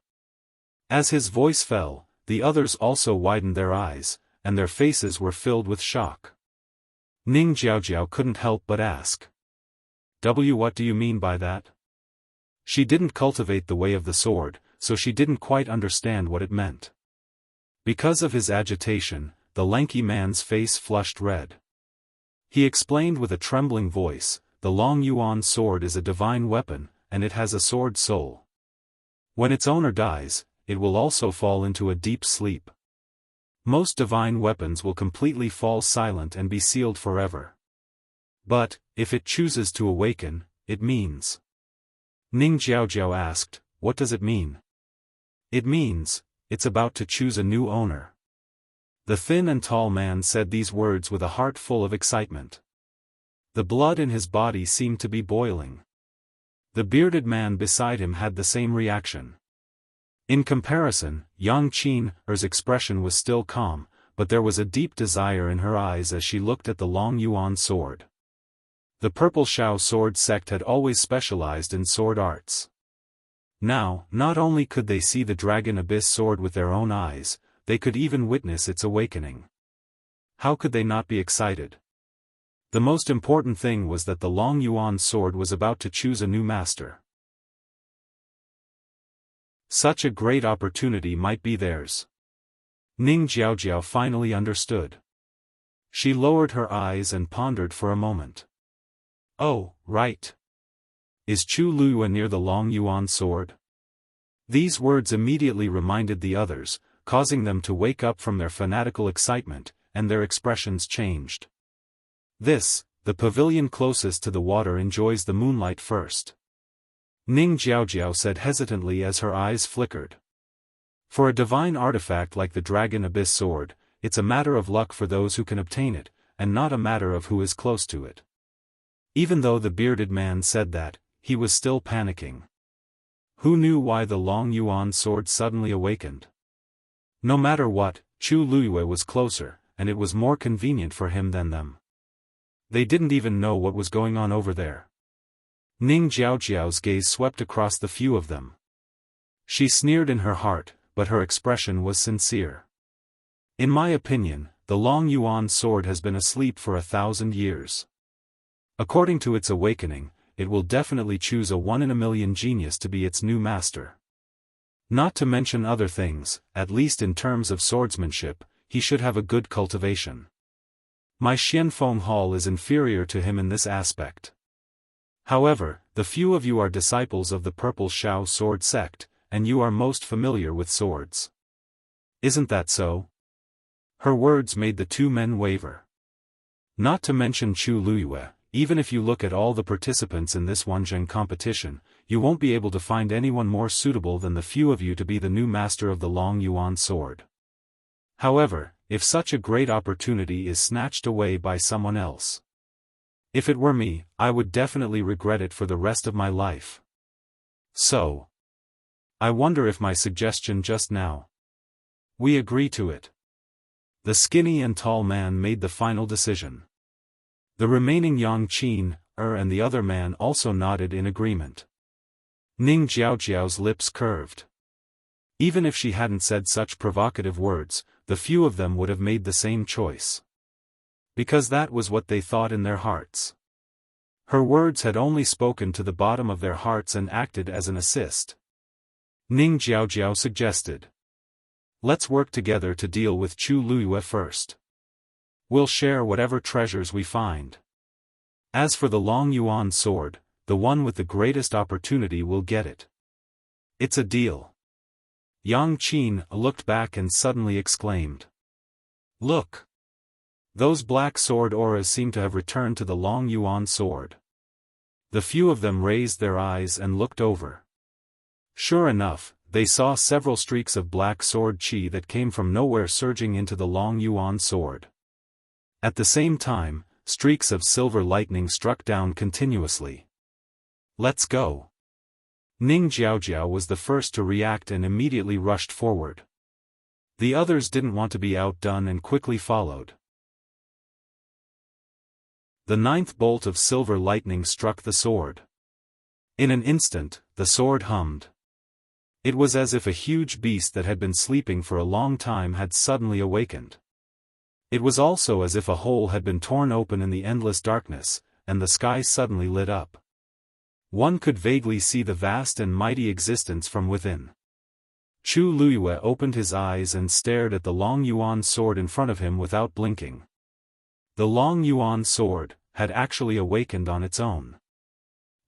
As his voice fell, the others also widened their eyes, and their faces were filled with shock. Ning Jiaojiao couldn't help but ask. What do you mean by that? She didn't cultivate the way of the sword, so she didn't quite understand what it meant. Because of his agitation, the lanky man's face flushed red. He explained with a trembling voice, the long yuan sword is a divine weapon, and it has a sword soul. When its owner dies, it will also fall into a deep sleep. Most divine weapons will completely fall silent and be sealed forever. But, if it chooses to awaken, it means. Ning Jiaojiao asked, what does it mean? It means, it's about to choose a new owner. The thin and tall man said these words with a heart full of excitement. The blood in his body seemed to be boiling. The bearded man beside him had the same reaction. In comparison, Yang Qin's expression was still calm, but there was a deep desire in her eyes as she looked at the long yuan sword. The Purple Shao sword sect had always specialized in sword arts. Now, not only could they see the Dragon Abyss sword with their own eyes, they could even witness its awakening. How could they not be excited? The most important thing was that the long yuan sword was about to choose a new master. Such a great opportunity might be theirs. Ning Jiaojiao finally understood. She lowered her eyes and pondered for a moment. Oh, right. Is Chu Luyue near the long yuan sword? These words immediately reminded the others, causing them to wake up from their fanatical excitement, and their expressions changed. The pavilion closest to the water enjoys the moonlight first. Ning Jiaojiao said hesitantly as her eyes flickered. For a divine artifact like the Dragon Abyss sword, it's a matter of luck for those who can obtain it, and not a matter of who is close to it. Even though the bearded man said that, he was still panicking. Who knew why the Long Yuan sword suddenly awakened? No matter what, Chu Luiyue was closer, and it was more convenient for him than them. They didn't even know what was going on over there. Ning Jiaojiao's gaze swept across the few of them. She sneered in her heart, but her expression was sincere. In my opinion, the Long Yuan sword has been asleep for 1,000 years. According to its awakening, it will definitely choose a 1 in a million genius to be its new master. Not to mention other things, at least in terms of swordsmanship, he should have a good cultivation. My Xianfeng Hall is inferior to him in this aspect. However, the few of you are disciples of the Purple Shao sword sect, and you are most familiar with swords. Isn't that so? Her words made the two men waver. Not to mention Chu Luiyue, even if you look at all the participants in this Wanzheng competition, you won't be able to find anyone more suitable than the few of you to be the new master of the Long Yuan sword. However, if such a great opportunity is snatched away by someone else. If it were me, I would definitely regret it for the rest of my life. So, I wonder if my suggestion just now. We agree to it. The skinny and tall man made the final decision. The remaining Yang Qin, and the other man also nodded in agreement. Ning Jiaojiao's lips curved. Even if she hadn't said such provocative words, the few of them would have made the same choice. Because that was what they thought in their hearts. Her words had only spoken to the bottom of their hearts and acted as an assist. Ning Jiaojiao suggested. Let's work together to deal with Chu Luiyue first. We'll share whatever treasures we find. As for the Long Yuan sword, the one with the greatest opportunity will get it. It's a deal. Yang Qin looked back and suddenly exclaimed. Look! Those black sword auras seem to have returned to the Long Yuan sword. The few of them raised their eyes and looked over. Sure enough, they saw several streaks of black sword qi that came from nowhere surging into the Long Yuan sword. At the same time, streaks of silver lightning struck down continuously. Let's go! Ning Jiaojiao was the first to react and immediately rushed forward. The others didn't want to be outdone and quickly followed. The 9th bolt of silver lightning struck the sword. In an instant, the sword hummed. It was as if a huge beast that had been sleeping for a long time had suddenly awakened. It was also as if a hole had been torn open in the endless darkness, and the sky suddenly lit up. One could vaguely see the vast and mighty existence from within. Chu Luiyue opened his eyes and stared at the Long Yuan sword in front of him without blinking. The Long Yuan sword had actually awakened on its own.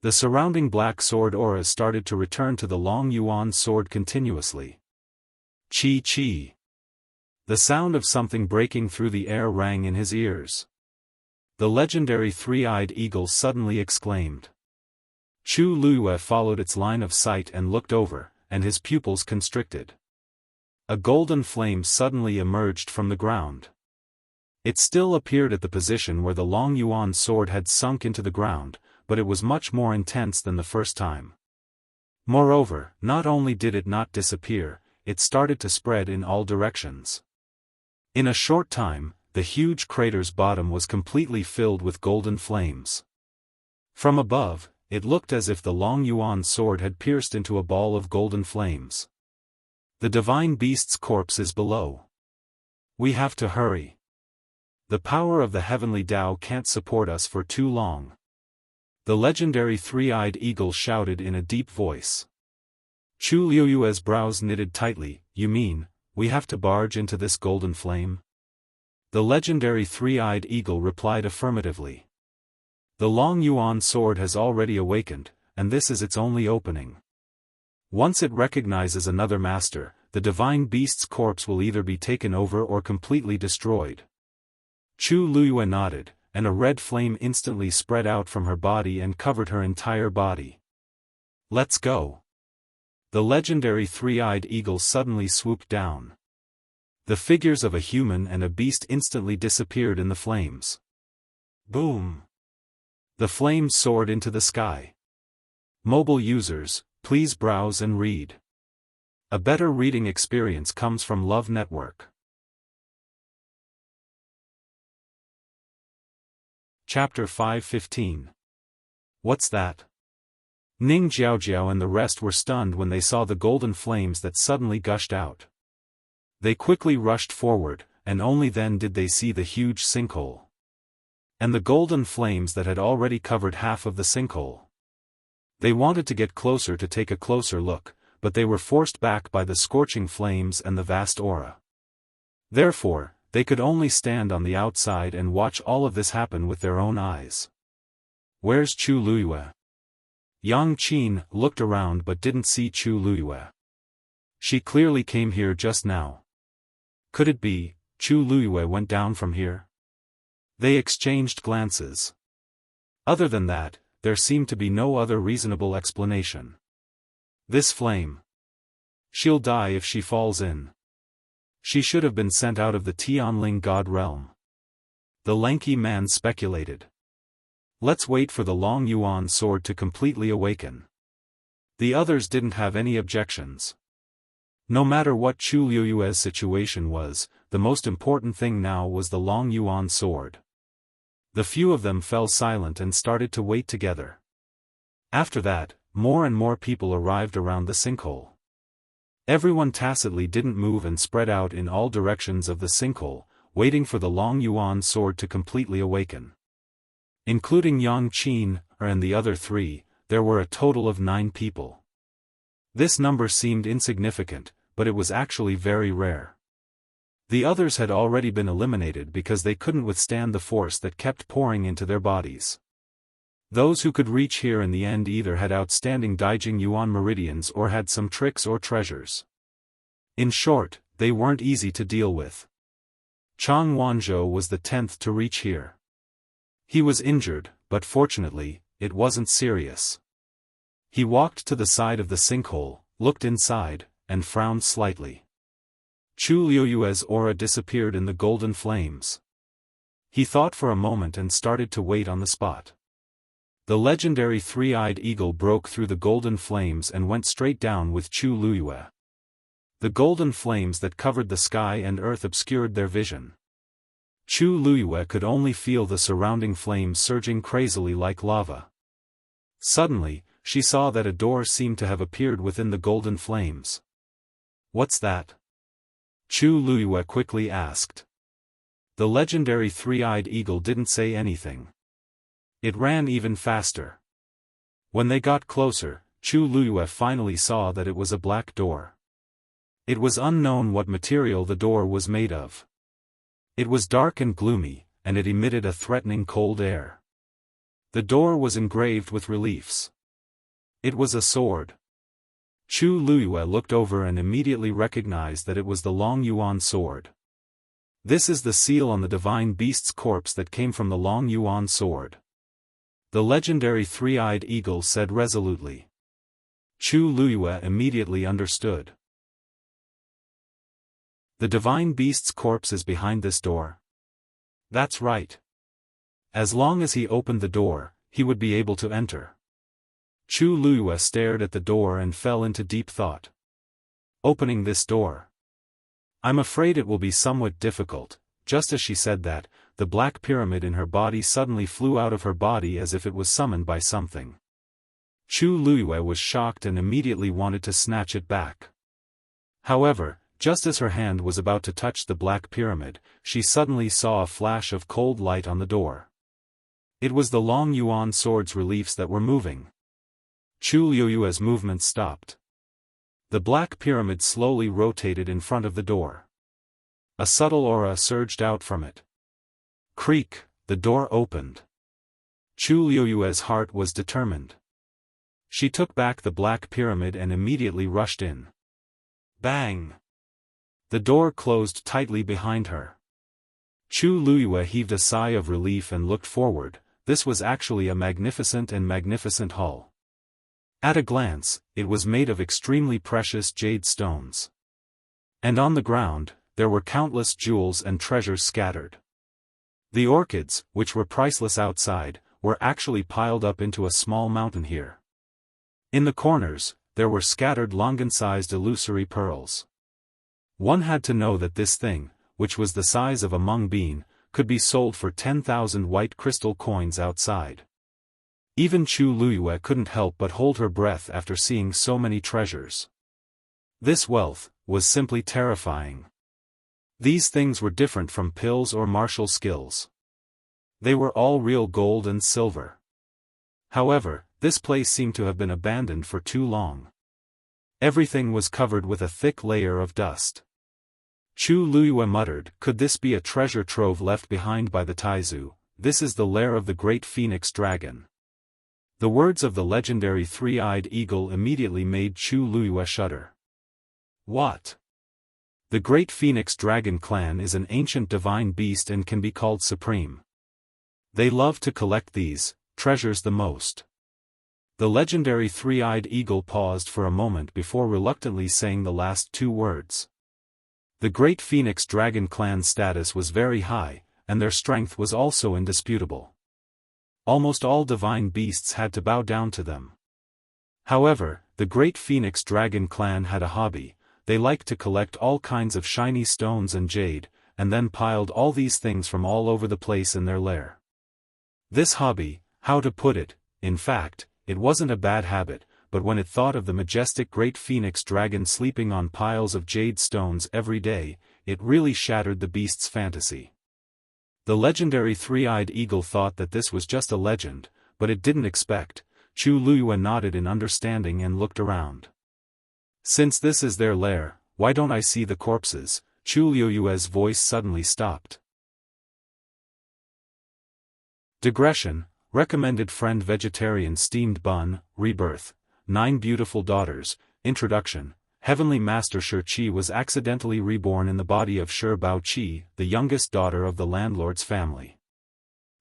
The surrounding black sword auras started to return to the Long Yuan sword continuously. Chi chi. The sound of something breaking through the air rang in his ears. The legendary three-eyed eagle suddenly exclaimed. Chu Luiyue followed its line of sight and looked over, and his pupils constricted. A golden flame suddenly emerged from the ground. It still appeared at the position where the Long Yuan sword had sunk into the ground, but it was much more intense than the first time. Moreover, not only did it not disappear, it started to spread in all directions. In a short time, the huge crater's bottom was completely filled with golden flames. From above, it looked as if the Long Yuan sword had pierced into a ball of golden flames. The divine beast's corpse is below. We have to hurry. The power of the heavenly Tao can't support us for too long. The legendary three-eyed eagle shouted in a deep voice. Chu Luiyue's brows knitted tightly. You mean, we have to barge into this golden flame? The legendary three-eyed eagle replied affirmatively. The Long Yuan sword has already awakened, and this is its only opening. Once it recognizes another master, the divine beast's corpse will either be taken over or completely destroyed. Chu Luiyue nodded, and a red flame instantly spread out from her body and covered her entire body. Let's go. The legendary three-eyed eagle suddenly swooped down. The figures of a human and a beast instantly disappeared in the flames. Boom! The flames soared into the sky. Mobile users, please browse and read. A better reading experience comes from Love Network. Chapter 5:15. What's that? Ning Jiaojiao and the rest were stunned when they saw the golden flames that suddenly gushed out. They quickly rushed forward, and only then did they see the huge sinkhole. And the golden flames that had already covered half of the sinkhole. They wanted to get closer to take a closer look, but they were forced back by the scorching flames and the vast aura. Therefore, they could only stand on the outside and watch all of this happen with their own eyes. Where's Chu Luiyue? Yang Qin looked around but didn't see Chu Luiyue. She clearly came here just now. Could it be, Chu Luiyue went down from here? They exchanged glances. Other than that, there seemed to be no other reasonable explanation. This flame. She'll die if she falls in. She should have been sent out of the Tianling God realm. The lanky man speculated. Let's wait for the Long Yuan sword to completely awaken. The others didn't have any objections. No matter what Chu Luiyue's situation was, the most important thing now was the Long Yuan sword. The few of them fell silent and started to wait together. After that, more and more people arrived around the sinkhole. Everyone tacitly didn't move and spread out in all directions of the sinkhole, waiting for the Long Yuan sword to completely awaken. Including Yang Qin, and the other three, there were a total of 9 people. This number seemed insignificant, but it was actually very rare. The others had already been eliminated because they couldn't withstand the force that kept pouring into their bodies. Those who could reach here in the end either had outstanding Daijing Yuan meridians or had some tricks or treasures. In short, they weren't easy to deal with. Chang Wanzhou was the 10th to reach here. He was injured, but fortunately, it wasn't serious. He walked to the side of the sinkhole, looked inside, and frowned slightly. Chu Luiyue's aura disappeared in the golden flames. He thought for a moment and started to wait on the spot. The legendary three-eyed eagle broke through the golden flames and went straight down with Chu Luiyue. The golden flames that covered the sky and earth obscured their vision. Chu Luiyue could only feel the surrounding flames surging crazily like lava. Suddenly, she saw that a door seemed to have appeared within the golden flames. What's that? Chu Luiyue quickly asked. The legendary three-eyed eagle didn't say anything. It ran even faster. When they got closer, Chu Luiyue finally saw that it was a black door. It was unknown what material the door was made of. It was dark and gloomy, and it emitted a threatening cold air. The door was engraved with reliefs. It was a sword. Chu Luiyue looked over and immediately recognized that it was the Long Yuan sword. This is the seal on the divine beast's corpse that came from the Long Yuan sword. The legendary three-eyed eagle said resolutely. Chu Luiyue immediately understood. The divine beast's corpse is behind this door. That's right. As long as he opened the door, he would be able to enter. Chu Luiyue stared at the door and fell into deep thought. Opening this door. I'm afraid it will be somewhat difficult. Just as she said that, the black pyramid in her body suddenly flew out of her body as if it was summoned by something. Chu Luiyue was shocked and immediately wanted to snatch it back. However, just as her hand was about to touch the black pyramid, she suddenly saw a flash of cold light on the door. It was the Long Yuan sword's reliefs that were moving. Chu Luiyue's movement stopped. The black pyramid slowly rotated in front of the door. A subtle aura surged out from it. Creak, the door opened. Chu Luiyue's heart was determined. She took back the black pyramid and immediately rushed in. Bang! The door closed tightly behind her. Chu Luiyue heaved a sigh of relief and looked forward. This was actually a magnificent hall. At a glance, it was made of extremely precious jade stones. And on the ground, there were countless jewels and treasures scattered. The orchids, which were priceless outside, were actually piled up into a small mountain here. In the corners, there were scattered longan-sized illusory pearls. One had to know that this thing, which was the size of a mung bean, could be sold for 10,000 white crystal coins outside. Even Chu Luyue couldn't help but hold her breath after seeing so many treasures. This wealth was simply terrifying. These things were different from pills or martial skills. They were all real gold and silver. However, this place seemed to have been abandoned for too long. Everything was covered with a thick layer of dust. Chu Luyue muttered, "Could this be a treasure trove left behind by the Taizu? This is the lair of the great phoenix dragon." The words of the legendary three-eyed eagle immediately made Chu Luyue shudder. What? The great phoenix dragon clan is an ancient divine beast and can be called supreme. They love to collect these treasures the most. The legendary three-eyed eagle paused for a moment before reluctantly saying the last two words. The great phoenix dragon clan's status was very high, and their strength was also indisputable. Almost all divine beasts had to bow down to them. However, the great phoenix dragon clan had a hobby. They liked to collect all kinds of shiny stones and jade, and then piled all these things from all over the place in their lair. This hobby, how to put it, in fact, it wasn't a bad habit, but when it thought of the majestic great phoenix dragon sleeping on piles of jade stones every day, it really shattered the beast's fantasy. The legendary three-eyed eagle thought that this was just a legend, but it didn't expect. Chu Luyue nodded in understanding and looked around. "Since this is their lair, why don't I see the corpses?" Chu Luyue's voice suddenly stopped. Digression, recommended friend vegetarian steamed bun, rebirth, 9 beautiful daughters, introduction. Heavenly Master Shi Qi was accidentally reborn in the body of Shi Bao Qi, the youngest daughter of the landlord's family.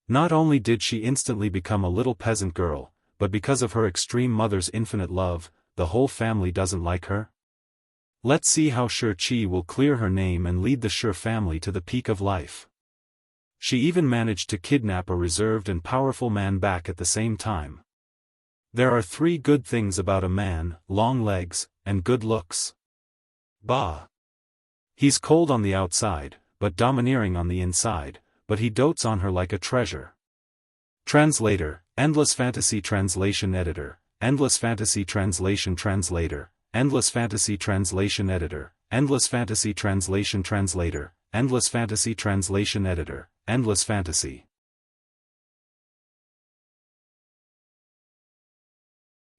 Not only did she instantly become a little peasant girl, but because of her extreme mother's infinite love, the whole family doesn't like her. Let's see how Shi Qi will clear her name and lead the Shi family to the peak of life. She even managed to kidnap a reserved and powerful man back at the same time. There are 3 good things about a man: long legs, and good looks. Bah! He's cold on the outside, but domineering on the inside, but he dotes on her like a treasure. Translator, Endless Fantasy Translation Editor, Endless Fantasy Translation Translator, Endless Fantasy Translation Editor, Endless Fantasy Translation Translator, Endless Fantasy Translation Editor, Endless Fantasy.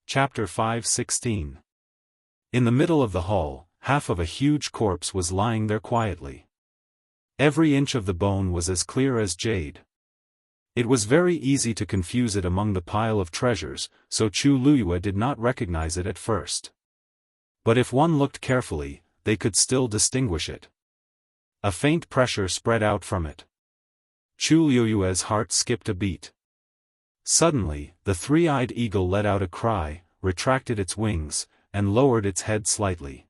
Chapter 5:16. In the middle of the hall, half of a huge corpse was lying there quietly. Every inch of the bone was as clear as jade. It was very easy to confuse it among the pile of treasures, so Chu Luyue did not recognize it at first. But if one looked carefully, they could still distinguish it. A faint pressure spread out from it. Chu Luyue's heart skipped a beat. Suddenly, the three-eyed eagle let out a cry, retracted its wings, and lowered its head slightly.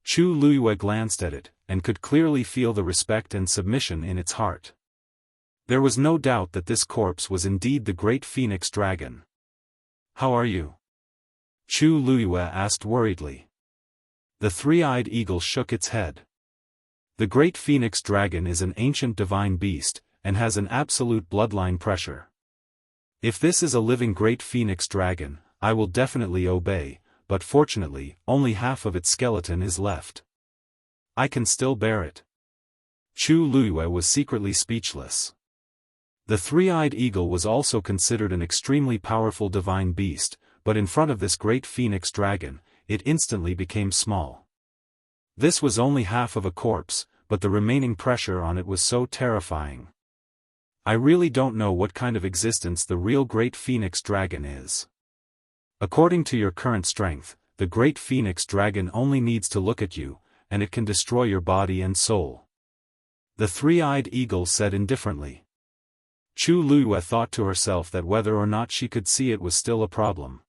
Chu Luyue glanced at it, and could clearly feel the respect and submission in its heart. There was no doubt that this corpse was indeed the great phoenix dragon. "How are you?" Chu Luyue asked worriedly. The three-eyed eagle shook its head. The great phoenix dragon is an ancient divine beast, and has an absolute bloodline pressure. If this is a living great phoenix dragon, I will definitely obey, but fortunately, only half of its skeleton is left. I can still bear it. Chu Luyue was secretly speechless. The three-eyed eagle was also considered an extremely powerful divine beast, but in front of this great phoenix dragon, it instantly became small. This was only half of a corpse, but the remaining pressure on it was so terrifying. I really don't know what kind of existence the real great phoenix dragon is. According to your current strength, the great phoenix dragon only needs to look at you, and it can destroy your body and soul. The three-eyed eagle said indifferently. Chu Luyue thought to herself that whether or not she could see it was still a problem.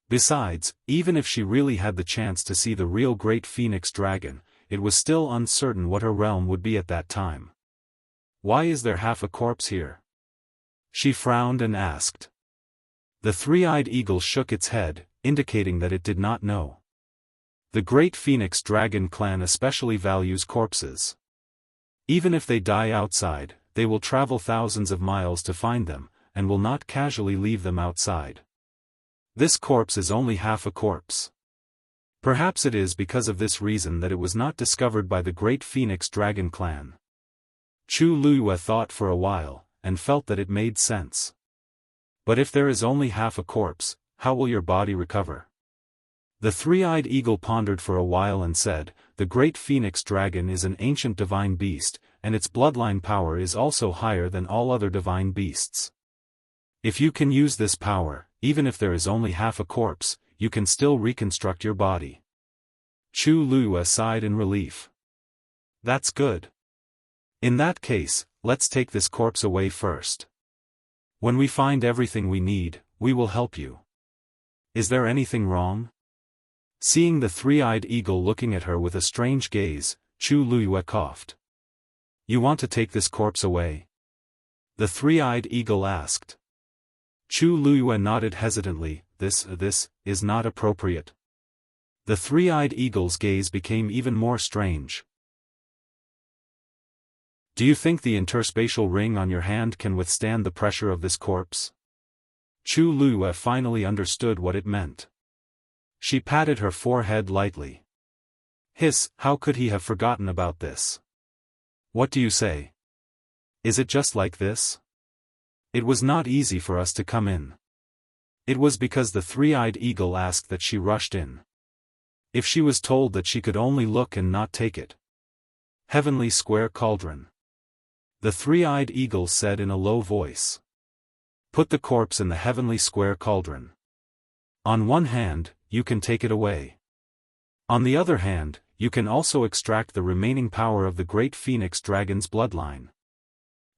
Besides, even if she really had the chance to see the real great phoenix dragon, it was still uncertain what her realm would be at that time. Why is there half a corpse here? She frowned and asked. The three-eyed eagle shook its head, indicating that it did not know. The great phoenix dragon clan especially values corpses. Even if they die outside, they will travel thousands of miles to find them, and will not casually leave them outside. This corpse is only half a corpse. Perhaps it is because of this reason that it was not discovered by the great phoenix dragon clan. Chu Luiyue thought for a while, and felt that it made sense. But if there is only half a corpse, how will your body recover? The three-eyed eagle pondered for a while and said, the great phoenix dragon is an ancient divine beast, and its bloodline power is also higher than all other divine beasts. If you can use this power, even if there is only half a corpse, you can still reconstruct your body. Chu Luiyue sighed in relief. That's good. In that case, let's take this corpse away first. When we find everything we need, we will help you. Is there anything wrong? Seeing the three-eyed eagle looking at her with a strange gaze, Chu Luiyue coughed. You want to take this corpse away? The three-eyed eagle asked. Chu Luiyue nodded hesitantly. This is not appropriate. The three-eyed eagle's gaze became even more strange. Do you think the interspatial ring on your hand can withstand the pressure of this corpse? Chu Luiyue finally understood what it meant. She patted her forehead lightly. Hiss, how could he have forgotten about this? What do you say? Is it just like this? It was not easy for us to come in. It was because the three-eyed eagle asked that she rushed in. If she was told that she could only look and not take it. Heavenly Square Cauldron. The three-eyed eagle said in a low voice. Put the corpse in the heavenly square cauldron. On one hand, you can take it away. On the other hand, you can also extract the remaining power of the great phoenix dragon's bloodline.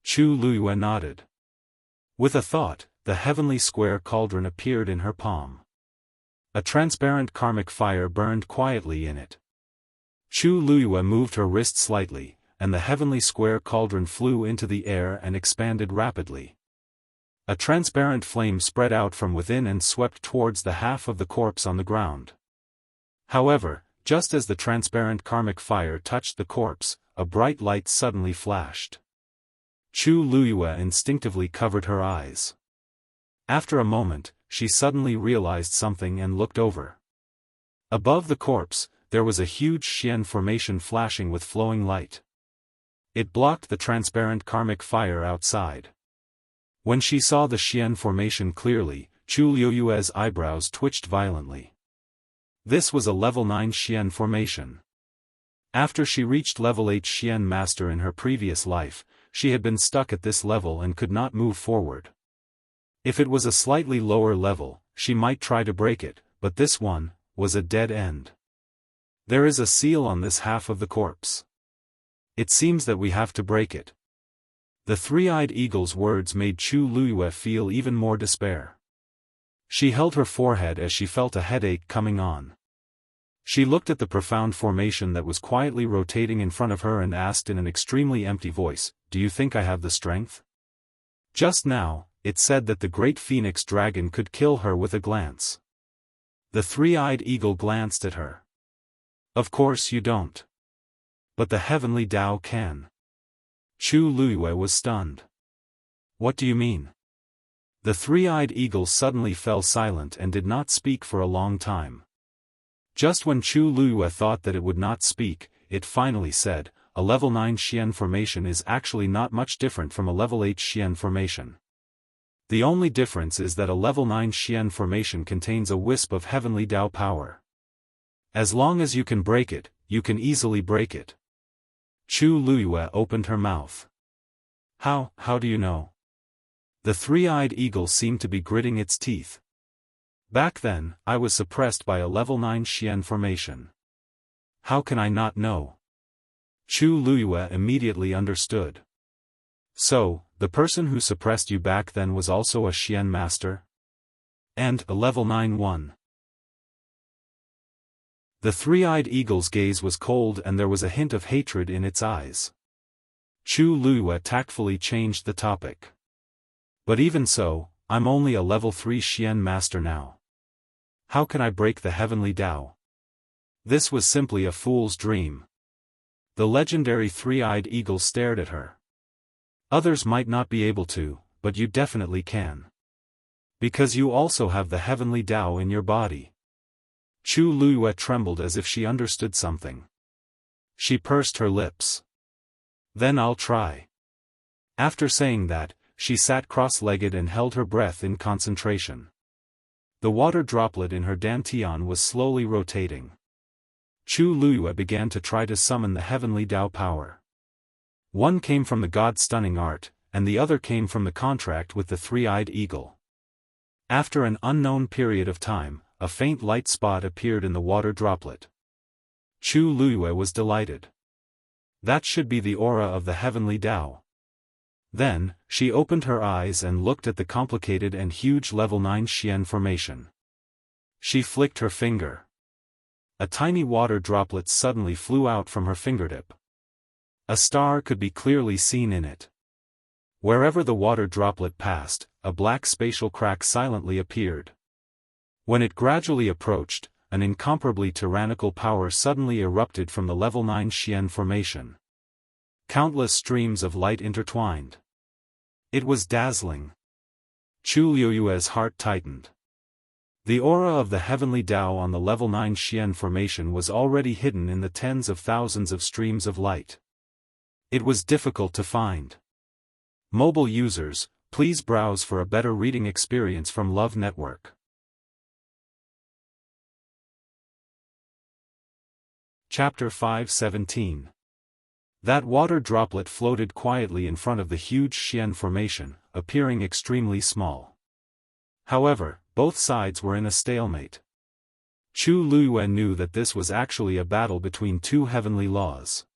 Chu Luiyue nodded. With a thought, the heavenly square cauldron appeared in her palm. A transparent karmic fire burned quietly in it. Chu Luiyue moved her wrist slightly, and the heavenly square cauldron flew into the air and expanded rapidly. A transparent flame spread out from within and swept towards the half of the corpse on the ground. However, just as the transparent karmic fire touched the corpse, a bright light suddenly flashed. Chu Luiyue instinctively covered her eyes. After a moment, she suddenly realized something and looked over. Above the corpse, there was a huge Xian formation flashing with flowing light. It blocked the transparent karmic fire outside. When she saw the Xian formation clearly, Chu Luiyue's eyebrows twitched violently. This was a level 9 Xian formation. After she reached level 8 Xian master in her previous life, she had been stuck at this level and could not move forward. If it was a slightly lower level, she might try to break it, but this one was a dead end. There is a seal on this half of the corpse. It seems that we have to break it. The three-eyed eagle's words made Chu Luiyue feel even more despair. She held her forehead as she felt a headache coming on. She looked at the profound formation that was quietly rotating in front of her and asked in an extremely empty voice, "Do you think I have the strength?" Just now, it said that the great phoenix dragon could kill her with a glance. The three-eyed eagle glanced at her. Of course you don't. But the heavenly Tao can. Chu Luiyue was stunned. What do you mean? The three-eyed eagle suddenly fell silent and did not speak for a long time. Just when Chu Luiyue thought that it would not speak, it finally said, a level 9 Xian formation is actually not much different from a level 8 Xian formation. The only difference is that a level 9 Xian formation contains a wisp of heavenly Tao power. As long as you can break it, you can easily break it. Chu Luiyue opened her mouth. How do you know? The three-eyed eagle seemed to be gritting its teeth. Back then, I was suppressed by a level 9 Xian formation. How can I not know? Chu Luiyue immediately understood. So, the person who suppressed you back then was also a Xian master? And a level 9 one. The three-eyed eagle's gaze was cold and there was a hint of hatred in its eyes. Chu Liyue tactfully changed the topic. But even so, I'm only a level 3 Xian master now. How can I break the heavenly Tao? This was simply a fool's dream. The legendary three-eyed eagle stared at her. Others might not be able to, but you definitely can. Because you also have the heavenly Tao in your body. Chu Liyue trembled as if she understood something. She pursed her lips. Then I'll try. After saying that, she sat cross-legged and held her breath in concentration. The water droplet in her dantian was slowly rotating. Chu Liyue began to try to summon the heavenly Tao power. One came from the god-stunning art, and the other came from the contract with the three-eyed eagle. After an unknown period of time, a faint light spot appeared in the water droplet. Chu Liyue was delighted. That should be the aura of the heavenly Tao. Then, she opened her eyes and looked at the complicated and huge level 9 Xian formation. She flicked her finger. A tiny water droplet suddenly flew out from her fingertip. A star could be clearly seen in it. Wherever the water droplet passed, a black spatial crack silently appeared. When it gradually approached, an incomparably tyrannical power suddenly erupted from the level 9 Xian formation. Countless streams of light intertwined. It was dazzling. Chu Liyue's heart tightened. The aura of the heavenly Tao on the level 9 Xian formation was already hidden in the tens of thousands of streams of light. It was difficult to find. Mobile users, please browse for a better reading experience from Love Network. Chapter 5:17. That water droplet floated quietly in front of the huge Xian formation, appearing extremely small. However, both sides were in a stalemate. Chu Liyue knew that this was actually a battle between two heavenly laws.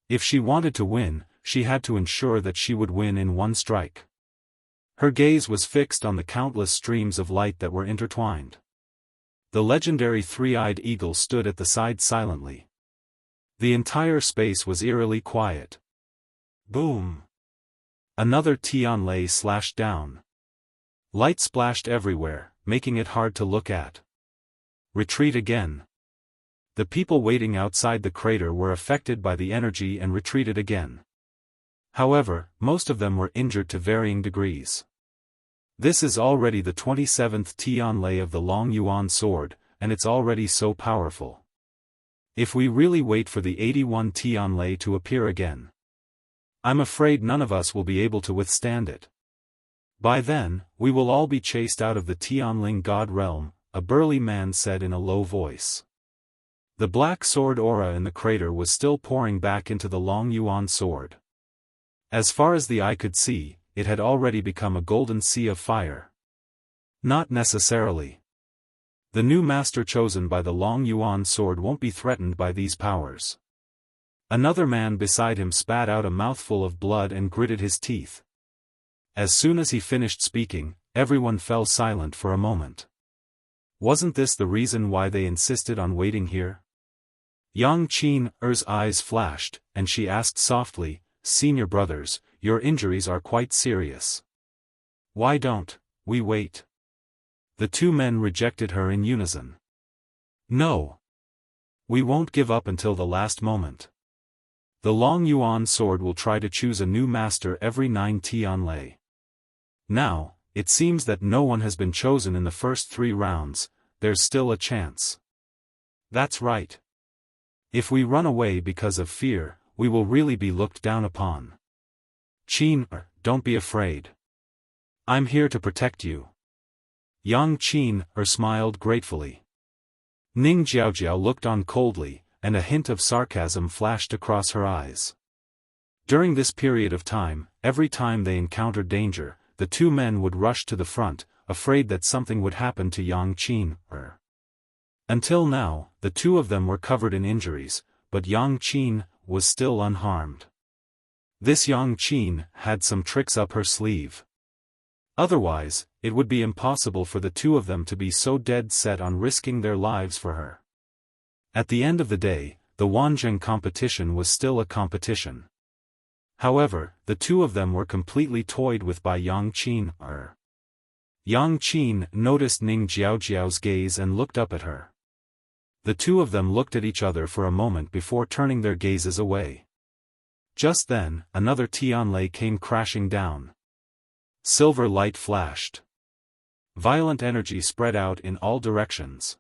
If she wanted to win, she had to ensure that she would win in one strike. Her gaze was fixed on the countless streams of light that were intertwined. The legendary three-eyed eagle stood at the side silently. The entire space was eerily quiet. Boom! Another Tianlei slashed down. Light splashed everywhere, making it hard to look at. Retreat again. The people waiting outside the crater were affected by the energy and retreated again. However, most of them were injured to varying degrees. This is already the 27th Tianlei of the Long Yuan sword, and it's already so powerful. If we really wait for the 81 Tianlei to appear again, I'm afraid none of us will be able to withstand it. By then, we will all be chased out of the Tianling God realm, a burly man said in a low voice. The black sword aura in the crater was still pouring back into the Long Yuan sword. As far as the eye could see, it had already become a golden sea of fire. Not necessarily. The new master chosen by the Long Yuan sword won't be threatened by these powers. Another man beside him spat out a mouthful of blood and gritted his teeth. As soon as he finished speaking, everyone fell silent for a moment. Wasn't this the reason why they insisted on waiting here? Yang Qin's eyes flashed, and she asked softly, "Senior brothers, your injuries are quite serious. Why don't we wait?" The two men rejected her in unison. "No. We won't give up until the last moment. The Long Yuan sword will try to choose a new master every 9 Tianlei. Now, it seems that no one has been chosen in the first 3 rounds, there's still a chance." "That's right. If we run away because of fear, we will really be looked down upon. Qin, don't be afraid. I'm here to protect you." Yang Qin smiled gratefully. Ning Jiaojiao looked on coldly, and a hint of sarcasm flashed across her eyes. During this period of time, every time they encountered danger, the two men would rush to the front, afraid that something would happen to Yang Qin. Until now, the two of them were covered in injuries, but Yang Qin was still unharmed. This Yang Qin had some tricks up her sleeve. Otherwise, it would be impossible for the two of them to be so dead set on risking their lives for her. At the end of the day, the Wanzheng competition was still a competition. However, the two of them were completely toyed with by Yang Qin. Yang Qin noticed Ning Jiaojiao's gaze and looked up at her. The two of them looked at each other for a moment before turning their gazes away. Just then, another Tianlei came crashing down. Silver light flashed. Violent energy spread out in all directions.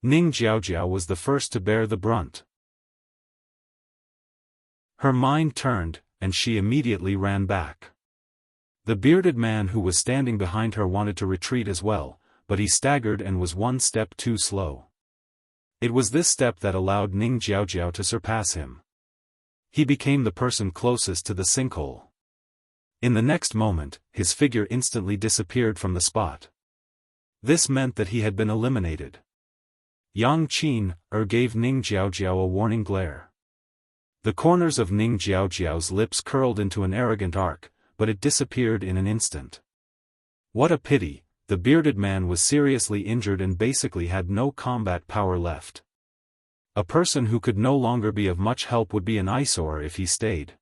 Ning Jiaojiao was the first to bear the brunt. Her mind turned, and she immediately ran back. The bearded man who was standing behind her wanted to retreat as well, but he staggered and was one step too slow. It was this step that allowed Ning Jiaojiao to surpass him. He became the person closest to the sinkhole. In the next moment, his figure instantly disappeared from the spot. This meant that he had been eliminated. Yang Qin gave Ning Jiaojiao a warning glare. The corners of Ning Jiaojiao's lips curled into an arrogant arc, but it disappeared in an instant. What a pity, the bearded man was seriously injured and basically had no combat power left. A person who could no longer be of much help would be an eyesore if he stayed.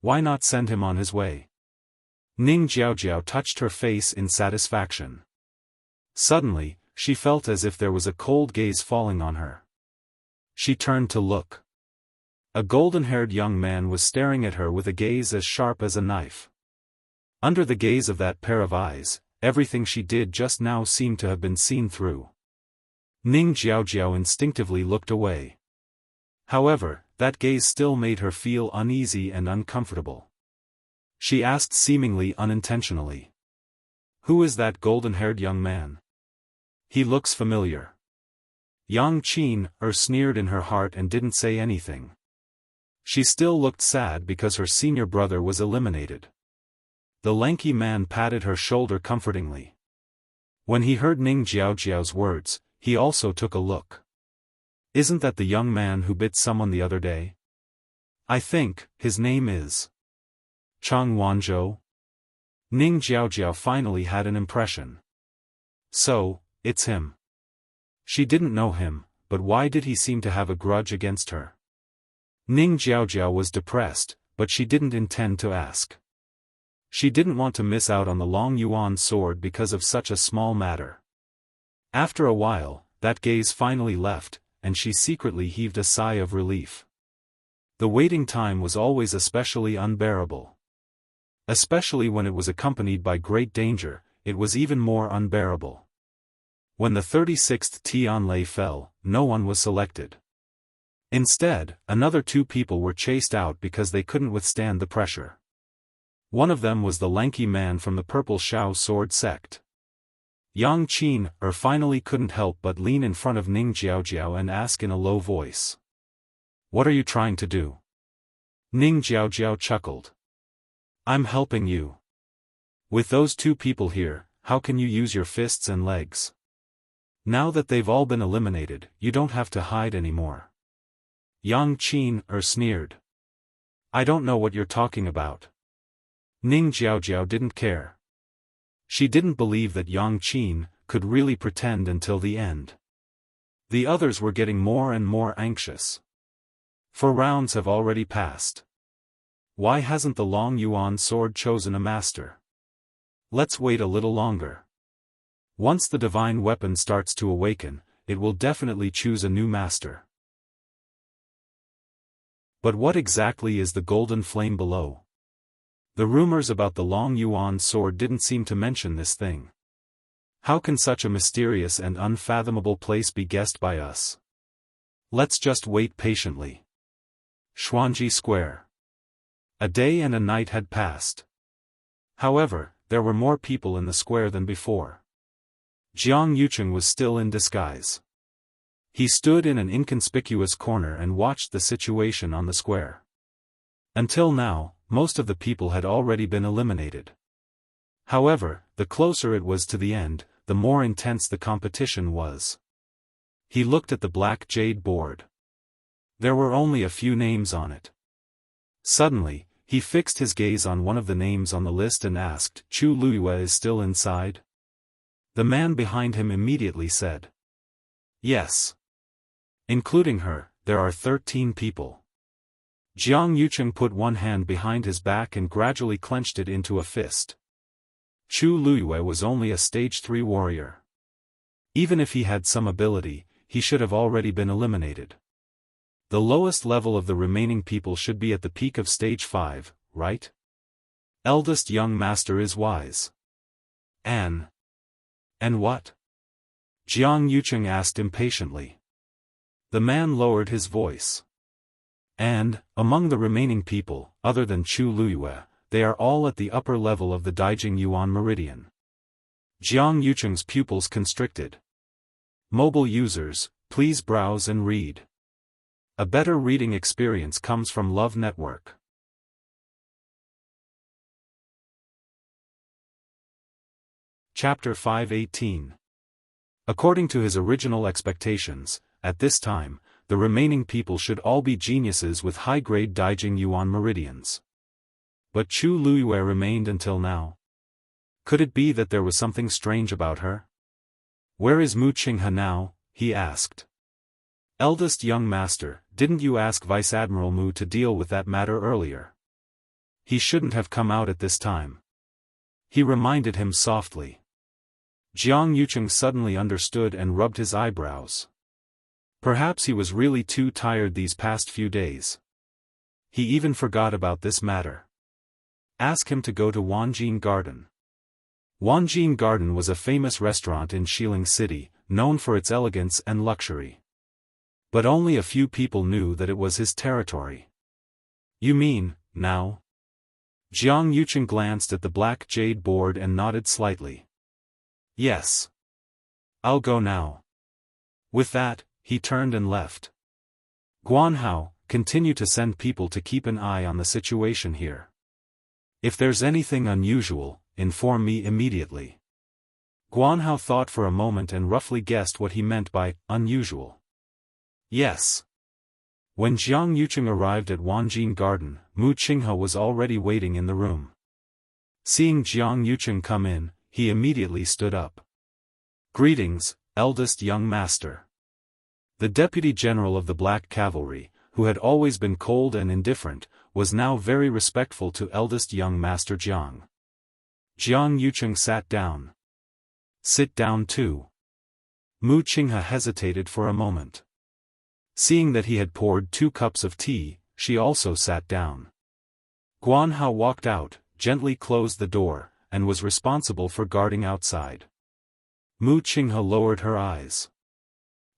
Why not send him on his way? Ning Jiaojiao touched her face in satisfaction. Suddenly, she felt as if there was a cold gaze falling on her. She turned to look. A golden-haired young man was staring at her with a gaze as sharp as a knife. Under the gaze of that pair of eyes, everything she did just now seemed to have been seen through. Ning Jiaojiao instinctively looked away. However, that gaze still made her feel uneasy and uncomfortable. She asked seemingly unintentionally. "Who is that golden-haired young man? He looks familiar." Yang Qin sneered in her heart and didn't say anything. She still looked sad because her senior brother was eliminated. The lanky man patted her shoulder comfortingly. When he heard Ning Jiaojiao's words, he also took a look. "Isn't that the young man who bit someone the other day? I think his name is Chang Wanzhou." Ning Jiaojiao finally had an impression. So, it's him. She didn't know him, but why did he seem to have a grudge against her? Ning Jiaojiao was depressed, but she didn't intend to ask. She didn't want to miss out on the Long Yuan sword because of such a small matter. After a while, that gaze finally left, and she secretly heaved a sigh of relief. The waiting time was always especially unbearable. Especially when it was accompanied by great danger, it was even more unbearable. When the 36th Tianlei fell, no one was selected. Instead, another two people were chased out because they couldn't withstand the pressure. One of them was the lanky man from the Purple Shao Sword sect. Yang Qin finally couldn't help but lean in front of Ning Jiaojiao and ask in a low voice. "What are you trying to do?" Ning Jiaojiao chuckled. "I'm helping you. With those two people here, how can you use your fists and legs? Now that they've all been eliminated, you don't have to hide anymore." Yang Qin sneered. "I don't know what you're talking about." Ning Jiaojiao didn't care. She didn't believe that Yang Qin could really pretend until the end. The others were getting more and more anxious. 4 rounds have already passed. Why hasn't the Long Yuan sword chosen a master? Let's wait a little longer. Once the divine weapon starts to awaken, it will definitely choose a new master. But what exactly is the golden flame below? The rumors about the Long Yuan sword didn't seem to mention this thing. How can such a mysterious and unfathomable place be guessed by us? Let's just wait patiently. Xuanji Square. A day and a night had passed. However, there were more people in the square than before. Jiang Yucheng was still in disguise. He stood in an inconspicuous corner and watched the situation on the square. Until now, most of the people had already been eliminated. However, the closer it was to the end, the more intense the competition was. He looked at the black jade board. There were only a few names on it. Suddenly, he fixed his gaze on one of the names on the list and asked, "Chu Luiyue is still inside?" The man behind him immediately said, "Yes." Including her, there are 13 people. Jiang Yucheng put one hand behind his back and gradually clenched it into a fist. Chu Luyue was only a stage 3 warrior. Even if he had some ability, he should have already been eliminated. The lowest level of the remaining people should be at the peak of stage 5, right? Eldest young master is wise. And what? Jiang Yucheng asked impatiently. The man lowered his voice. And, among the remaining people, other than Chu Luyue, they are all at the upper level of the Daijing Yuan meridian. Jiang Yucheng's pupils constricted. Mobile users, please browse and read. A better reading experience comes from Love Network. Chapter 518. According to his original expectations, at this time, the remaining people should all be geniuses with high-grade Daijing Yuan meridians. But Chu Luyue remained until now. Could it be that there was something strange about her? Where is Mu Qinghe now? He asked. Eldest young master, didn't you ask Vice Admiral Mu to deal with that matter earlier? He shouldn't have come out at this time. He reminded him softly. Jiang Yucheng suddenly understood and rubbed his eyebrows. Perhaps he was really too tired these past few days. He even forgot about this matter. Ask him to go to Wanjin Garden. Wanjin Garden was a famous restaurant in Xiling City, known for its elegance and luxury. But only a few people knew that it was his territory. You mean, now? Jiang Yucheng glanced at the black jade board and nodded slightly. Yes. I'll go now. With that, he turned and left. Guanhao, continue to send people to keep an eye on the situation here. If there's anything unusual, inform me immediately. Guanhao thought for a moment and roughly guessed what he meant by unusual. Yes. When Jiang Yucheng arrived at Wanjin Garden, Mu Qinghe was already waiting in the room. Seeing Jiang Yucheng come in, he immediately stood up. Greetings, eldest young master. The deputy general of the Black Cavalry, who had always been cold and indifferent, was now very respectful to eldest young master Jiang. Jiang Yucheng sat down. Sit down too. Mu Qinghe hesitated for a moment. Seeing that he had poured 2 cups of tea, she also sat down. Guanhao walked out, gently closed the door, and was responsible for guarding outside. Mu Qinghe lowered her eyes.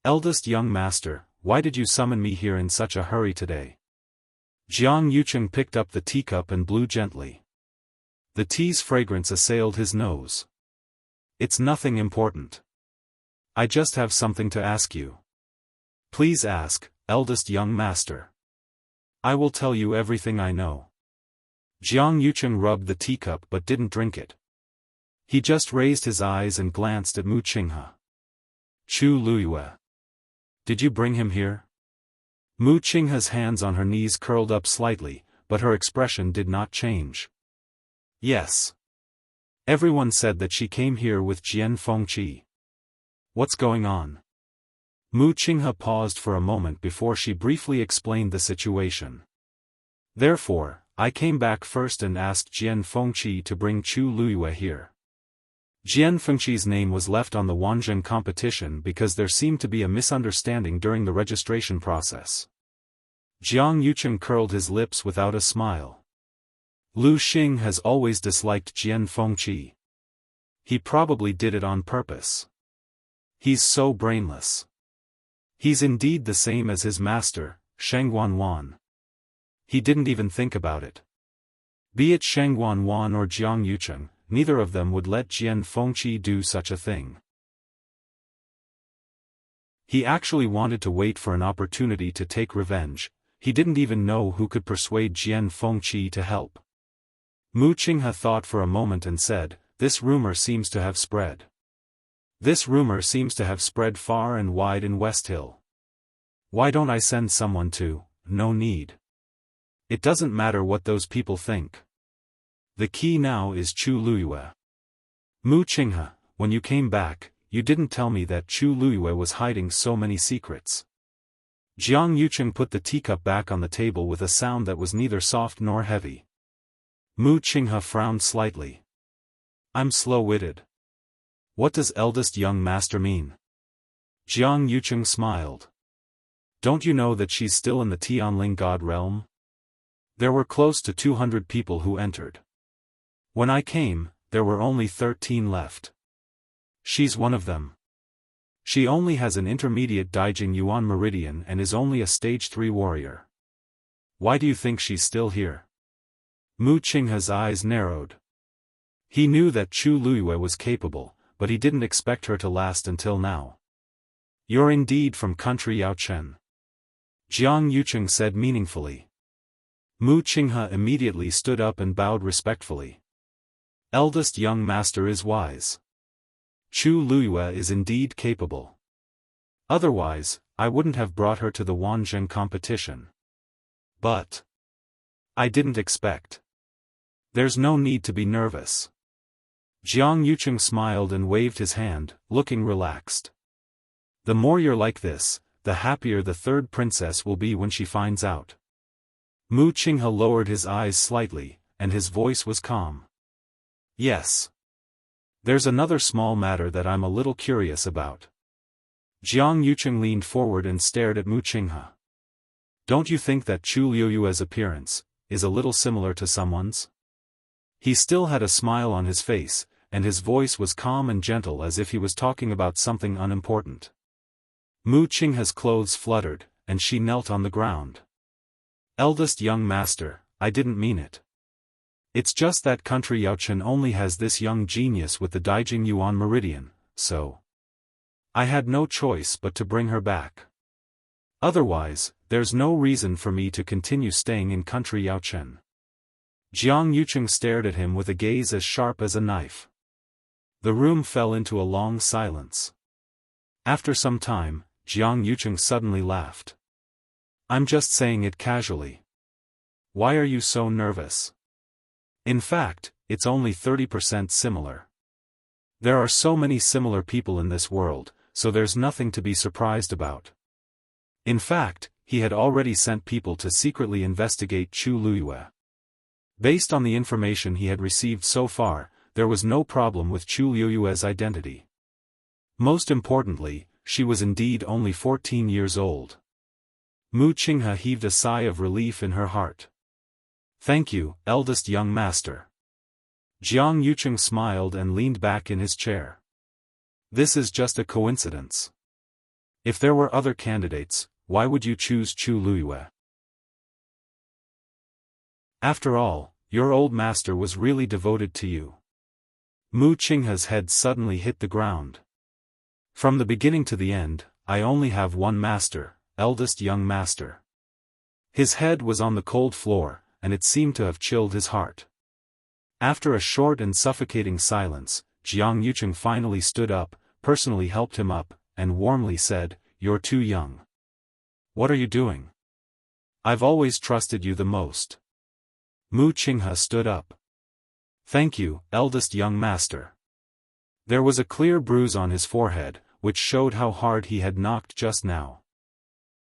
Eldest young master, why did you summon me here in such a hurry today? Jiang Yucheng picked up the teacup and blew gently. The tea's fragrance assailed his nose. It's nothing important. I just have something to ask you. Please ask, eldest young master. I will tell you everything I know. Jiang Yucheng rubbed the teacup but didn't drink it. He just raised his eyes and glanced at Mu Qinghe. Chu Luyue. Did you bring him here? Mu Qinghe's hands on her knees curled up slightly, but her expression did not change. Yes. Everyone said that she came here with Jian Fengqi. What's going on? Mu Qinghe paused for a moment before she briefly explained the situation. Therefore, I came back first and asked Jian Fengqi to bring Chu Luyue here. Jian Fengqi's name was left on the Wanzhen competition because there seemed to be a misunderstanding during the registration process. Jiang Yucheng curled his lips without a smile. Lu Xing has always disliked Jian Fengqi. He probably did it on purpose. He's so brainless. He's indeed the same as his master, Shengguan. He didn't even think about it. Be it Shengguan or Jiang Yucheng, neither of them would let Jian Fengqi do such a thing. He actually wanted to wait for an opportunity to take revenge. He didn't even know who could persuade Jian Fengqi to help. Mu Qinghe thought for a moment and said, this rumor seems to have spread. This rumor seems to have spread far and wide in West Hill. Why don't I send someone to? No need. It doesn't matter what those people think. The key now is Chu Luyue. Mu Qinghe, when you came back, you didn't tell me that Chu Luyue was hiding so many secrets. Jiang Yucheng put the teacup back on the table with a sound that was neither soft nor heavy. Mu Qinghe frowned slightly. I'm slow-witted. What does eldest young master mean? Jiang Yucheng smiled. Don't you know that she's still in the Tianling God realm? There were close to 200 people who entered. When I came, there were only 13 left. She's one of them. She only has an intermediate Daijing Yuan meridian and is only a stage 3 warrior. Why do you think she's still here? Mu Qinghe's eyes narrowed. He knew that Chu Luiyue was capable, but he didn't expect her to last until now. You're indeed from country Yaochen. Jiang Yucheng said meaningfully. Mu Qinghe immediately stood up and bowed respectfully. Eldest young master is wise. Chu Luiyue is indeed capable. Otherwise, I wouldn't have brought her to the Wanzheng competition. But I didn't expect. There's no need to be nervous. Jiang Yucheng smiled and waved his hand, looking relaxed. The more you're like this, the happier the third princess will be when she finds out. Mu Qinghe lowered his eyes slightly, and his voice was calm. Yes. There's another small matter that I'm a little curious about. Jiang Yucheng leaned forward and stared at Mu Qinghe. Don't you think that Chu Luiyue's appearance is a little similar to someone's? He still had a smile on his face, and his voice was calm and gentle as if he was talking about something unimportant. Mu Qinghe's clothes fluttered, and she knelt on the ground. Eldest young master, I didn't mean it. It's just that country Yaochen only has this young genius with the Daijing Yuan meridian, so I had no choice but to bring her back. Otherwise, there's no reason for me to continue staying in country Yaochen. Jiang Yucheng stared at him with a gaze as sharp as a knife. The room fell into a long silence. After some time, Jiang Yucheng suddenly laughed. I'm just saying it casually. Why are you so nervous? In fact, it's only 30% similar. There are so many similar people in this world, so there's nothing to be surprised about. In fact, he had already sent people to secretly investigate Chu Luiyue. Based on the information he had received so far, there was no problem with Chu Luiyue's identity. Most importantly, she was indeed only 14 years old. Mu Qinghe heaved a sigh of relief in her heart. Thank you, eldest young master. Jiang Yucheng smiled and leaned back in his chair. This is just a coincidence. If there were other candidates, why would you choose Chu Luiyue? After all, your old master was really devoted to you. Mu Qinghe's head suddenly hit the ground. From the beginning to the end, I only have one master, eldest young master. His head was on the cold floor, and it seemed to have chilled his heart. After a short and suffocating silence, Jiang Yucheng finally stood up, personally helped him up, and warmly said, You're too young. What are you doing? I've always trusted you the most. Mu Qinghe stood up. Thank you, eldest young master. There was a clear bruise on his forehead, which showed how hard he had knocked just now.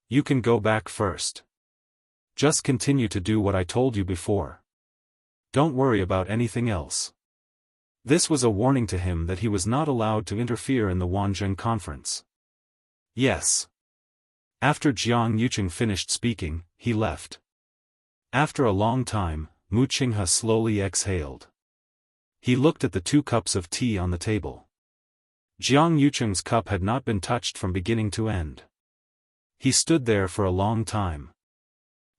You can go back first. Just continue to do what I told you before. Don't worry about anything else. This was a warning to him that he was not allowed to interfere in the Wanzheng conference. Yes. After Jiang Yucheng finished speaking, he left. After a long time, Mu Qinghe slowly exhaled. He looked at the 2 cups of tea on the table. Jiang Yucheng's cup had not been touched from beginning to end. He stood there for a long time.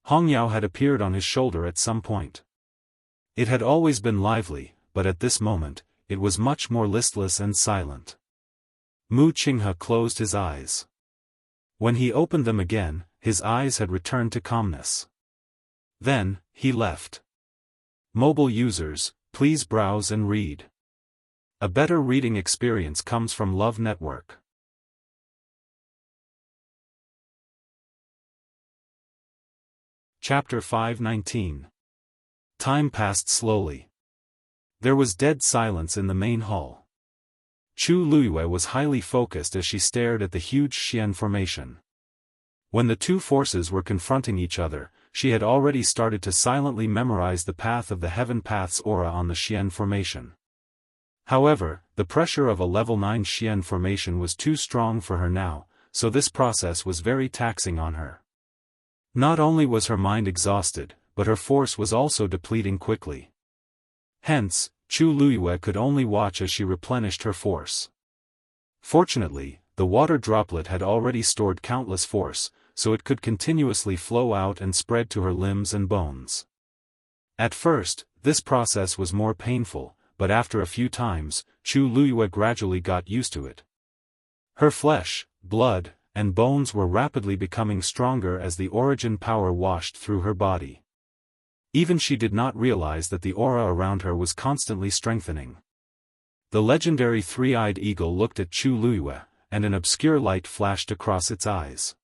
Hongyao had appeared on his shoulder at some point. It had always been lively, but at this moment, it was much more listless and silent. Mu Qinghe closed his eyes. When he opened them again, his eyes had returned to calmness. Then, he left. Mobile users, please browse and read. A better reading experience comes from Love Network. Chapter 519. Time passed slowly. There was dead silence in the main hall. Chu Luiyue was highly focused as she stared at the huge Xian formation. When the two forces were confronting each other, she had already started to silently memorize the path of the Heaven Path's aura on the Xian formation. However, the pressure of a level 9 Xian formation was too strong for her now, so this process was very taxing on her. Not only was her mind exhausted, but her force was also depleting quickly. Hence, Chu Luiyue could only watch as she replenished her force. Fortunately, the water droplet had already stored countless force, so it could continuously flow out and spread to her limbs and bones. At first, this process was more painful, but after a few times, Chu Luiyue gradually got used to it. Her flesh, blood, and bones were rapidly becoming stronger as the origin power washed through her body. Even she did not realize that the aura around her was constantly strengthening. The legendary three-eyed eagle looked at Chu Luiyue, and an obscure light flashed across its eyes.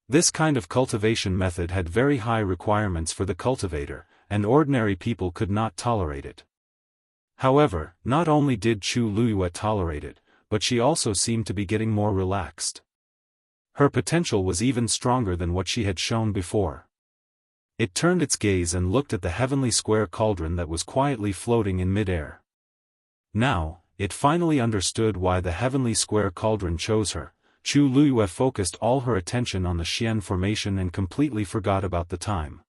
This kind of cultivation method had very high requirements for the cultivator, and ordinary people could not tolerate it. However, not only did Chu Luiyue tolerate it, but she also seemed to be getting more relaxed. Her potential was even stronger than what she had shown before. It turned its gaze and looked at the heavenly square cauldron that was quietly floating in mid-air. Now, it finally understood why the heavenly square cauldron chose her. Chu Luiyue focused all her attention on the Xian formation and completely forgot about the time.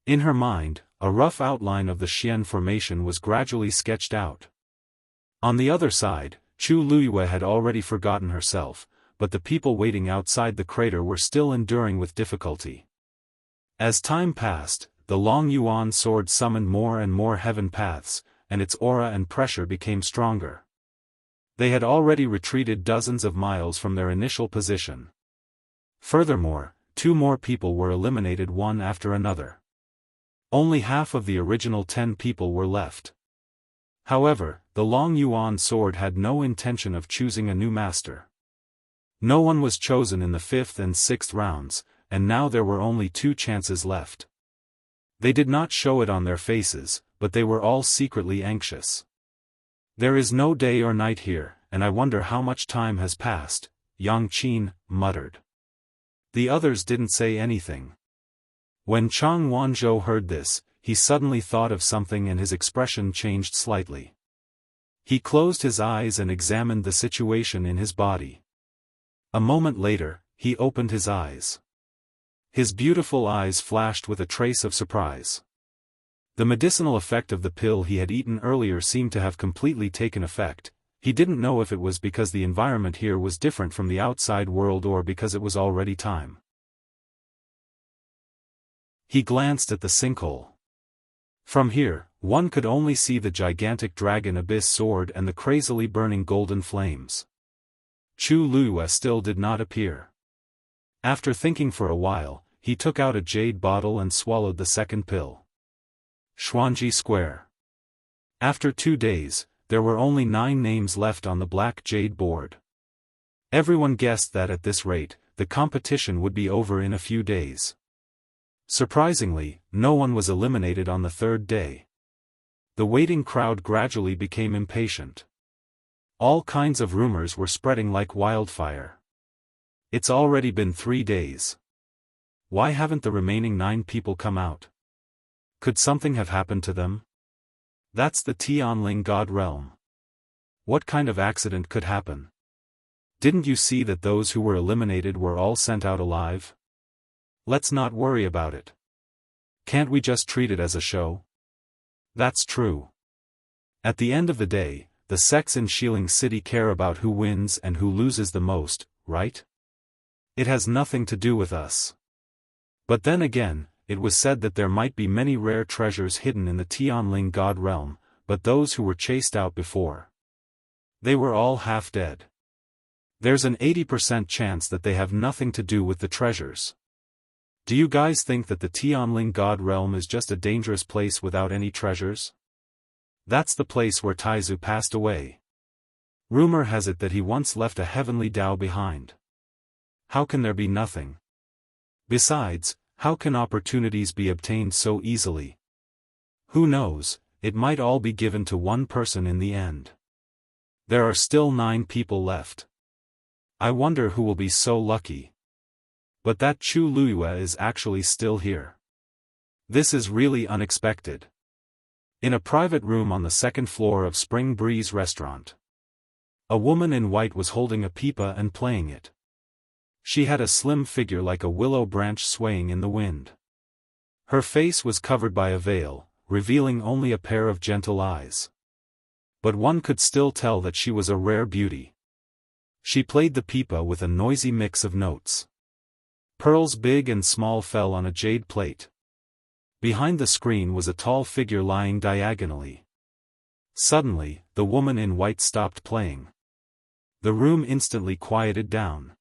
In her mind, a rough outline of the Xian formation was gradually sketched out. On the other side, Chu Luiyue had already forgotten herself, but the people waiting outside the crater were still enduring with difficulty. As time passed, the Long Yuan sword summoned more and more heaven paths, and its aura and pressure became stronger. They had already retreated dozens of miles from their initial position. Furthermore, 2 more people were eliminated one after another. Only half of the original 10 people were left. However, the Long Yuan sword had no intention of choosing a new master. No one was chosen in the 5th and 6th rounds, and now there were only 2 chances left. They did not show it on their faces, but they were all secretly anxious. "There is no day or night here, and I wonder how much time has passed," Yang Qin muttered. The others didn't say anything. When Chang Wanzhou heard this, he suddenly thought of something and his expression changed slightly. He closed his eyes and examined the situation in his body. A moment later, he opened his eyes. His beautiful eyes flashed with a trace of surprise. The medicinal effect of the pill he had eaten earlier seemed to have completely taken effect. He didn't know if it was because the environment here was different from the outside world or because it was already time. He glanced at the sinkhole. From here, one could only see the gigantic dragon abyss sword and the crazily burning golden flames. Chu Luiyue still did not appear. After thinking for a while, he took out a jade bottle and swallowed the second pill. Xuanji Square. After 2 days, there were only 9 names left on the black jade board. Everyone guessed that at this rate, the competition would be over in a few days. Surprisingly, no one was eliminated on the 3rd day. The waiting crowd gradually became impatient. All kinds of rumors were spreading like wildfire. "It's already been 3 days. Why haven't the remaining 9 people come out? Could something have happened to them? That's the Tianling God realm. What kind of accident could happen? Didn't you see that those who were eliminated were all sent out alive? Let's not worry about it. Can't we just treat it as a show?" That's true. At the end of the day, the sects in Xiling City care about who wins and who loses the most, right? It has nothing to do with us. But then again, it was said that there might be many rare treasures hidden in the Tianling God realm, but those who were chased out before, they were all half dead. There's an 80% chance that they have nothing to do with the treasures. Do you guys think that the Tianling God realm is just a dangerous place without any treasures? That's the place where Taizu passed away. Rumor has it that he once left a heavenly Tao behind. How can there be nothing? Besides, how can opportunities be obtained so easily? Who knows, it might all be given to one person in the end. There are still 9 people left. I wonder who will be so lucky. But that Chu Luiyue is actually still here. This is really unexpected. In a private room on the second floor of Spring Breeze restaurant, a woman in white was holding a pipa and playing it. She had a slim figure like a willow branch swaying in the wind. Her face was covered by a veil, revealing only a pair of gentle eyes. But one could still tell that she was a rare beauty. She played the pipa with a noisy mix of notes. Pearls big and small fell on a jade plate. Behind the screen was a tall figure lying diagonally. Suddenly, the woman in white stopped playing. The room instantly quieted down.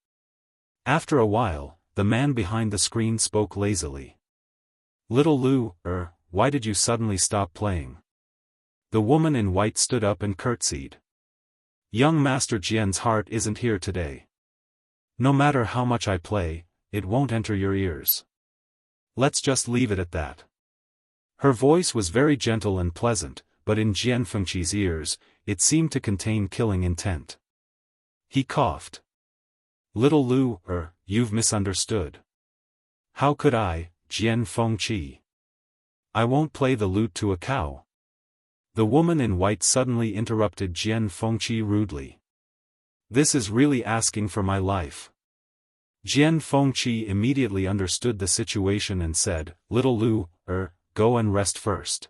After a while, the man behind the screen spoke lazily. "Little Lu, why did you suddenly stop playing?" The woman in white stood up and curtsied. "Young Master Jian's heart isn't here today. No matter how much I play, it won't enter your ears. Let's just leave it at that." Her voice was very gentle and pleasant, but in Jian Fengqi's ears, it seemed to contain killing intent. He coughed. "Little Lu, you've misunderstood. How could I, Jian Fengqi? I won't play the lute to a cow." The woman in white suddenly interrupted Jian Fengqi rudely. "This is really asking for my life." Jian Fengqi immediately understood the situation and said, "Little Lu, go and rest first.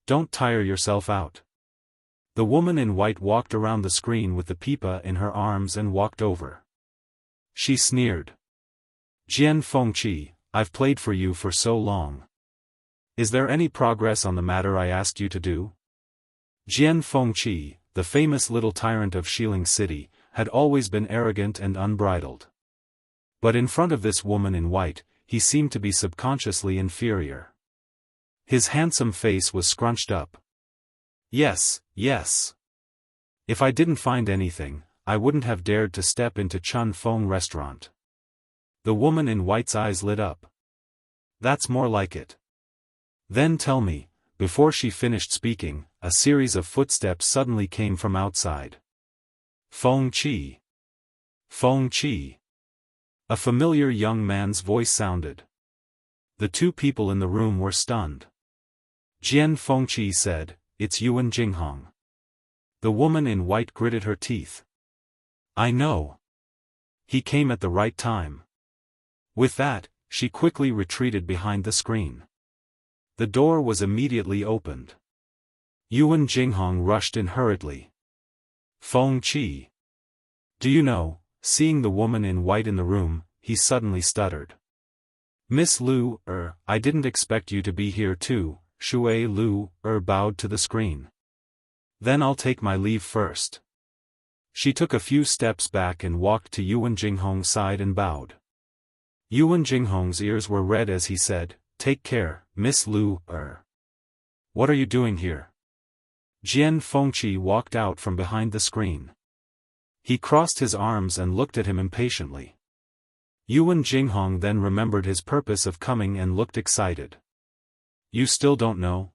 Don't tire yourself out." The woman in white walked around the screen with the pipa in her arms and walked over. She sneered. "Jian Fengqi, I've played for you for so long. Is there any progress on the matter I asked you to do?" Jian Fengqi, the famous little tyrant of Xiling City, had always been arrogant and unbridled. But in front of this woman in white, he seemed to be subconsciously inferior. His handsome face was scrunched up. Yes. If I didn't find anything, I wouldn't have dared to step into Chun Feng restaurant." The woman in white's eyes lit up. "That's more like it. Then tell me." Before she finished speaking, a series of footsteps suddenly came from outside. "Fengqi. Fengqi." A familiar young man's voice sounded. The two people in the room were stunned. Jian Fengqi said, "It's Yuan Jinghong." The woman in white gritted her teeth. "I know. He came at the right time." With that, she quickly retreated behind the screen. The door was immediately opened. Yuan Jinghong rushed in hurriedly. "Fengqi. Do you know?" Seeing the woman in white in the room, he suddenly stuttered. "Miss Lu, I didn't expect you to be here too." Shui Lu, bowed to the screen. "Then I'll take my leave first." She took a few steps back and walked to Yuan Jinghong's side and bowed. Yuan Jinghong's ears were red as he said, "Take care, Miss Lu, What are you doing here?" Jian Fengqi walked out from behind the screen. He crossed his arms and looked at him impatiently. Yuan Jinghong then remembered his purpose of coming and looked excited. "You still don't know?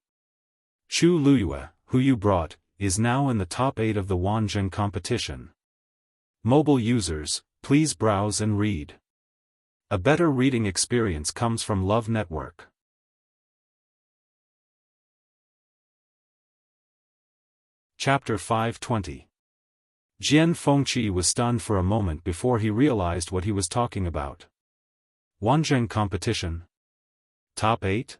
Chu Luiyue, who you brought, is now in the top 8 of the Wanzheng competition. Mobile users, please browse and read. A better reading experience comes from Love Network." Chapter 520. Jian Fengqi was stunned for a moment before he realized what he was talking about. Wanzheng competition? Top 8?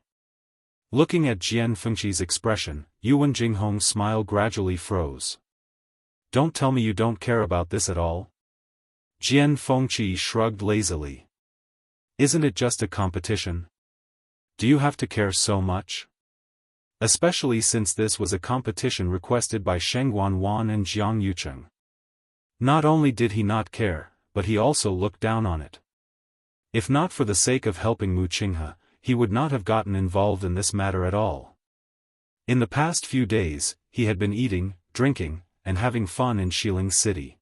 Looking at Jian Fengqi's expression, Yuan Jinghong's smile gradually froze. "Don't tell me you don't care about this at all?" Jian Fengqi shrugged lazily. "Isn't it just a competition? Do you have to care so much? Especially since this was a competition requested by Shengguan Wan and Jiang Yucheng." Not only did he not care, but he also looked down on it. If not for the sake of helping Mu Qinghe, he would not have gotten involved in this matter at all. In the past few days, he had been eating, drinking, and having fun in Xiling City.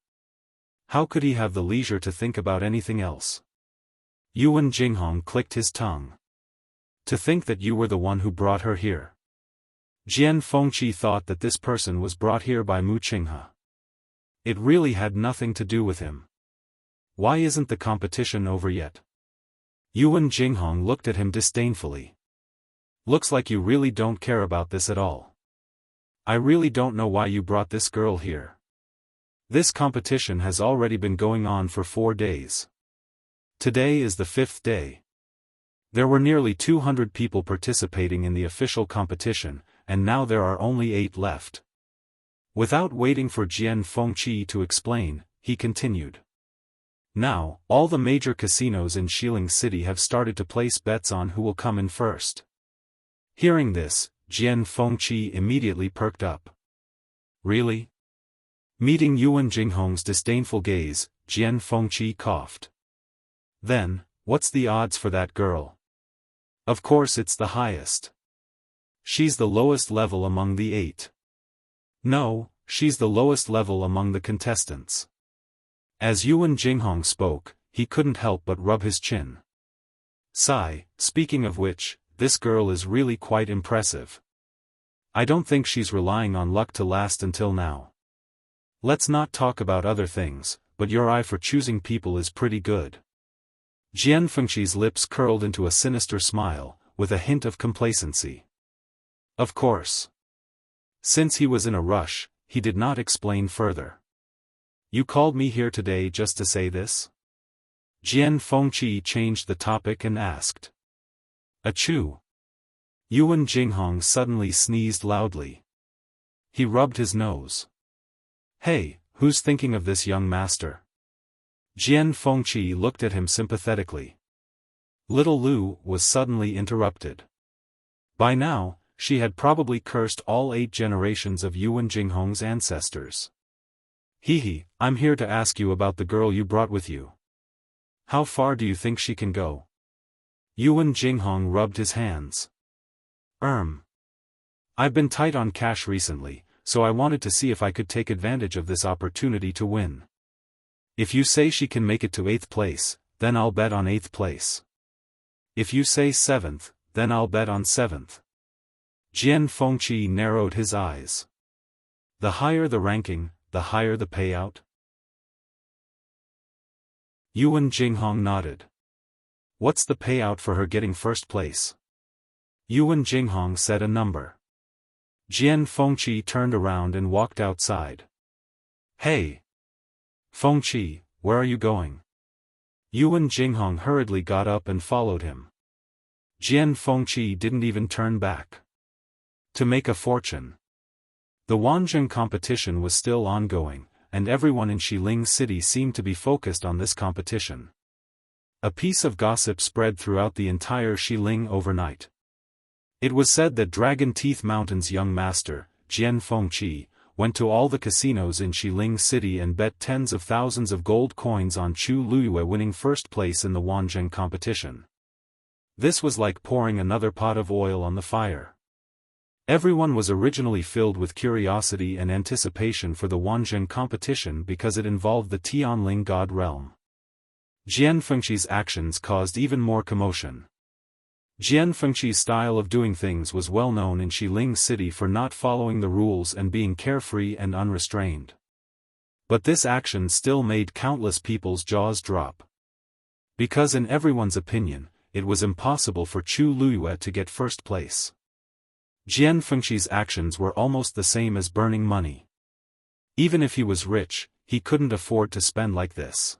How could he have the leisure to think about anything else? Yuan Jinghong clicked his tongue. "To think that you were the one who brought her here." Jian Fengqi thought that this person was brought here by Mu Qinghe. It really had nothing to do with him. Why isn't the competition over yet? Yuan Jinghong looked at him disdainfully. Looks like you really don't care about this at all. I really don't know why you brought this girl here. This competition has already been going on for 4 days. Today is the 5th day. There were nearly 200 people participating in the official competition, and now there are only 8 left. Without waiting for Jian Fengqi to explain, he continued. Now, all the major casinos in Xiling City have started to place bets on who will come in first. Hearing this, Jian Fengqi immediately perked up. Really? Meeting Yuan Jinghong's disdainful gaze, Jian Fengqi coughed. Then, what's the odds for that girl? Of course it's the highest. She's the lowest level among the 8. No, she's the lowest level among the contestants. As Yuan Jinghong spoke, he couldn't help but rub his chin. Sigh, speaking of which, this girl is really quite impressive. I don't think she's relying on luck to last until now. Let's not talk about other things, but your eye for choosing people is pretty good. Jian Fengqi's lips curled into a sinister smile, with a hint of complacency. Of course. Since he was in a rush, he did not explain further. You called me here today just to say this? Jian Fengqi changed the topic and asked. Achoo! Yuan Jinghong suddenly sneezed loudly. He rubbed his nose. Hey, who's thinking of this young master? Jian Fengqi looked at him sympathetically. Little Lu was suddenly interrupted. By now, she had probably cursed all 8 generations of Yuan Jinghong's ancestors. Hehe, I'm here to ask you about the girl you brought with you. How far do you think she can go? Yuan Jinghong rubbed his hands. I've been tight on cash recently, so I wanted to see if I could take advantage of this opportunity to win. If you say she can make it to 8th place, then I'll bet on 8th place. If you say 7th, then I'll bet on 7th. Jian Fengqi narrowed his eyes. The higher the ranking, the higher the payout? Yuan Jinghong nodded. What's the payout for her getting 1st place? Yuan Jinghong said a number. Jian Fengqi turned around and walked outside. Hey! Fengqi, where are you going? Yuan Jinghong hurriedly got up and followed him. Jian Fengqi didn't even turn back. To make a fortune. The Wanzheng competition was still ongoing, and everyone in Xiling City seemed to be focused on this competition. A piece of gossip spread throughout the entire Xiling overnight. It was said that Dragon Teeth Mountain's young master, Jian Fengqi, went to all the casinos in Xiling City and bet tens of thousands of gold coins on Chu Luyue winning 1st place in the Wanzheng competition. This was like pouring another pot of oil on the fire. Everyone was originally filled with curiosity and anticipation for the Wanzheng competition because it involved the Tianling god realm. Jian Fengqi's actions caused even more commotion. Jian Fengqi's style of doing things was well known in Xiling City for not following the rules and being carefree and unrestrained. But this action still made countless people's jaws drop. Because in everyone's opinion, it was impossible for Chu Luyue to get 1st place. Jian Fengqi's actions were almost the same as burning money. Even if he was rich, he couldn't afford to spend like this.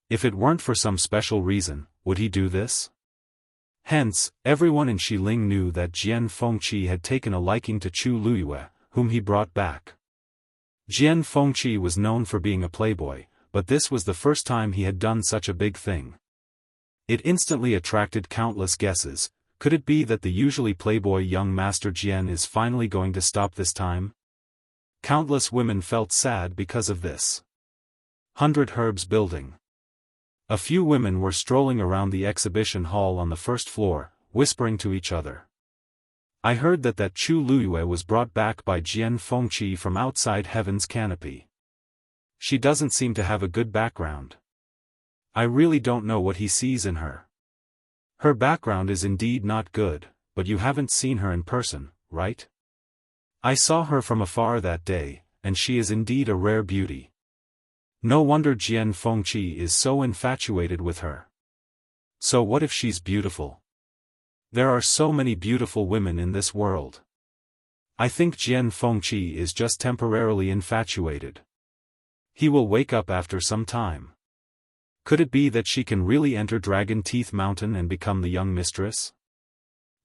If it weren't for some special reason, would he do this? Hence, everyone in Xiling knew that Jian Fengqi had taken a liking to Chu Luyue, whom he brought back. Jian Fengqi was known for being a playboy, but this was the first time he had done such a big thing. It instantly attracted countless guesses. Could it be that the usually playboy young master Jian is finally going to stop this time? Countless women felt sad because of this. 100 Herbs Building. A few women were strolling around the exhibition hall on the 1st floor, whispering to each other. I heard that Chu Luyue was brought back by Jian Fengqi from outside Heaven's canopy. She doesn't seem to have a good background. I really don't know what he sees in her. Her background is indeed not good, but you haven't seen her in person, right? I saw her from afar that day, and she is indeed a rare beauty. No wonder Jian Fengqi is so infatuated with her. So what if she's beautiful? There are so many beautiful women in this world. I think Jian Fengqi is just temporarily infatuated. He will wake up after some time. Could it be that she can really enter Dragon Teeth Mountain and become the young mistress?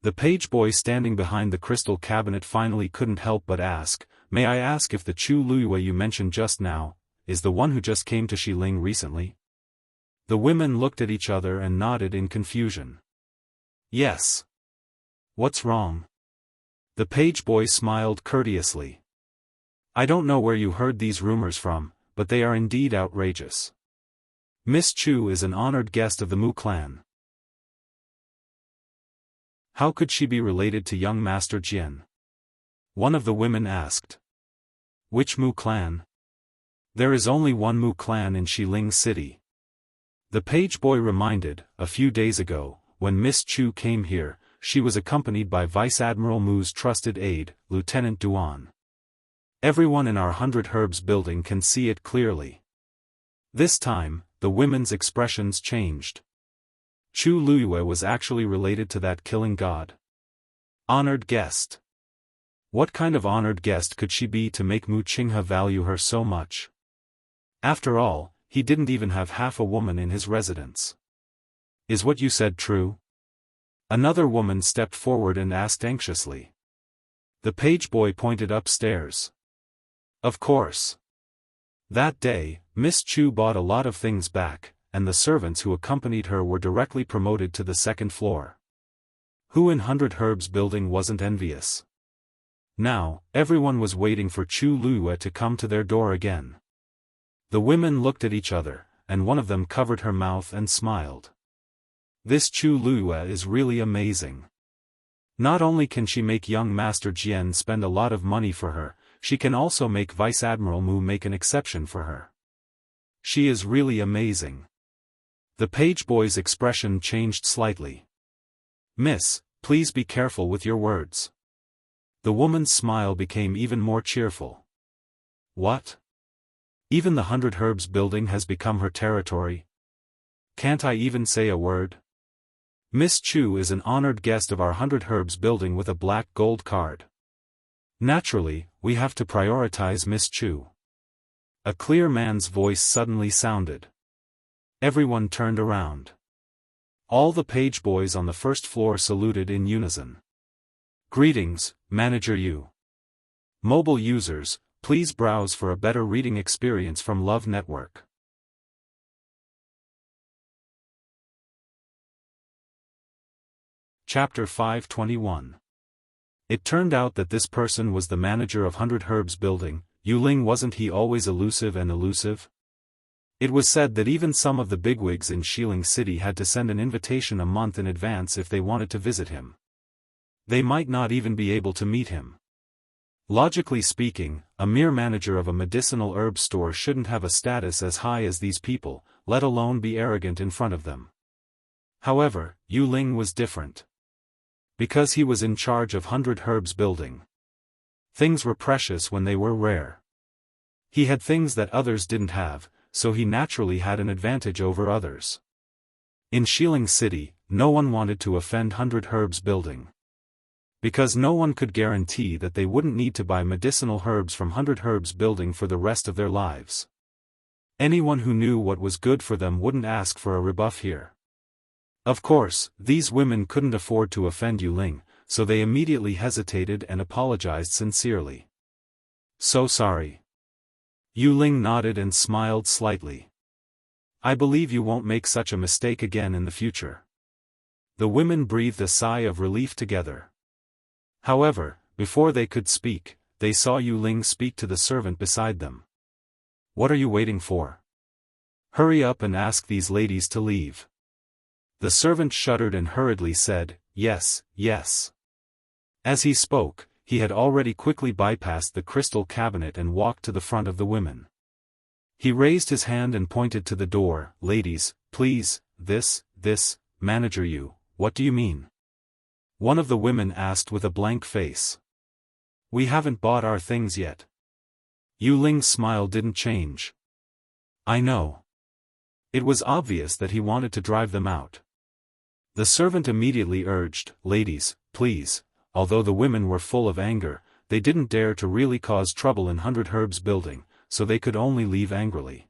The page boy standing behind the crystal cabinet finally couldn't help but ask, "May I ask if the Chu Luiyue you mentioned just now, is the one who just came to Xiling recently?" The women looked at each other and nodded in confusion. "Yes." "What's wrong?" The page boy smiled courteously. "I don't know where you heard these rumors from, but they are indeed outrageous. Miss Chu is an honored guest of the Mu clan. How could she be related to young Master Jian?" one of the women asked. "Which Mu clan? There is only one Mu clan in Xiling City." The page boy reminded, a few days ago, when Miss Chu came here, she was accompanied by Vice Admiral Mu's trusted aide, Lieutenant Duan. Everyone in our 100 Herbs building can see it clearly. This time, the women's expressions changed. Chu Luiyue was actually related to that killing god. Honored guest. What kind of honored guest could she be to make Mu Qinghe value her so much? After all, he didn't even have half a woman in his residence. "Is what you said true?" Another woman stepped forward and asked anxiously. The page boy pointed upstairs. "Of course. That day, Miss Chu bought a lot of things back, and the servants who accompanied her were directly promoted to the second floor. Who in 100 Herbs building wasn't envious? Now, everyone was waiting for Chu Luiyue to come to their door again." The women looked at each other, and one of them covered her mouth and smiled. "This Chu Luiyue is really amazing. Not only can she make young Master Jian spend a lot of money for her, she can also make Vice Admiral Mu make an exception for her. She is really amazing." The page boy's expression changed slightly. "Miss, please be careful with your words." The woman's smile became even more cheerful. "What? Even the 100 Herbs building has become her territory? Can't I even say a word? Miss Chu is an honored guest of our 100 Herbs building with a black gold card. Naturally, we have to prioritize Miss Chu." A clear man's voice suddenly sounded. Everyone turned around. All the page boys on the first floor saluted in unison. "Greetings, Manager Yu. Mobile users, please browse for a better reading experience from Love Network." Chapter 521. It turned out that this person was the manager of 100 Herbs building. Yuling, wasn't he always elusive and elusive? It was said that even some of the bigwigs in Xiling City had to send an invitation a month in advance if they wanted to visit him. They might not even be able to meet him. Logically speaking, a mere manager of a medicinal herb store shouldn't have a status as high as these people, let alone be arrogant in front of them. However, Yuling was different. Because he was in charge of 100 Herbs building. Things were precious when they were rare. He had things that others didn't have, so he naturally had an advantage over others. In Xiling City, no one wanted to offend 100 Herbs building. Because no one could guarantee that they wouldn't need to buy medicinal herbs from 100 Herbs building for the rest of their lives. Anyone who knew what was good for them wouldn't ask for a rebuff here. Of course, these women couldn't afford to offend Yuling, so they immediately hesitated and apologized sincerely. "So sorry." Yuling nodded and smiled slightly. "I believe you won't make such a mistake again in the future." The women breathed a sigh of relief together. However, before they could speak, they saw Yuling speak to the servant beside them. "What are you waiting for? Hurry up and ask these ladies to leave." The servant shuddered and hurriedly said, "Yes, yes." As he spoke, he had already quickly bypassed the crystal cabinet and walked to the front of the women. He raised his hand and pointed to the door. "Ladies, please, this, Manager Yu, what do you mean?" One of the women asked with a blank face. "We haven't bought our things yet." Yuling's smile didn't change. I know. It was obvious that he wanted to drive them out. The servant immediately urged, ladies, please. Although the women were full of anger, they didn't dare to really cause trouble in 100 Herbs building, so they could only leave angrily.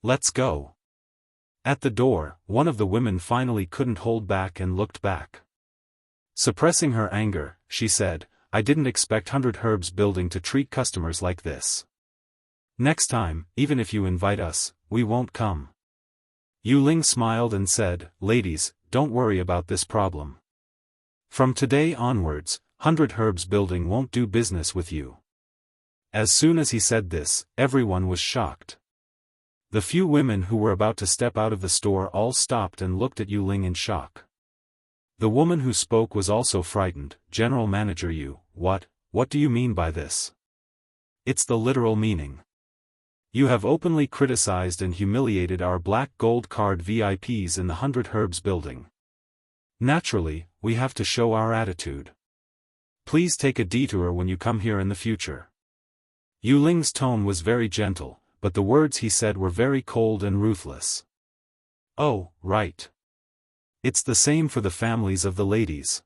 Let's go. At the door, one of the women finally couldn't hold back and looked back. Suppressing her anger, she said, I didn't expect 100 Herbs building to treat customers like this. Next time, even if you invite us, we won't come. Yu Ling smiled and said, ladies, don't worry about this problem. From today onwards, 100 Herbs building won't do business with you. As soon as he said this, everyone was shocked. The few women who were about to step out of the store all stopped and looked at Yu Ling in shock. The woman who spoke was also frightened. General Manager Yu, what do you mean by this? It's the literal meaning. You have openly criticized and humiliated our black gold card VIPs in the 100 Herbs building. Naturally, we have to show our attitude. Please take a detour when you come here in the future. Yu Ling's tone was very gentle, but the words he said were very cold and ruthless. Oh, right. It's the same for the families of the ladies.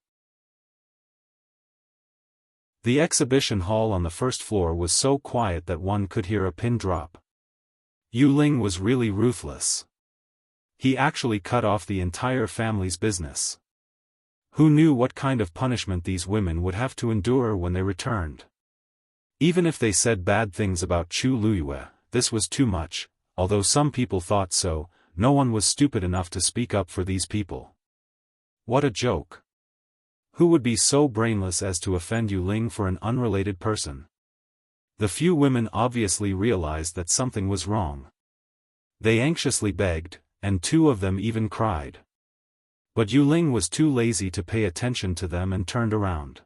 The exhibition hall on the first floor was so quiet that one could hear a pin drop. Yu Ling was really ruthless. He actually cut off the entire family's business. Who knew what kind of punishment these women would have to endure when they returned? Even if they said bad things about Chu Luyue, this was too much. Although some people thought so, no one was stupid enough to speak up for these people. What a joke. Who would be so brainless as to offend Yu Ling for an unrelated person? The few women obviously realized that something was wrong. They anxiously begged, and 2 of them even cried. But Yu Ling was too lazy to pay attention to them and turned around.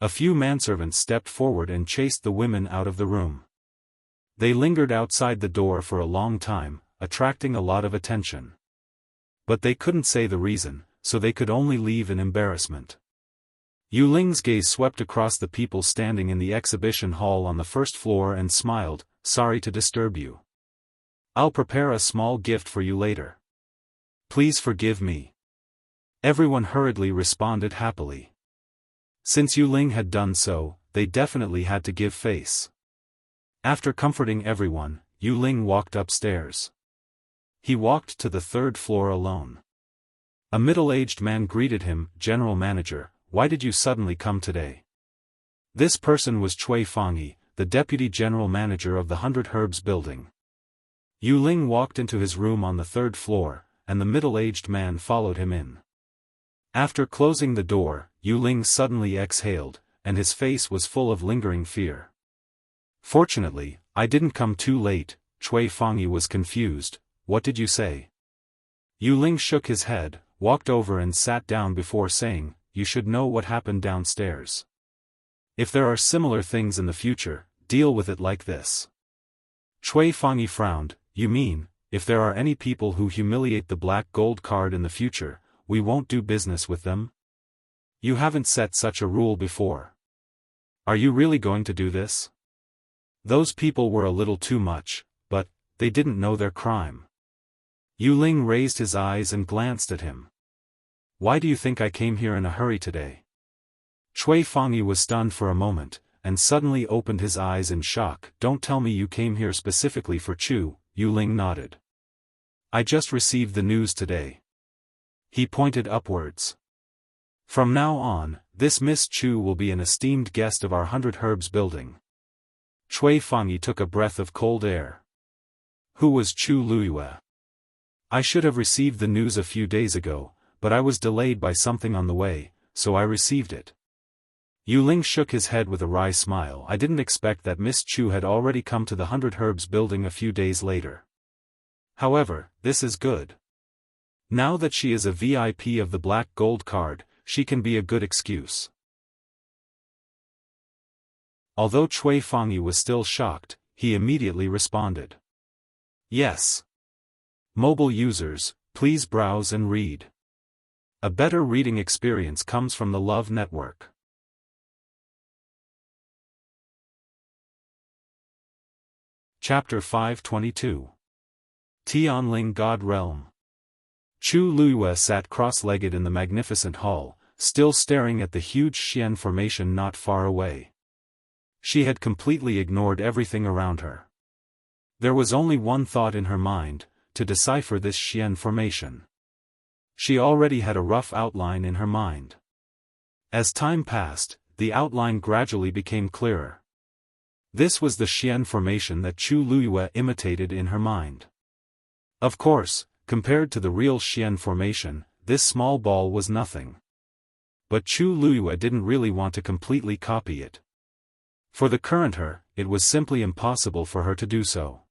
A few manservants stepped forward and chased the women out of the room. They lingered outside the door for a long time, attracting a lot of attention. But they couldn't say the reason, so they could only leave in embarrassment. Yu Ling's gaze swept across the people standing in the exhibition hall on the first floor and smiled, sorry to disturb you. I'll prepare a small gift for you later. Please forgive me. Everyone hurriedly responded happily. Since Yu Ling had done so, they definitely had to give face. After comforting everyone, Yu Ling walked upstairs. He walked to the 3rd floor alone. A middle-aged man greeted him, General Manager, why did you suddenly come today? This person was Cui Fangyi, the Deputy General Manager of the 100 Herbs building. Yu Ling walked into his room on the 3rd floor, and the middle-aged man followed him in. After closing the door, Yu Ling suddenly exhaled, and his face was full of lingering fear. Fortunately, I didn't come too late. Cui Fangyi was confused. What did you say? Yu Ling shook his head, walked over and sat down before saying, you should know what happened downstairs. If there are similar things in the future, deal with it like this. Cui Fangyi frowned, you mean, if there are any people who humiliate the black gold card in the future, we won't do business with them? You haven't set such a rule before. Are you really going to do this? Those people were a little too much, but they didn't know their crime. Yu Ling raised his eyes and glanced at him. Why do you think I came here in a hurry today? Cui Fangyi was stunned for a moment, and suddenly opened his eyes in shock. Don't tell me you came here specifically for Chu. Yu Ling nodded. I just received the news today. He pointed upwards. From now on, this Miss Chu will be an esteemed guest of our 100 Herbs building. Cui Fangyi took a breath of cold air. Who was Chu Luyue? I should have received the news a few days ago, but I was delayed by something on the way, so I received it. Yu Ling shook his head with a wry smile. I didn't expect that Miss Chu had already come to the 100 Herbs building a few days later. However, this is good. Now that she is a VIP of the black gold card, she can be a good excuse. Although Cui Fangyi was still shocked, he immediately responded. Yes. Mobile users, please browse and read. A better reading experience comes from the Love Network. Chapter 522. Tianling God Realm. Chu Luiyue sat cross-legged in the magnificent hall, still staring at the huge Xian formation not far away. She had completely ignored everything around her. There was only one thought in her mind, to decipher this Xian formation. She already had a rough outline in her mind. As time passed, the outline gradually became clearer. This was the Xian formation that Chu Luiyue imitated in her mind. Of course, compared to the real Xian formation, this small ball was nothing. But Chu Luiyue didn't really want to completely copy it. For the current her, it was simply impossible for her to do so.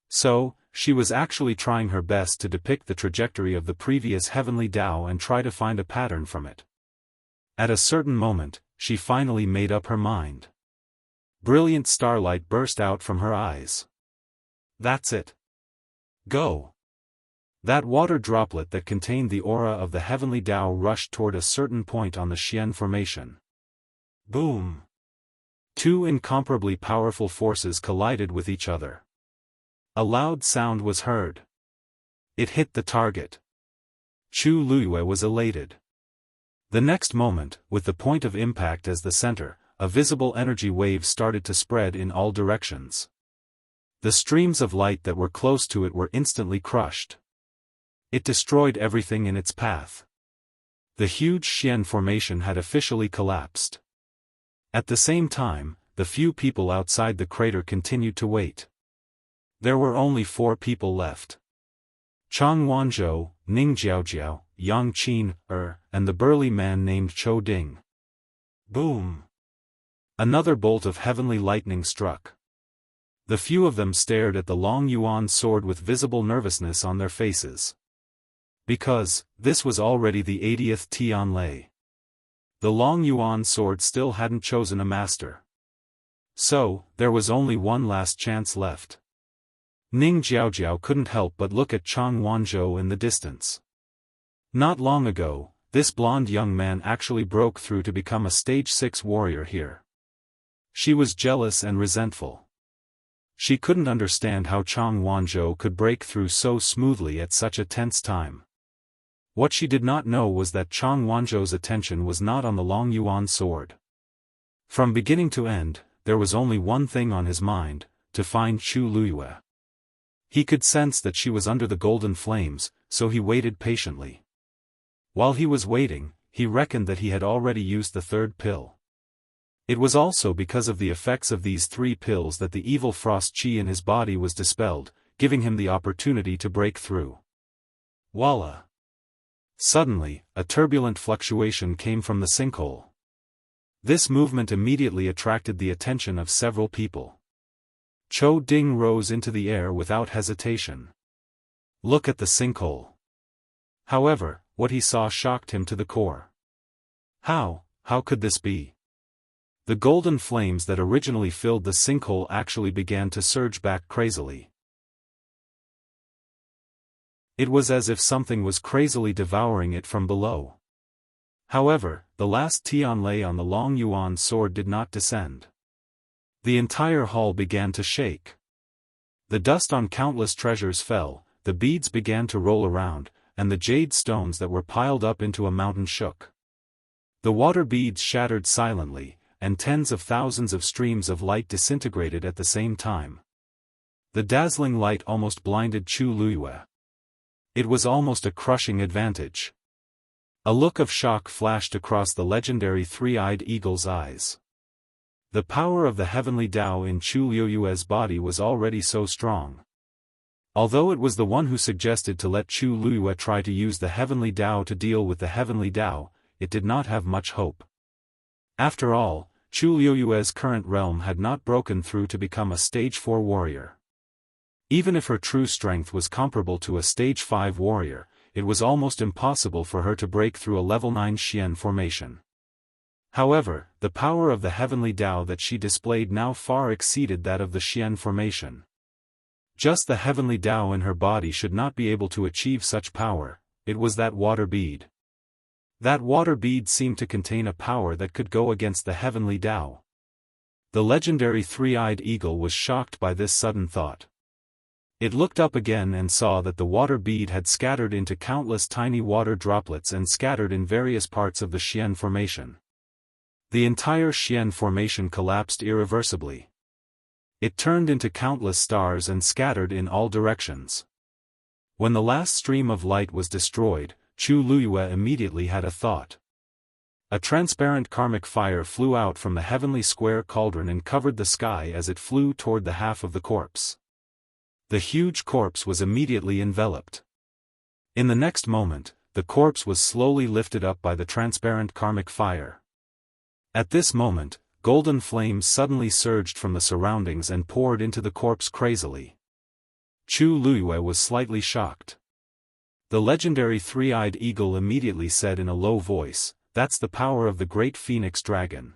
So, she was actually trying her best to depict the trajectory of the previous heavenly Tao and try to find a pattern from it. At a certain moment, she finally made up her mind. Brilliant starlight burst out from her eyes. That's it. Go! That water droplet that contained the aura of the heavenly Tao rushed toward a certain point on the Xian formation. Boom! Two incomparably powerful forces collided with each other. A loud sound was heard. It hit the target. Chu Luiyue was elated. The next moment, with the point of impact as the center, a visible energy wave started to spread in all directions. The streams of light that were close to it were instantly crushed. It destroyed everything in its path. The huge Xian formation had officially collapsed. At the same time, the few people outside the crater continued to wait. There were only 4 people left. Chang Wanzhou, Ning Jiaojiao, Yang Qin, and the burly man named Chou Ding. Boom! Another bolt of heavenly lightning struck. The few of them stared at the long yuan sword with visible nervousness on their faces. Because, this was already the 80th Tianlei. The long yuan sword still hadn't chosen a master. So, there was only one last chance left. Ning Jiaojiao couldn't help but look at Chang Wanzhou in the distance. Not long ago, this blonde young man actually broke through to become a stage 6 warrior here. She was jealous and resentful. She couldn't understand how Chang Wanzhou could break through so smoothly at such a tense time. What she did not know was that Chang Wanzhou's attention was not on the long yuan sword. From beginning to end, there was only one thing on his mind, to find Chu Luiyue. He could sense that she was under the golden flames, so he waited patiently. While he was waiting, he reckoned that he had already used the 3rd pill. It was also because of the effects of these 3 pills that the evil frost chi in his body was dispelled, giving him the opportunity to break through. Voila! Suddenly, a turbulent fluctuation came from the sinkhole. This movement immediately attracted the attention of several people. Chou Ding rose into the air without hesitation. Look at the sinkhole. However, what he saw shocked him to the core. How could this be? The golden flames that originally filled the sinkhole actually began to surge back crazily. It was as if something was crazily devouring it from below. However, the last Tianlei on the long yuan sword did not descend. The entire hall began to shake. The dust on countless treasures fell, the beads began to roll around, and the jade stones that were piled up into a mountain shook. The water beads shattered silently, and tens of thousands of streams of light disintegrated at the same time. The dazzling light almost blinded Chu Luiyue. It was almost a crushing advantage. A look of shock flashed across the legendary 3-eyed eagle's eyes. The power of the heavenly Tao in Chu Luiyue's body was already so strong. Although it was the one who suggested to let Chu Luiyue try to use the heavenly Tao to deal with the heavenly Tao, it did not have much hope. After all, Chu Luiyue's current realm had not broken through to become a stage 4 warrior. Even if her true strength was comparable to a stage 5 warrior, it was almost impossible for her to break through a level 9 Xian formation. However, the power of the heavenly Tao that she displayed now far exceeded that of the Xian formation. Just the heavenly Tao in her body should not be able to achieve such power, it was that water bead. That water bead seemed to contain a power that could go against the heavenly Tao. The legendary 3-eyed eagle was shocked by this sudden thought. It looked up again and saw that the water bead had scattered into countless tiny water droplets and scattered in various parts of the Xian formation. The entire Xian formation collapsed irreversibly. It turned into countless stars and scattered in all directions. When the last stream of light was destroyed, Chu Luyue immediately had a thought. A transparent karmic fire flew out from the heavenly square cauldron and covered the sky as it flew toward the half of the corpse. The huge corpse was immediately enveloped. In the next moment, the corpse was slowly lifted up by the transparent karmic fire. At this moment, golden flames suddenly surged from the surroundings and poured into the corpse crazily. Chu Luyue was slightly shocked. The legendary three-eyed eagle immediately said in a low voice, "That's the power of the great phoenix dragon."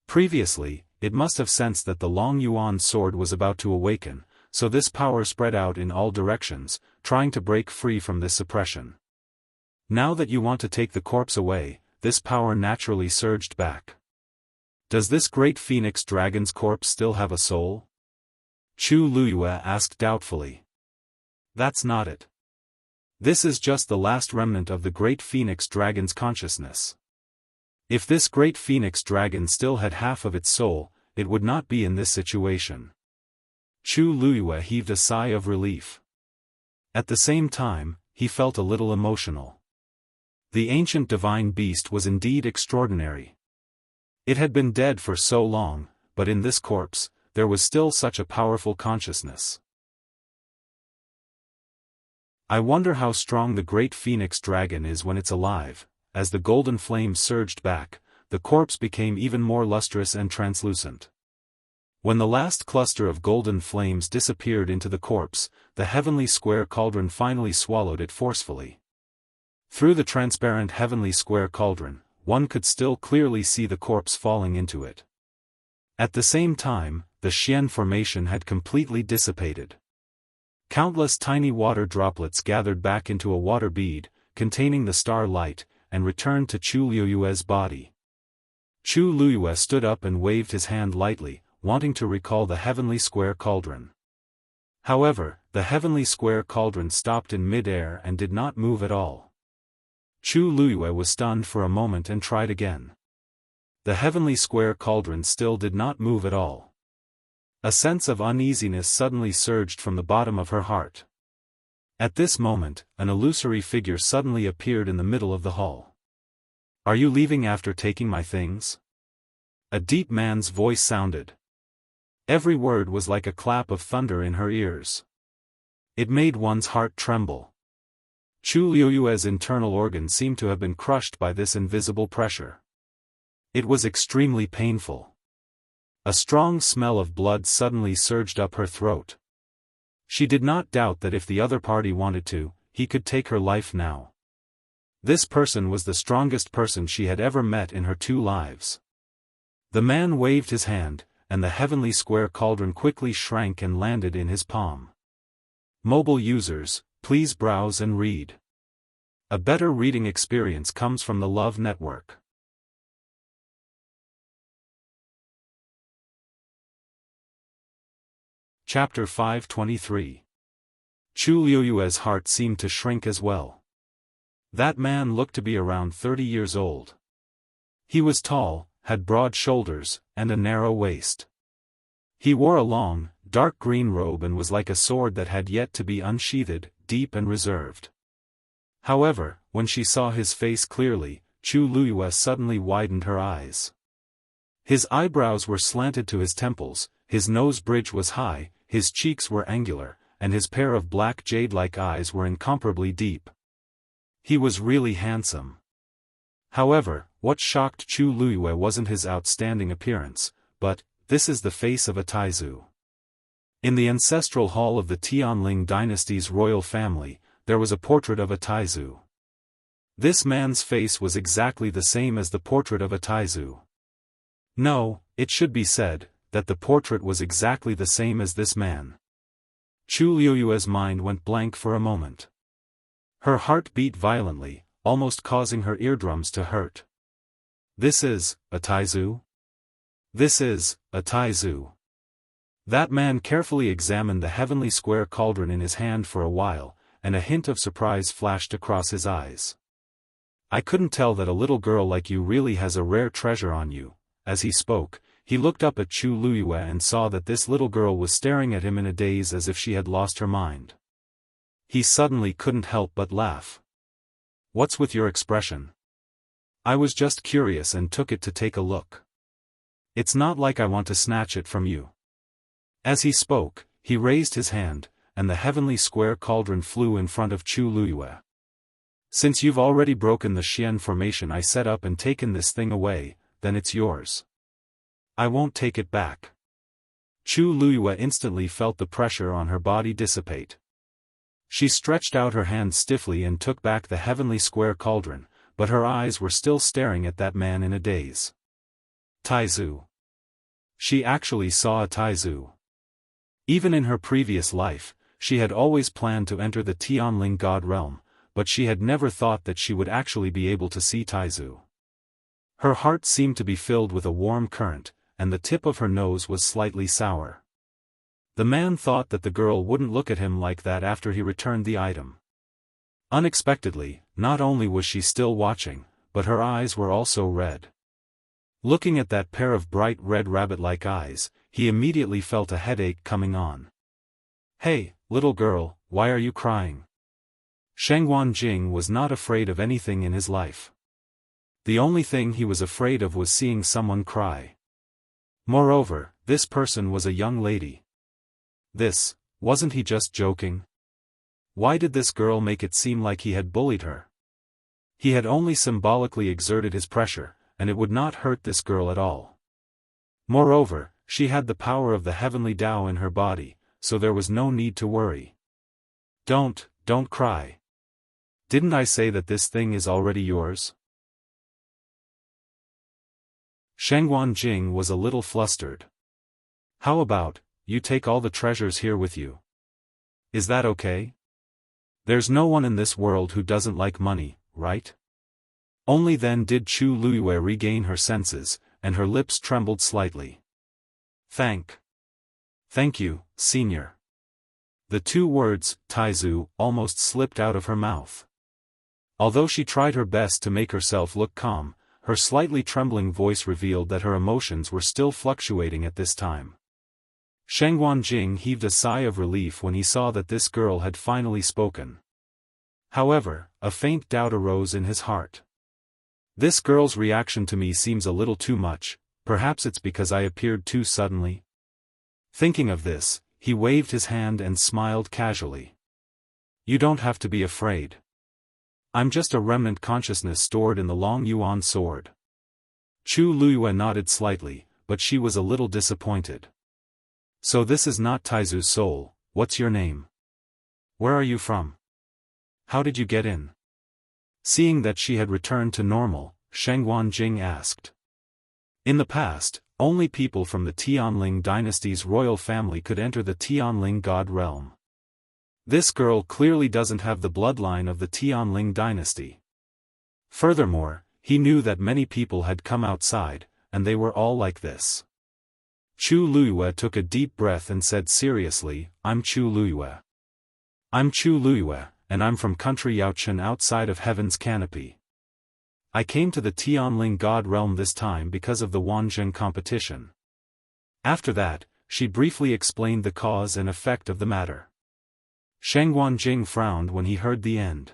Previously, it must have sensed that the Long Yuan sword was about to awaken, so this power spread out in all directions, trying to break free from this suppression. Now that you want to take the corpse away, this power naturally surged back. Does this great phoenix dragon's corpse still have a soul? Chu Luyue asked doubtfully. That's not it. This is just the last remnant of the great phoenix dragon's consciousness. If this great phoenix dragon still had half of its soul, it would not be in this situation. Chu Luyue heaved a sigh of relief. At the same time, he felt a little emotional. The ancient divine beast was indeed extraordinary. It had been dead for so long, but in this corpse, there was still such a powerful consciousness. I wonder how strong the great phoenix dragon is when it's alive. As the golden flames surged back, the corpse became even more lustrous and translucent. When the last cluster of golden flames disappeared into the corpse, the heavenly square cauldron finally swallowed it forcefully. Through the transparent heavenly square cauldron, one could still clearly see the corpse falling into it. At the same time, the Xian formation had completely dissipated. Countless tiny water droplets gathered back into a water bead, containing the star light, and returned to Chu Luyue's body. Chu Luyue stood up and waved his hand lightly, wanting to recall the heavenly square cauldron. However, the heavenly square cauldron stopped in mid-air and did not move at all. Chu Luyue was stunned for a moment and tried again. The heavenly square cauldron still did not move at all. A sense of uneasiness suddenly surged from the bottom of her heart. At this moment, an illusory figure suddenly appeared in the middle of the hall. "Are you leaving after taking my things?" A deep man's voice sounded. Every word was like a clap of thunder in her ears. It made one's heart tremble. Chu Luyue's internal organs seemed to have been crushed by this invisible pressure. It was extremely painful. A strong smell of blood suddenly surged up her throat. She did not doubt that if the other party wanted to, he could take her life now. This person was the strongest person she had ever met in her 2 lives. The man waved his hand, and the heavenly square cauldron quickly shrank and landed in his palm. Mobile users, please browse and read. A better reading experience comes from the Love Network. Chapter 523. Chu Luyue's heart seemed to shrink as well. That man looked to be around 30 years old. He was tall, had broad shoulders, and a narrow waist. He wore a long, dark green robe and was like a sword that had yet to be unsheathed, deep and reserved. However, when she saw his face clearly, Chu Luyue suddenly widened her eyes. His eyebrows were slanted to his temples, his nose bridge was high, his cheeks were angular, and his pair of black jade-like eyes were incomparably deep. He was really handsome. However, what shocked Chu Luyue wasn't his outstanding appearance, but, this is the face of a Taizu. In the ancestral hall of the Tianling dynasty's royal family, there was a portrait of a Taizu. This man's face was exactly the same as the portrait of a Taizu. No, it should be said, that the portrait was exactly the same as this man. Chu Luyue's mind went blank for a moment. Her heart beat violently, almost causing her eardrums to hurt. This is a Taizu? This is a Taizu. That man carefully examined the heavenly square cauldron in his hand for a while, and a hint of surprise flashed across his eyes. I couldn't tell that a little girl like you really has a rare treasure on you. As he spoke, he looked up at Chu Luyue and saw that this little girl was staring at him in a daze as if she had lost her mind. He suddenly couldn't help but laugh. What's with your expression? I was just curious and took it to take a look. It's not like I want to snatch it from you. As he spoke, he raised his hand, and the heavenly square cauldron flew in front of Chu Luyue. Since you've already broken the Xian formation I set up and taken this thing away, then it's yours. I won't take it back. Chu Luyue instantly felt the pressure on her body dissipate. She stretched out her hand stiffly and took back the heavenly square cauldron, but her eyes were still staring at that man in a daze. Taizu. She actually saw a Taizu. Even in her previous life, she had always planned to enter the Tianling God realm, but she had never thought that she would actually be able to see Taizu. Her heart seemed to be filled with a warm current, and the tip of her nose was slightly sour. The man thought that the girl wouldn't look at him like that after he returned the item. Unexpectedly, not only was she still watching, but her eyes were also red. Looking at that pair of bright red rabbit-like eyes, he immediately felt a headache coming on. Hey, little girl, why are you crying? Shengguan Jing was not afraid of anything in his life. The only thing he was afraid of was seeing someone cry. Moreover, this person was a young lady. Wasn't he just joking? Why did this girl make it seem like he had bullied her? He had only symbolically exerted his pressure, and it would not hurt this girl at all. Moreover, she had the power of the heavenly Tao in her body, so there was no need to worry. Don't cry. Didn't I say that this thing is already yours? Shengguan Jing was a little flustered. How about, you take all the treasures here with you? Is that okay? There's no one in this world who doesn't like money, right? Only then did Chu Luyue regain her senses, and her lips trembled slightly. Thank you, senior. The two words, Taizu, almost slipped out of her mouth. Although she tried her best to make herself look calm, her slightly trembling voice revealed that her emotions were still fluctuating at this time. Shengguan Jing heaved a sigh of relief when he saw that this girl had finally spoken. However, a faint doubt arose in his heart. This girl's reaction to me seems a little too much, perhaps it's because I appeared too suddenly. Thinking of this, he waved his hand and smiled casually. You don't have to be afraid. I'm just a remnant consciousness stored in the Long Yuan sword. Chu Luyue nodded slightly, but she was a little disappointed. So this is not Taizu's soul. What's your name? Where are you from? How did you get in? Seeing that she had returned to normal, Shengguan Jing asked. In the past, only people from the Tianling dynasty's royal family could enter the Tianling God realm. This girl clearly doesn't have the bloodline of the Tianling dynasty. Furthermore, he knew that many people had come outside, and they were all like this. Chu Luyue took a deep breath and said seriously, I'm Chu Luyue. I'm Chu Luyue, and I'm from country Yaochen outside of Heaven's Canopy. I came to the Tianling God realm this time because of the Wanzheng competition. After that, she briefly explained the cause and effect of the matter. Shengguan Jing frowned when he heard the end.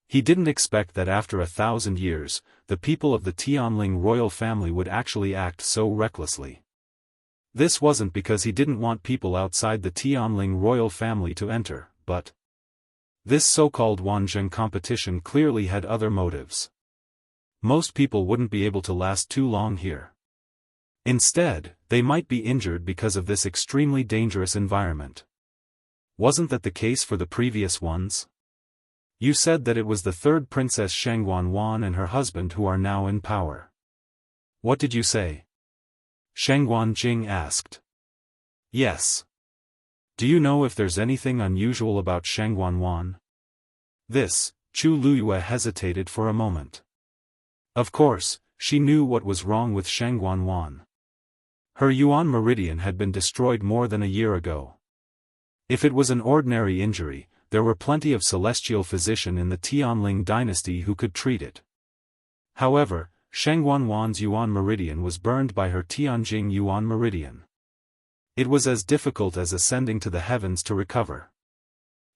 He didn't expect that after 1,000 years, the people of the Tianling royal family would actually act so recklessly. This wasn't because he didn't want people outside the Tianling royal family to enter, but this so-called Wanzheng competition clearly had other motives. Most people wouldn't be able to last too long here. Instead, they might be injured because of this extremely dangerous environment. Wasn't that the case for the previous ones? You said that it was the third Princess Shengguan Wan and her husband who are now in power. What did you say? Shengguan Jing asked. Yes. Do you know if there's anything unusual about Shengguan Wan? Chu Luyue hesitated for a moment. Of course, she knew what was wrong with Shengguan Wan. Her Yuan meridian had been destroyed more than a year ago. If it was an ordinary injury, there were plenty of celestial physicians in the Tianling dynasty who could treat it. However, Sheng Wanwan's Yuan meridian was burned by her Tianjing Yuan meridian. It was as difficult as ascending to the heavens to recover.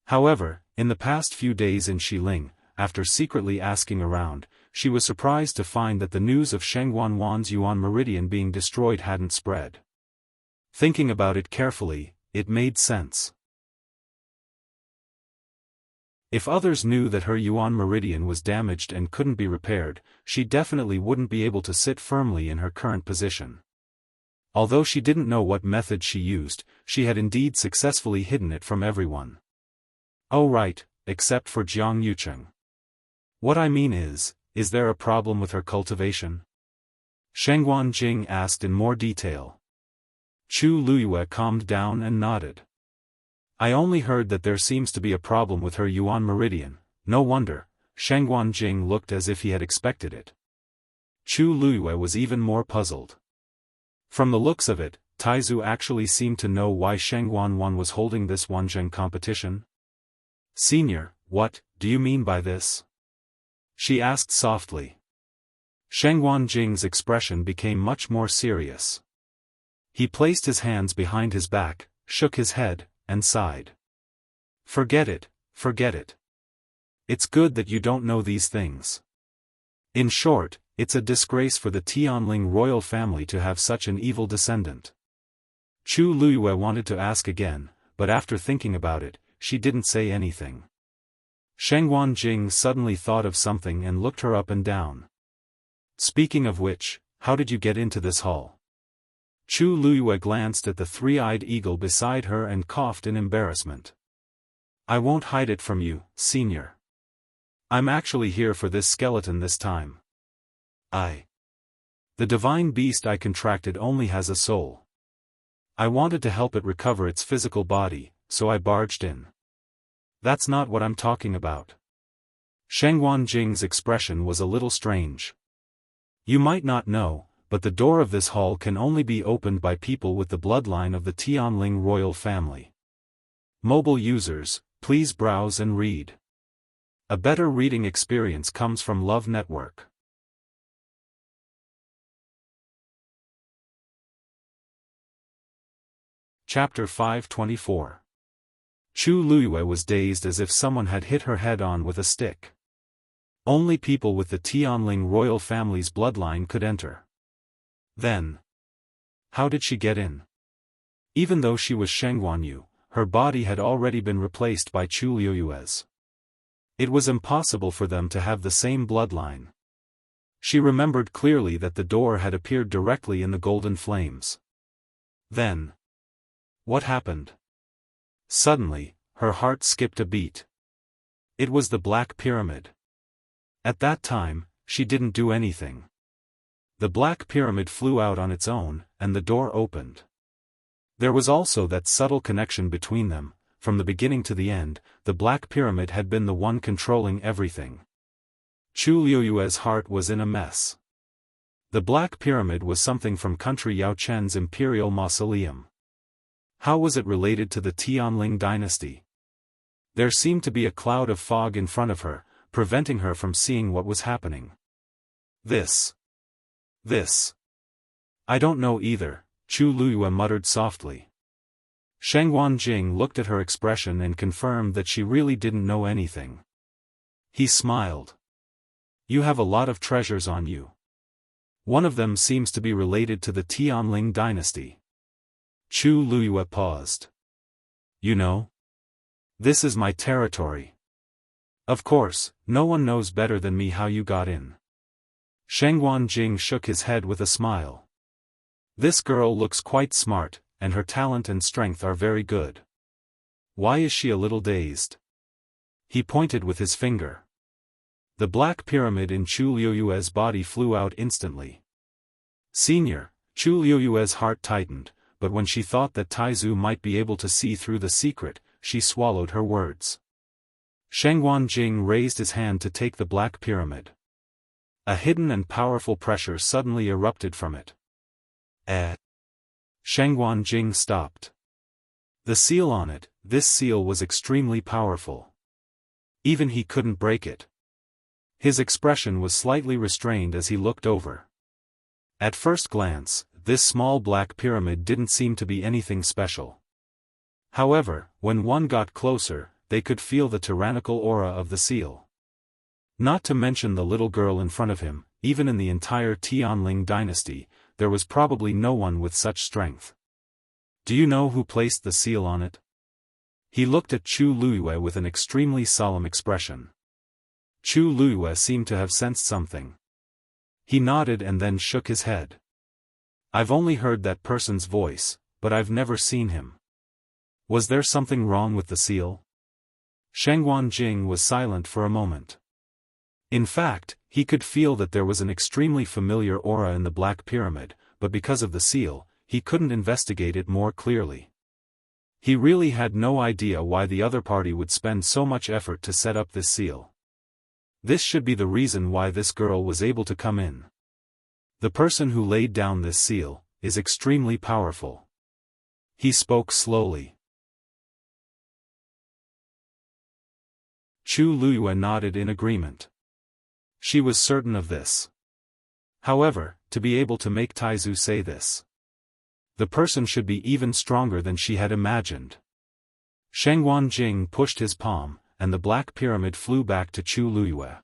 However, in the past few days in Xiling, after secretly asking around, she was surprised to find that the news of Sheng Wanwan's Yuan meridian being destroyed hadn't spread. Thinking about it carefully, it made sense. If others knew that her Yuan meridian was damaged and couldn't be repaired, she definitely wouldn't be able to sit firmly in her current position. Although she didn't know what method she used, she had indeed successfully hidden it from everyone. Oh right, except for Jiang Yucheng. What I mean is there a problem with her cultivation? Shengguan Jing asked in more detail. Chu Luyue calmed down and nodded. I only heard that there seems to be a problem with her Yuan meridian. No wonder. Shengguan Jing looked as if he had expected it. Chu Luyue was even more puzzled. From the looks of it, Taizu actually seemed to know why Shengguan Wan was holding this Wanzheng competition. Senior, what do you mean by this? She asked softly. Shengguan Jing's expression became much more serious. He placed his hands behind his back, shook his head, and sighed. Forget it, forget it. It's good that you don't know these things. In short, it's a disgrace for the Tianling royal family to have such an evil descendant. Chu Luyue wanted to ask again, but after thinking about it, she didn't say anything. Shengguan Jing suddenly thought of something and looked her up and down. Speaking of which, how did you get into this hall? Chu Luyue glanced at the three-eyed eagle beside her and coughed in embarrassment. I won't hide it from you, senior. I'm actually here for this skeleton this time. The divine beast I contracted only has a soul. I wanted to help it recover its physical body, so I barged in. That's not what I'm talking about. Shengguan Jing's expression was a little strange. You might not know, but the door of this hall can only be opened by people with the bloodline of the Tianling royal family. Mobile users, please browse and read. A better reading experience comes from Love Network. Chapter 524. Chu Luyue was dazed as if someone had hit her head on with a stick. Only people with the Tianling royal family's bloodline could enter. Then, how did she get in? Even though she was Shengguan Yu, her body had already been replaced by Chu Luyue's. It was impossible for them to have the same bloodline. She remembered clearly that the door had appeared directly in the golden flames. Then, what happened? Suddenly, her heart skipped a beat. It was the Black Pyramid. At that time, she didn't do anything. The Black Pyramid flew out on its own, and the door opened. There was also that subtle connection between them. From the beginning to the end, the Black Pyramid had been the one controlling everything. Chu Liyue's heart was in a mess. The Black Pyramid was something from country Yao Chen's imperial mausoleum. How was it related to the Tianling dynasty? There seemed to be a cloud of fog in front of her, preventing her from seeing what was happening. This. I don't know either, Chu Luyue muttered softly. Shengguan Jing looked at her expression and confirmed that she really didn't know anything. He smiled. You have a lot of treasures on you. One of them seems to be related to the Tianling dynasty. Chu Luyue paused. You know? This is my territory. Of course, no one knows better than me how you got in. Shengguan Jing shook his head with a smile. This girl looks quite smart, and her talent and strength are very good. Why is she a little dazed? He pointed with his finger. The Black Pyramid in Chu Liyue's body flew out instantly. Senior, Chu Liyue's heart tightened, but when she thought that Taizu might be able to see through the secret, she swallowed her words. Shengguan Jing raised his hand to take the Black Pyramid. A hidden and powerful pressure suddenly erupted from it. Shangguan Jing stopped. The seal on it, this seal was extremely powerful. Even he couldn't break it. His expression was slightly restrained as he looked over. At first glance, this small black pyramid didn't seem to be anything special. However, when one got closer, they could feel the tyrannical aura of the seal. Not to mention the little girl in front of him, even in the entire Tianling dynasty, there was probably no one with such strength. Do you know who placed the seal on it? He looked at Chu Luiyue with an extremely solemn expression. Chu Luiyue seemed to have sensed something. He nodded and then shook his head. I've only heard that person's voice, but I've never seen him. Was there something wrong with the seal? Shangguan Jing was silent for a moment. In fact, he could feel that there was an extremely familiar aura in the Black Pyramid, but because of the seal, he couldn't investigate it more clearly. He really had no idea why the other party would spend so much effort to set up this seal. This should be the reason why this girl was able to come in. The person who laid down this seal is extremely powerful. He spoke slowly. Chu Luiyue nodded in agreement. She was certain of this. However, to be able to make Taizu say this, the person should be even stronger than she had imagined. Shangguan Jing pushed his palm, and the black pyramid flew back to Chu Luiyue.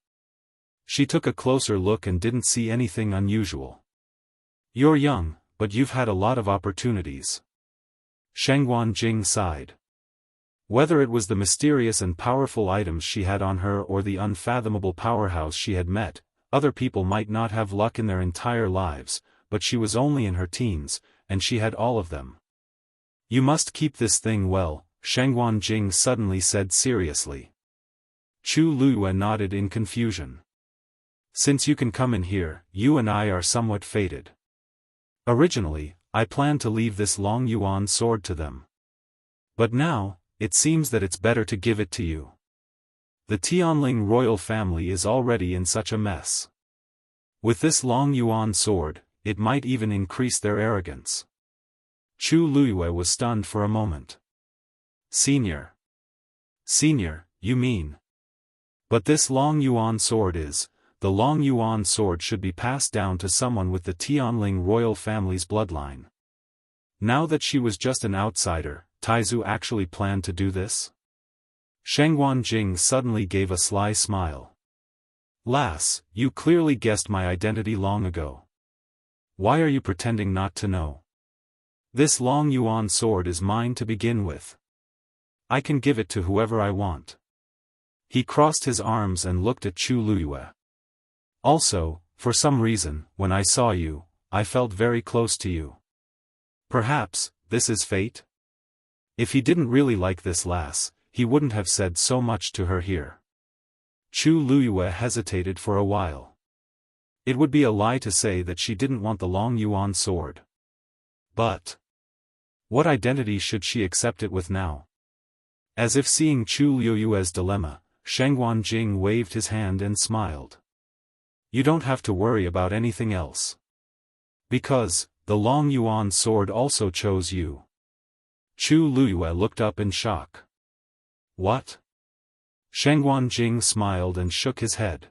She took a closer look and didn't see anything unusual. You're young, but you've had a lot of opportunities. Shangguan Jing sighed. Whether it was the mysterious and powerful items she had on her or the unfathomable powerhouse she had met, other people might not have luck in their entire lives, but she was only in her teens, and she had all of them. You must keep this thing well, Shangguan Jing suddenly said seriously. Chu Luiyue nodded in confusion. Since you can come in here, you and I are somewhat fated. Originally, I planned to leave this Long Yuan sword to them. But now, it seems that it's better to give it to you. The Tianling royal family is already in such a mess. With this Long Yuan sword, it might even increase their arrogance. Chu Luiyue was stunned for a moment. Senior. Senior, you mean? But this Long Yuan sword is, the Long Yuan sword should be passed down to someone with the Tianling royal family's bloodline. Now that she was just an outsider, Taizu actually planned to do this? Shangguan Jing suddenly gave a sly smile. Lass, you clearly guessed my identity long ago. Why are you pretending not to know? This Long Yuan sword is mine to begin with. I can give it to whoever I want. He crossed his arms and looked at Chu Luiyue. Also, for some reason, when I saw you, I felt very close to you. Perhaps, this is fate? If he didn't really like this lass, he wouldn't have said so much to her here. Chu Luiyue hesitated for a while. It would be a lie to say that she didn't want the Long Yuan sword. But what identity should she accept it with now? As if seeing Chu Luiyue's dilemma, Shangguan Jing waved his hand and smiled. You don't have to worry about anything else. Because, the Long Yuan sword also chose you. Chu Luiyue looked up in shock. What? Shangguan Jing smiled and shook his head.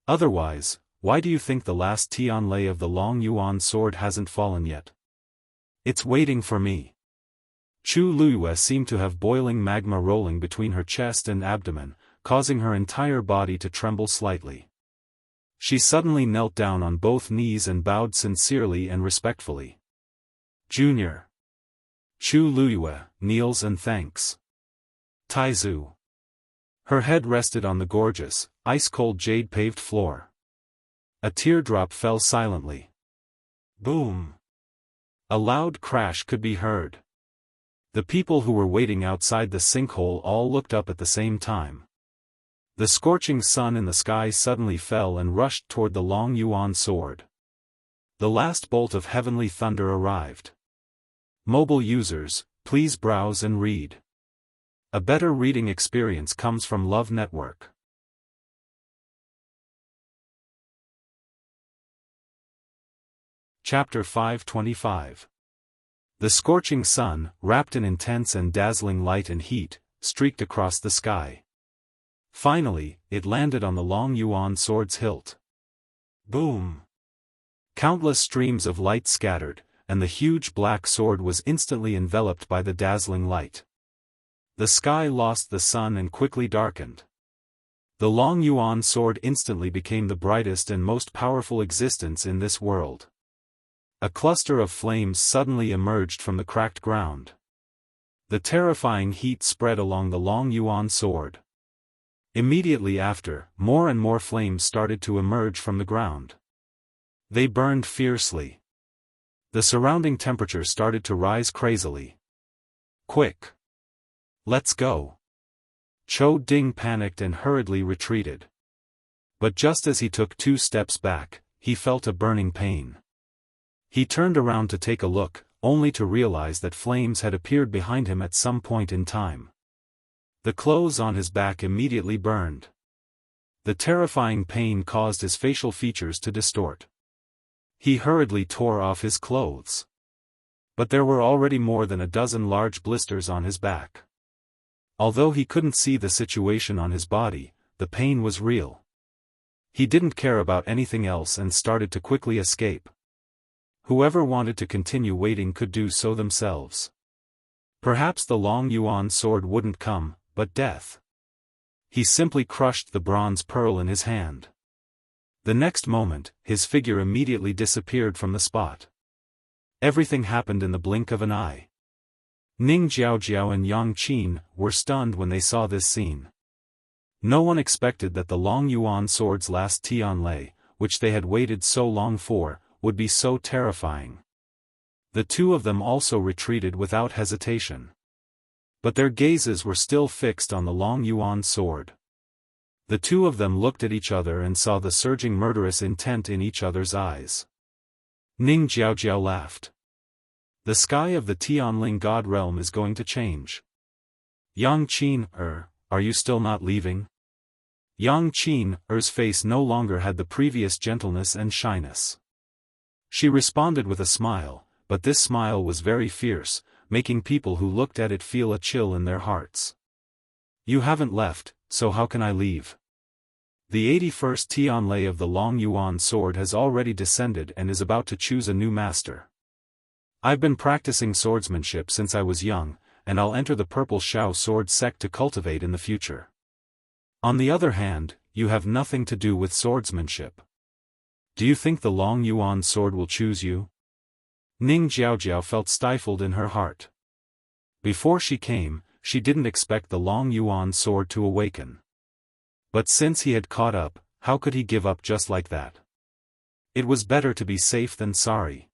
Otherwise, why do you think the last Tianlei of the Long Yuan sword hasn't fallen yet? It's waiting for me. Chu Luiyue seemed to have boiling magma rolling between her chest and abdomen, causing her entire body to tremble slightly. She suddenly knelt down on both knees and bowed sincerely and respectfully. Junior. Chu Luiyue kneels and thanks. Taizu. Her head rested on the gorgeous, ice-cold jade-paved floor. A teardrop fell silently. Boom. A loud crash could be heard. The people who were waiting outside the sinkhole all looked up at the same time. The scorching sun in the sky suddenly fell and rushed toward the Long Yuan sword. The last bolt of heavenly thunder arrived. Mobile users, please browse and read. A better reading experience comes from Love Network. Chapter 525. The scorching sun, wrapped in intense and dazzling light and heat, streaked across the sky. Finally, it landed on the Long Yuan sword's hilt. Boom! Countless streams of light scattered, and the huge black sword was instantly enveloped by the dazzling light. The sky lost the sun and quickly darkened. The Long Yuan sword instantly became the brightest and most powerful existence in this world. A cluster of flames suddenly emerged from the cracked ground. The terrifying heat spread along the Long Yuan sword. Immediately after, more and more flames started to emerge from the ground. They burned fiercely. The surrounding temperature started to rise crazily. Quick! Let's go! Cho Ding panicked and hurriedly retreated. But just as he took 2 steps back, he felt a burning pain. He turned around to take a look, only to realize that flames had appeared behind him at some point in time. The clothes on his back immediately burned. The terrifying pain caused his facial features to distort. He hurriedly tore off his clothes. But there were already more than a dozen large blisters on his back. Although he couldn't see the situation on his body, the pain was real. He didn't care about anything else and started to quickly escape. Whoever wanted to continue waiting could do so themselves. Perhaps the Long Yuan sword wouldn't come, but death. He simply crushed the bronze pearl in his hand. The next moment, his figure immediately disappeared from the spot. Everything happened in the blink of an eye. Ning Jiaojiao and Yang Qin were stunned when they saw this scene. No one expected that the Long Yuan sword's last Tianlei, which they had waited so long for, would be so terrifying. The two of them also retreated without hesitation. But their gazes were still fixed on the Long Yuan sword. The two of them looked at each other and saw the surging murderous intent in each other's eyes. Ning Jiaojiao laughed. The sky of the Tianling God realm is going to change. Yang Qin, are you still not leaving? Yang Qin's face no longer had the previous gentleness and shyness. She responded with a smile, but this smile was very fierce, making people who looked at it feel a chill in their hearts. You haven't left, so how can I leave? The 81st Tianlei of the Long Yuan sword has already descended and is about to choose a new master. I've been practicing swordsmanship since I was young, and I'll enter the Purple Shao sword sect to cultivate in the future. On the other hand, you have nothing to do with swordsmanship. Do you think the Long Yuan sword will choose you? Ning Jiaojiao felt stifled in her heart. Before she came, she didn't expect the Long Yuan sword to awaken. But since he had caught up, how could he give up just like that? It was better to be safe than sorry.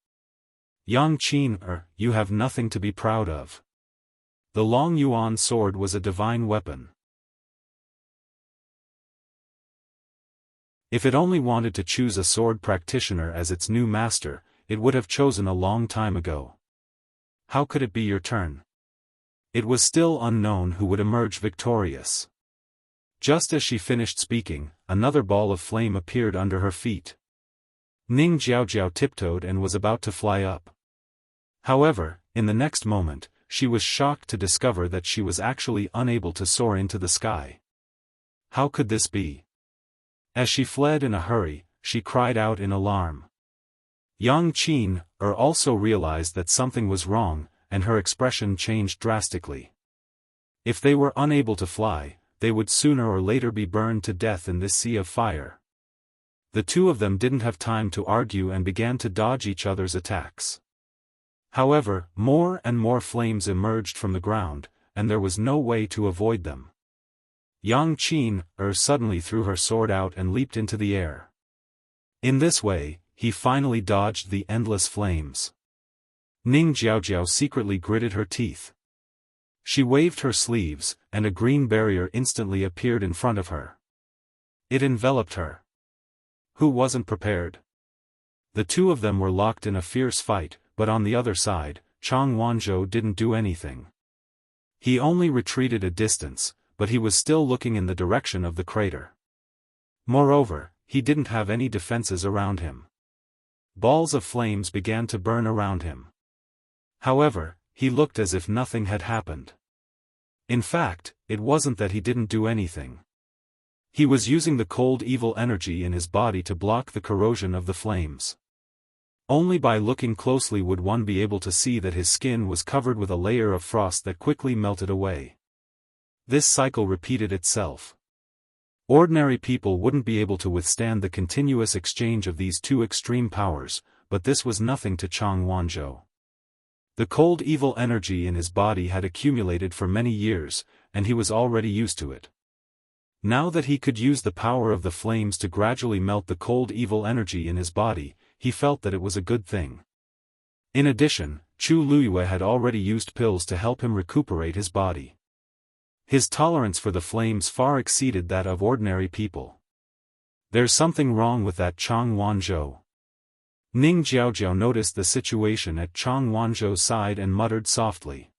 Yang Qin, you have nothing to be proud of. The Long Yuan sword was a divine weapon. If it only wanted to choose a sword practitioner as its new master, it would have chosen a long time ago. How could it be your turn? It was still unknown who would emerge victorious. Just as she finished speaking, another ball of flame appeared under her feet. Ning Jiaojiao tiptoed and was about to fly up. However, in the next moment, she was shocked to discover that she was actually unable to soar into the sky. How could this be? As she fled in a hurry, she cried out in alarm. Yang Qin also realized that something was wrong, and her expression changed drastically. If they were unable to fly, they would sooner or later be burned to death in this sea of fire. The two of them didn't have time to argue and began to dodge each other's attacks. However, more and more flames emerged from the ground, and there was no way to avoid them. Yang Qin suddenly threw her sword out and leaped into the air. In this way, he finally dodged the endless flames. Ning Jiaojiao secretly gritted her teeth. She waved her sleeves, and a green barrier instantly appeared in front of her. It enveloped her. Who wasn't prepared? The two of them were locked in a fierce fight, but on the other side, Chang Wanzhou didn't do anything. He only retreated a distance, but he was still looking in the direction of the crater. Moreover, he didn't have any defenses around him. Balls of flames began to burn around him. However, he looked as if nothing had happened. In fact, it wasn't that he didn't do anything. He was using the cold evil energy in his body to block the corrosion of the flames. Only by looking closely would one be able to see that his skin was covered with a layer of frost that quickly melted away. This cycle repeated itself. Ordinary people wouldn't be able to withstand the continuous exchange of these two extreme powers, but this was nothing to Chang Wanzhou. The cold evil energy in his body had accumulated for many years, and he was already used to it. Now that he could use the power of the flames to gradually melt the cold evil energy in his body, he felt that it was a good thing. In addition, Chu Luyue had already used pills to help him recuperate his body. His tolerance for the flames far exceeded that of ordinary people. There's something wrong with that Chang Wanzhou. Ning Jiaojiao noticed the situation at Chang Wanzhou's side and muttered softly.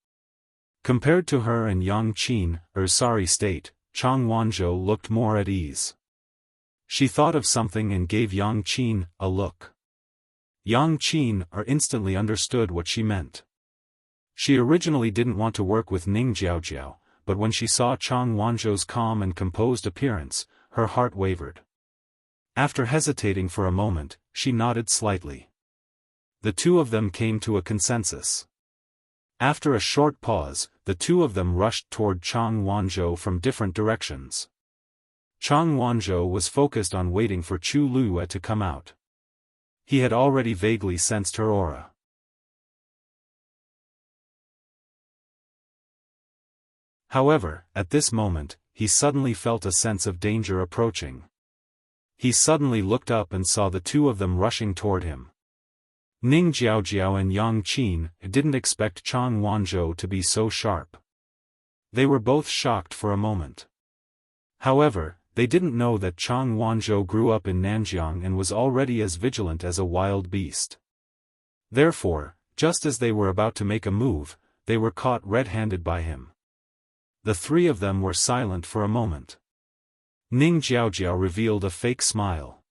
Compared to her and Yang Qin's sorry state, Chang Wanzhou looked more at ease. She thought of something and gave Yang Qin a look. Yang Qin instantly understood what she meant. She originally didn't want to work with Ning Jiaojiao, but when she saw Chang Wanzhou's calm and composed appearance, her heart wavered. After hesitating for a moment, she nodded slightly. The two of them came to a consensus. After a short pause, the two of them rushed toward Chang Wanzhou from different directions. Chang Wanzhou was focused on waiting for Chu Luyue to come out. He had already vaguely sensed her aura. However, at this moment, he suddenly felt a sense of danger approaching. He suddenly looked up and saw the two of them rushing toward him. Ning Jiaojiao and Yang Qin didn't expect Chang Wanzhou to be so sharp. They were both shocked for a moment. However, they didn't know that Chang Wanzhou grew up in Nanjiang and was already as vigilant as a wild beast. Therefore, just as they were about to make a move, they were caught red-handed by him. The three of them were silent for a moment. Ning Jiaojiao revealed a fake smile.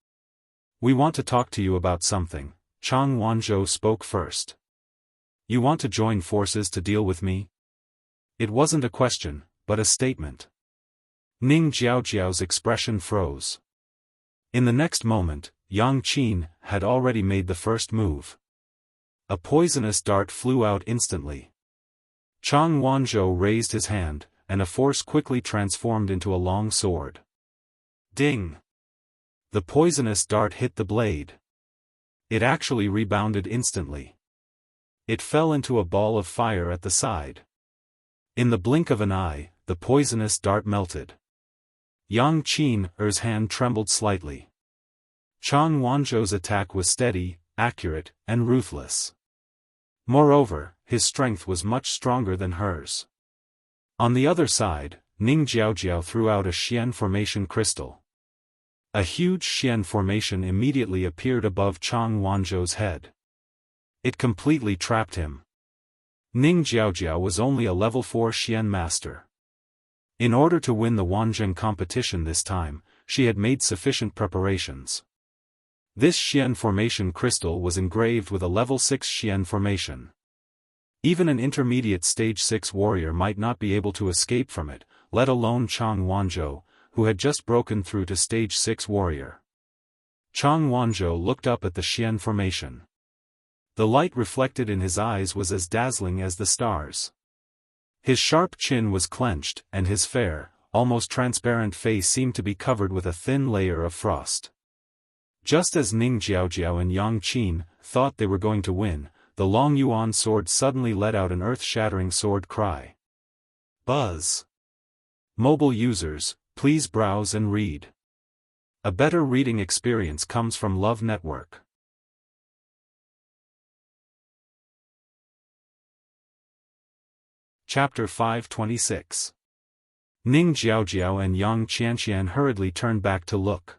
"We want to talk to you about something," Chang Wanzhou spoke first. "You want to join forces to deal with me?" It wasn't a question, but a statement. Ning Jiaojiao's expression froze. In the next moment, Yang Qin had already made the first move. A poisonous dart flew out instantly. Chang Wanzhou raised his hand, and a force quickly transformed into a long sword. Ding! The poisonous dart hit the blade. It actually rebounded instantly. It fell into a ball of fire at the side. In the blink of an eye, the poisonous dart melted. Yang Qin's hand trembled slightly. Chang Wanzhou's attack was steady, accurate, and ruthless. Moreover, his strength was much stronger than hers. On the other side, Ning Jiaojiao threw out a Xian formation crystal. A huge Xian formation immediately appeared above Chang Wanzhou's head. It completely trapped him. Ning Jiaojiao was only a level 4 Xian master. In order to win the Wanzheng competition this time, she had made sufficient preparations. This Xian formation crystal was engraved with a level 6 Xian formation. Even an intermediate stage 6 warrior might not be able to escape from it, let alone Chang Wanzhou, who had just broken through to stage 6 warrior. Chang Wanzhou looked up at the Xian formation. The light reflected in his eyes was as dazzling as the stars. His sharp chin was clenched, and his fair, almost transparent face seemed to be covered with a thin layer of frost. Just as Ning Jiaojiao and Yang Qin thought they were going to win, the Long Yuan sword suddenly let out an earth-shattering sword cry. Buzz! Mobile users, please browse and read. A better reading experience comes from Love Network. Chapter 526. Ning Jiaojiao and Yang Qianqian hurriedly turned back to look.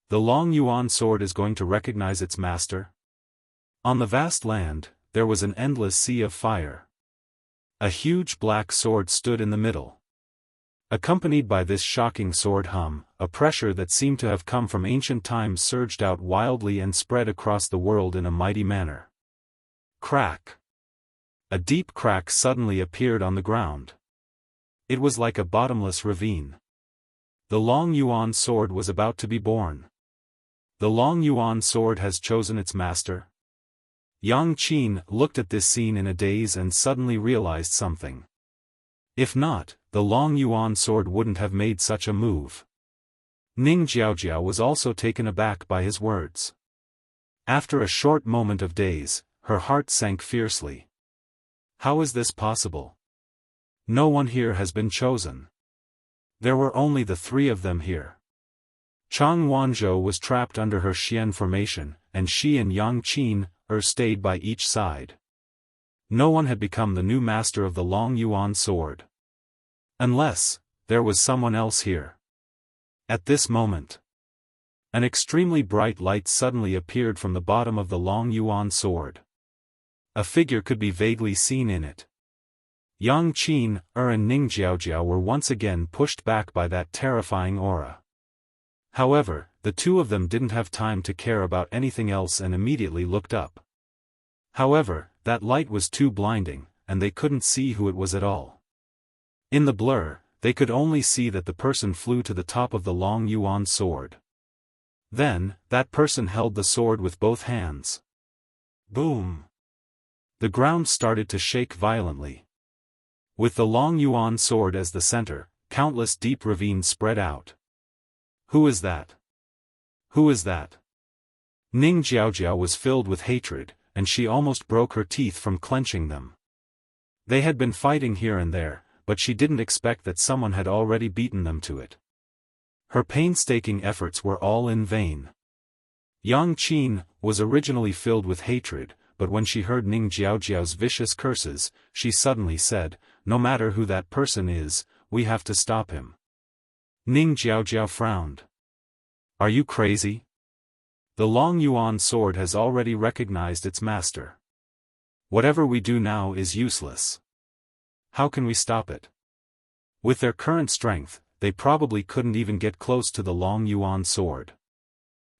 The Long Yuan sword is going to recognize its master? On the vast land, there was an endless sea of fire. A huge black sword stood in the middle. Accompanied by this shocking sword hum, a pressure that seemed to have come from ancient times surged out wildly and spread across the world in a mighty manner. Crack! a deep crack suddenly appeared on the ground. It was like a bottomless ravine. The Long Yuan sword was about to be born. The Long Yuan sword has chosen its master? Yang Qin looked at this scene in a daze and suddenly realized something. If not, the Long Yuan sword wouldn't have made such a move. Ning Jiaojiao was also taken aback by his words. After a short moment of daze, her heart sank fiercely. How is this possible? No one here has been chosen. There were only the three of them here. Chang Wanzhou was trapped under her Xian formation, and she and Yang Qin stayed by each side. No one had become the new master of the Long Yuan sword. Unless, there was someone else here. At this moment, an extremely bright light suddenly appeared from the bottom of the Long Yuan sword. A figure could be vaguely seen in it. Yang Qin and Ning Jiaojiao were once again pushed back by that terrifying aura. However, the two of them didn't have time to care about anything else and immediately looked up. However, that light was too blinding, and they couldn't see who it was at all. In the blur, they could only see that the person flew to the top of the Long Yuan sword. Then, that person held the sword with both hands. Boom! The ground started to shake violently. With the Long Yuan sword as the center, countless deep ravines spread out. Who is that? Who is that? Ning Jiaojiao was filled with hatred, and she almost broke her teeth from clenching them. They had been fighting here and there, but she didn't expect that someone had already beaten them to it. Her painstaking efforts were all in vain. Yang Qin was originally filled with hatred, but when she heard Ning Jiaojiao's vicious curses, she suddenly said, "No matter who that person is, we have to stop him." Ning Jiaojiao frowned. Are you crazy? The Long Yuan sword has already recognized its master. Whatever we do now is useless. How can we stop it? With their current strength, they probably couldn't even get close to the Long Yuan sword.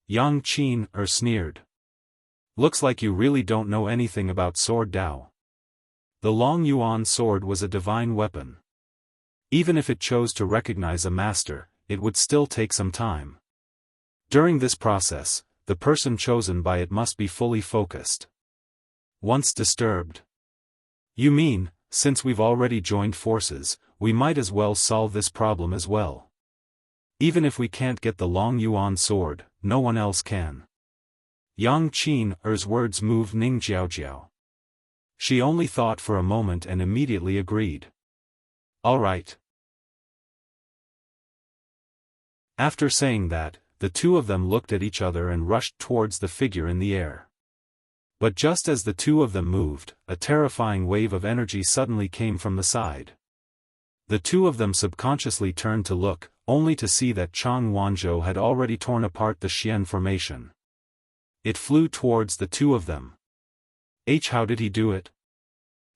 Yang Qin sneered. Looks like you really don't know anything about sword Dao. The Long Yuan sword was a divine weapon. Even if it chose to recognize a master, it would still take some time. During this process, the person chosen by it must be fully focused. Once disturbed. You mean, since we've already joined forces, we might as well solve this problem as well. Even if we can't get the Long Yuan sword, no one else can. Yang Qin's words moved Ning Jiaojiao. She only thought for a moment and immediately agreed. All right. After saying that, the two of them looked at each other and rushed towards the figure in the air. But just as the two of them moved, a terrifying wave of energy suddenly came from the side. The two of them subconsciously turned to look, only to see that Chang Wanzhou had already torn apart the Xian formation. It flew towards the two of them. How did he do it?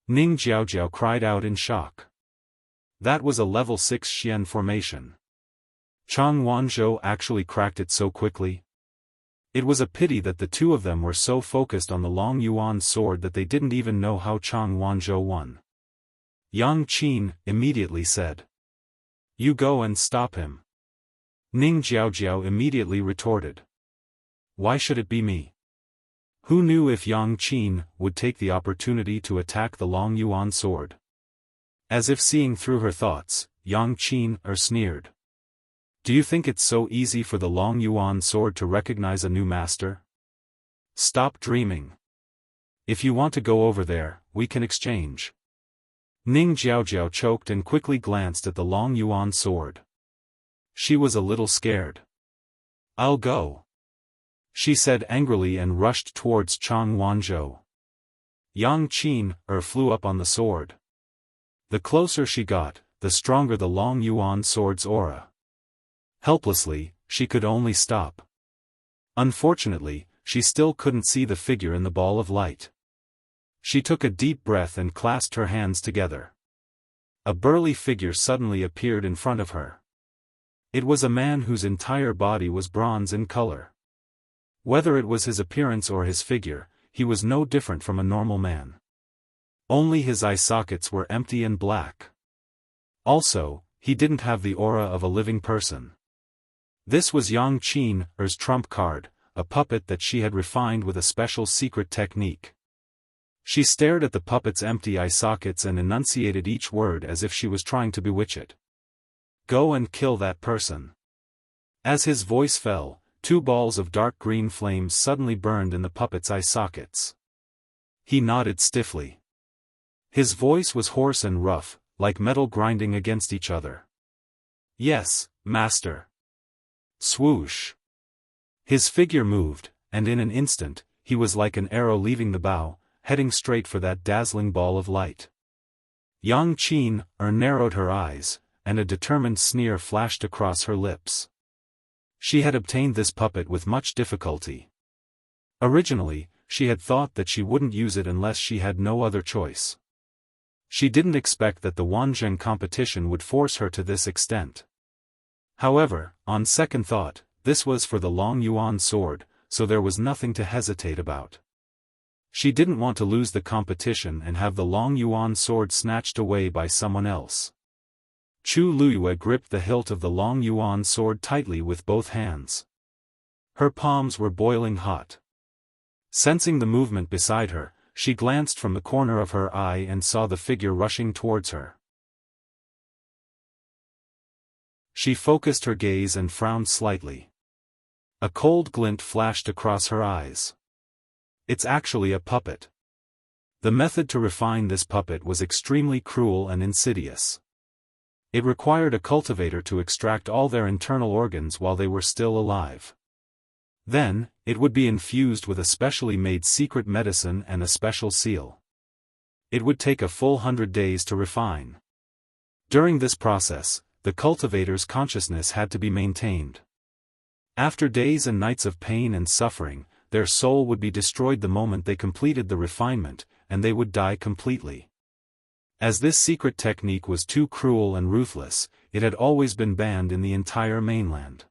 Ning Jiaojiao cried out in shock. That was a level 6 Xian formation. Chang Wanzhou actually cracked it so quickly. It was a pity that the two of them were so focused on the Long Yuan sword that they didn't even know how Chang Wanzhou won. Yang Qin immediately said. You go and stop him. Ning Jiaojiao immediately retorted. Why should it be me? Who knew if Yang Qin would take the opportunity to attack the Long Yuan sword? As if seeing through her thoughts, Yang Qin sneered. Do you think it's so easy for the Long Yuan sword to recognize a new master? Stop dreaming. If you want to go over there, we can exchange. Ning Jiaojiao choked and quickly glanced at the Long Yuan sword. She was a little scared. I'll go, she said angrily and rushed towards Chang Wanzhou. Yang Qin flew up on the sword. The closer she got, the stronger the Long Yuan sword's aura. Helplessly, she could only stop. Unfortunately, she still couldn't see the figure in the ball of light. She took a deep breath and clasped her hands together. A burly figure suddenly appeared in front of her. It was a man whose entire body was bronze in color. Whether it was his appearance or his figure, he was no different from a normal man. Only his eye sockets were empty and black. Also, he didn't have the aura of a living person. This was Yang Qin's trump card, a puppet that she had refined with a special secret technique. She stared at the puppet's empty eye sockets and enunciated each word as if she was trying to bewitch it. "Go and kill that person." As his voice fell, 2 balls of dark green flames suddenly burned in the puppet's eye sockets. He nodded stiffly. His voice was hoarse and rough, like metal grinding against each other. "Yes, master." Swoosh. His figure moved, and in an instant, he was like an arrow leaving the bow, heading straight for that dazzling ball of light. Yang Qin narrowed her eyes, and a determined sneer flashed across her lips. She had obtained this puppet with much difficulty. Originally, she had thought that she wouldn't use it unless she had no other choice. She didn't expect that the Wanzheng competition would force her to this extent. However, on second thought, this was for the Long Yuan sword, so there was nothing to hesitate about. She didn't want to lose the competition and have the Long Yuan sword snatched away by someone else. Chu Luyue gripped the hilt of the Long Yuan sword tightly with both hands. Her palms were boiling hot. Sensing the movement beside her, she glanced from the corner of her eye and saw the figure rushing towards her. She focused her gaze and frowned slightly. A cold glint flashed across her eyes. It's actually a puppet. The method to refine this puppet was extremely cruel and insidious. It required a cultivator to extract all their internal organs while they were still alive. Then, it would be infused with a specially made secret medicine and a special seal. It would take a full 100 days to refine. During this process, the cultivator's consciousness had to be maintained. After days and nights of pain and suffering, their soul would be destroyed the moment they completed the refinement, and they would die completely. As this secret technique was too cruel and ruthless, it had always been banned in the entire mainland.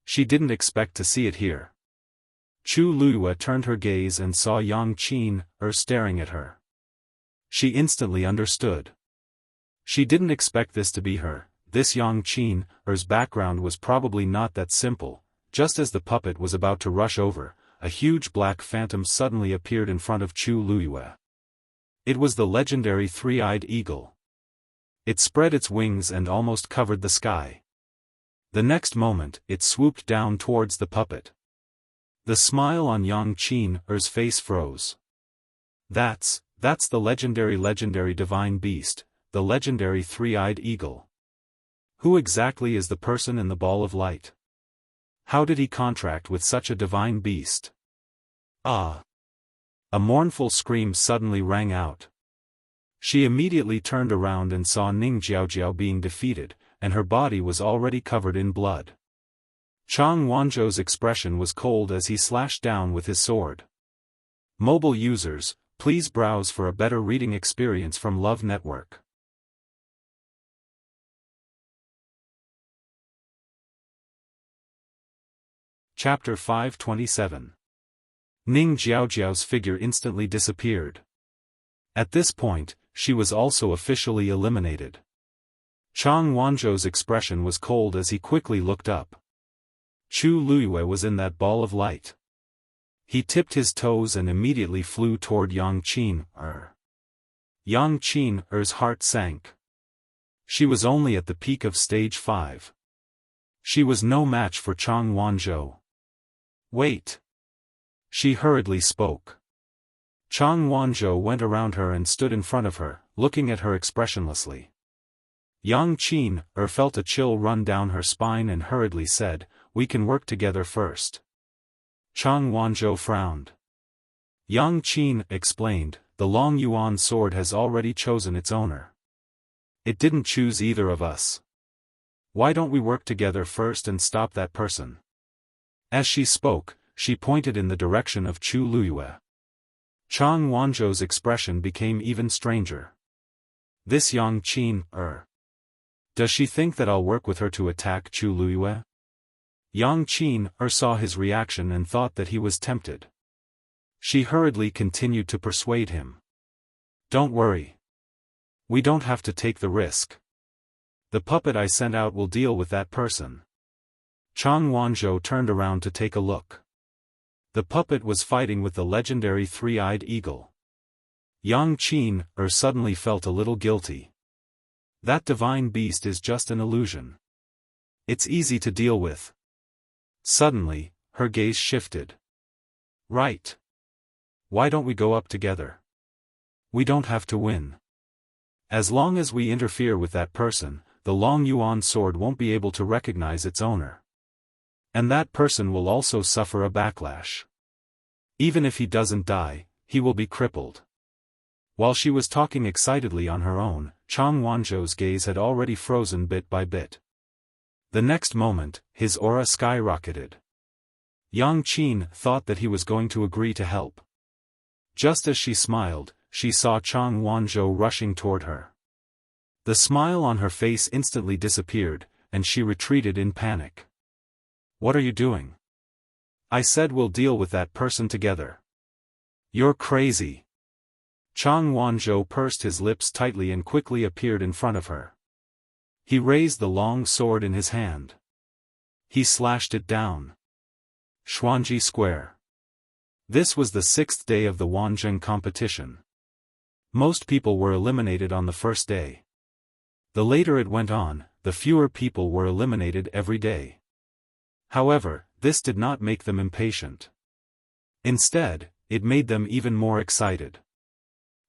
She didn't expect to see it here. Chu Luyue turned her gaze and saw Yang Qin staring at her. She instantly understood. She didn't expect this to be her. This Yang Qin's background was probably not that simple. Just as the puppet was about to rush over, a huge black phantom suddenly appeared in front of Chu Luyue. It was the legendary three-eyed eagle. It spread its wings and almost covered the sky. The next moment, it swooped down towards the puppet. The smile on Yang Qin's face froze. That's the legendary divine beast, the legendary three-eyed eagle. Who exactly is the person in the ball of light? How did he contract with such a divine beast? Ah! A mournful scream suddenly rang out. She immediately turned around and saw Ning Jiaojiao being defeated, and her body was already covered in blood. Chang Wanzhou's expression was cold as he slashed down with his sword. Mobile users, please browse for a better reading experience from Love Network. Chapter 527. Ning Jiaojiao's figure instantly disappeared. At this point, she was also officially eliminated. Chang Wanzhou's expression was cold as he quickly looked up. Chu Luyue was in that ball of light. He tipped his toes and immediately flew toward Yang Qin. Yang Qin's heart sank. She was only at the peak of stage 5. She was no match for Chang Wanzhou. Wait. She hurriedly spoke. Chang Wanzhou went around her and stood in front of her, looking at her expressionlessly. Yang Qin felt a chill run down her spine and hurriedly said, "We can work together first." Chang Wanzhou frowned. Yang Qin explained, "The Long Yuan sword has already chosen its owner. It didn't choose either of us. Why don't we work together first and stop that person?" As she spoke, she pointed in the direction of Chu Luyue. Chang Wanzhou's expression became even stranger. This Yang Qin, does she think that I'll work with her to attack Chu Luyue? Yang Qin saw his reaction and thought that he was tempted. She hurriedly continued to persuade him. Don't worry. We don't have to take the risk. The puppet I sent out will deal with that person. Chang Wanzhou turned around to take a look. The puppet was fighting with the legendary three-eyed eagle. Yang Qin suddenly felt a little guilty. That divine beast is just an illusion. It's easy to deal with. Suddenly, her gaze shifted. Right. Why don't we go up together? We don't have to win. As long as we interfere with that person, the Long Yuan sword won't be able to recognize its owner. And that person will also suffer a backlash. Even if he doesn't die, he will be crippled. While she was talking excitedly on her own, Chang Wanzhou's gaze had already frozen bit by bit. The next moment, his aura skyrocketed. Yang Qin thought that he was going to agree to help. Just as she smiled, she saw Chang Wanzhou rushing toward her. The smile on her face instantly disappeared, and she retreated in panic. What are you doing? I said we'll deal with that person together. You're crazy. Chang Wanzhou pursed his lips tightly and quickly appeared in front of her. He raised the long sword in his hand. He slashed it down. Xuanji Square. This was the 6th day of the Wanzheng competition. Most people were eliminated on the first day. The later it went on, the fewer people were eliminated every day. However, this did not make them impatient. Instead, it made them even more excited.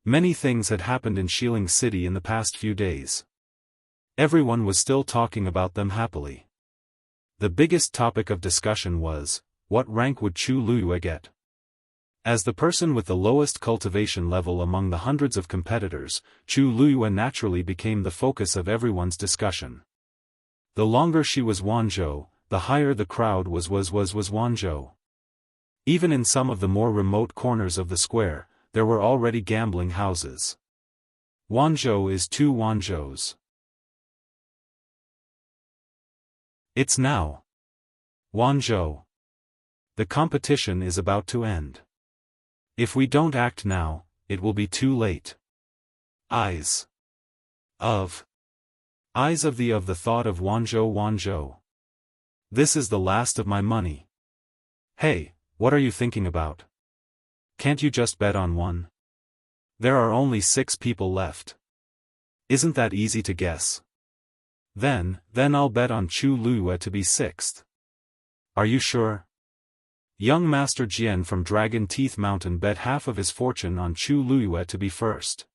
Many things had happened in Xiling City in the past few days. Everyone was still talking about them happily. The biggest topic of discussion was, what rank would Chu Luyue get? As the person with the lowest cultivation level among the hundreds of competitors, Chu Luyue naturally became the focus of everyone's discussion. The longer she was Wanzhou, the higher the crowd was Wanzhou. Even in some of the more remote corners of the square, there were already gambling houses. Wanzhou is 2 Wanzhous. It's now. Wanzhou. The competition is about to end. If we don't act now, it will be too late. Eyes of the thought of Wanzhou. This is the last of my money. Hey, what are you thinking about? Can't you just bet on one? There are only 6 people left. Isn't that easy to guess? Then I'll bet on Chu Luyue to be 6th. Are you sure? Young Master Jian from Dragon Teeth Mountain bet half of his fortune on Chu Luyue to be 1st.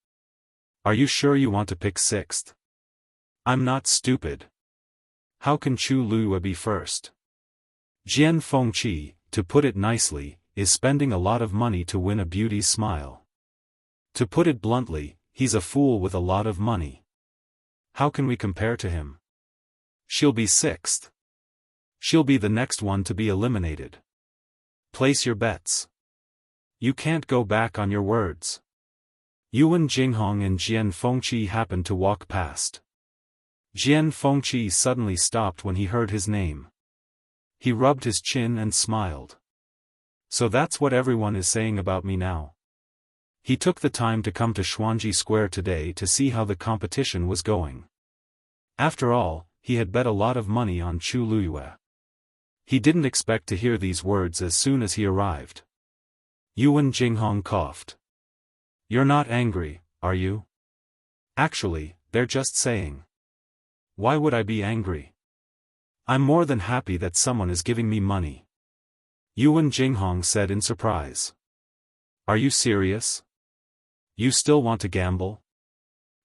Are you sure you want to pick 6th? I'm not stupid. How can Chu Luyue be 1st? Jian Fengqi, to put it nicely, is spending a lot of money to win a beauty's smile. To put it bluntly, he's a fool with a lot of money. How can we compare to him? She'll be 6th. She'll be the next one to be eliminated. Place your bets. You can't go back on your words. Yuan Jinghong and Jian Fengqi happened to walk past. Jian Fengqi suddenly stopped when he heard his name. He rubbed his chin and smiled. So that's what everyone is saying about me now. He took the time to come to Xuanji Square today to see how the competition was going. After all, he had bet a lot of money on Chu Luyue. He didn't expect to hear these words as soon as he arrived. Yuan Jinghong coughed. You're not angry, are you? Actually, they're just saying. Why would I be angry? I'm more than happy that someone is giving me money. Yuan Jinghong said in surprise. Are you serious? You still want to gamble?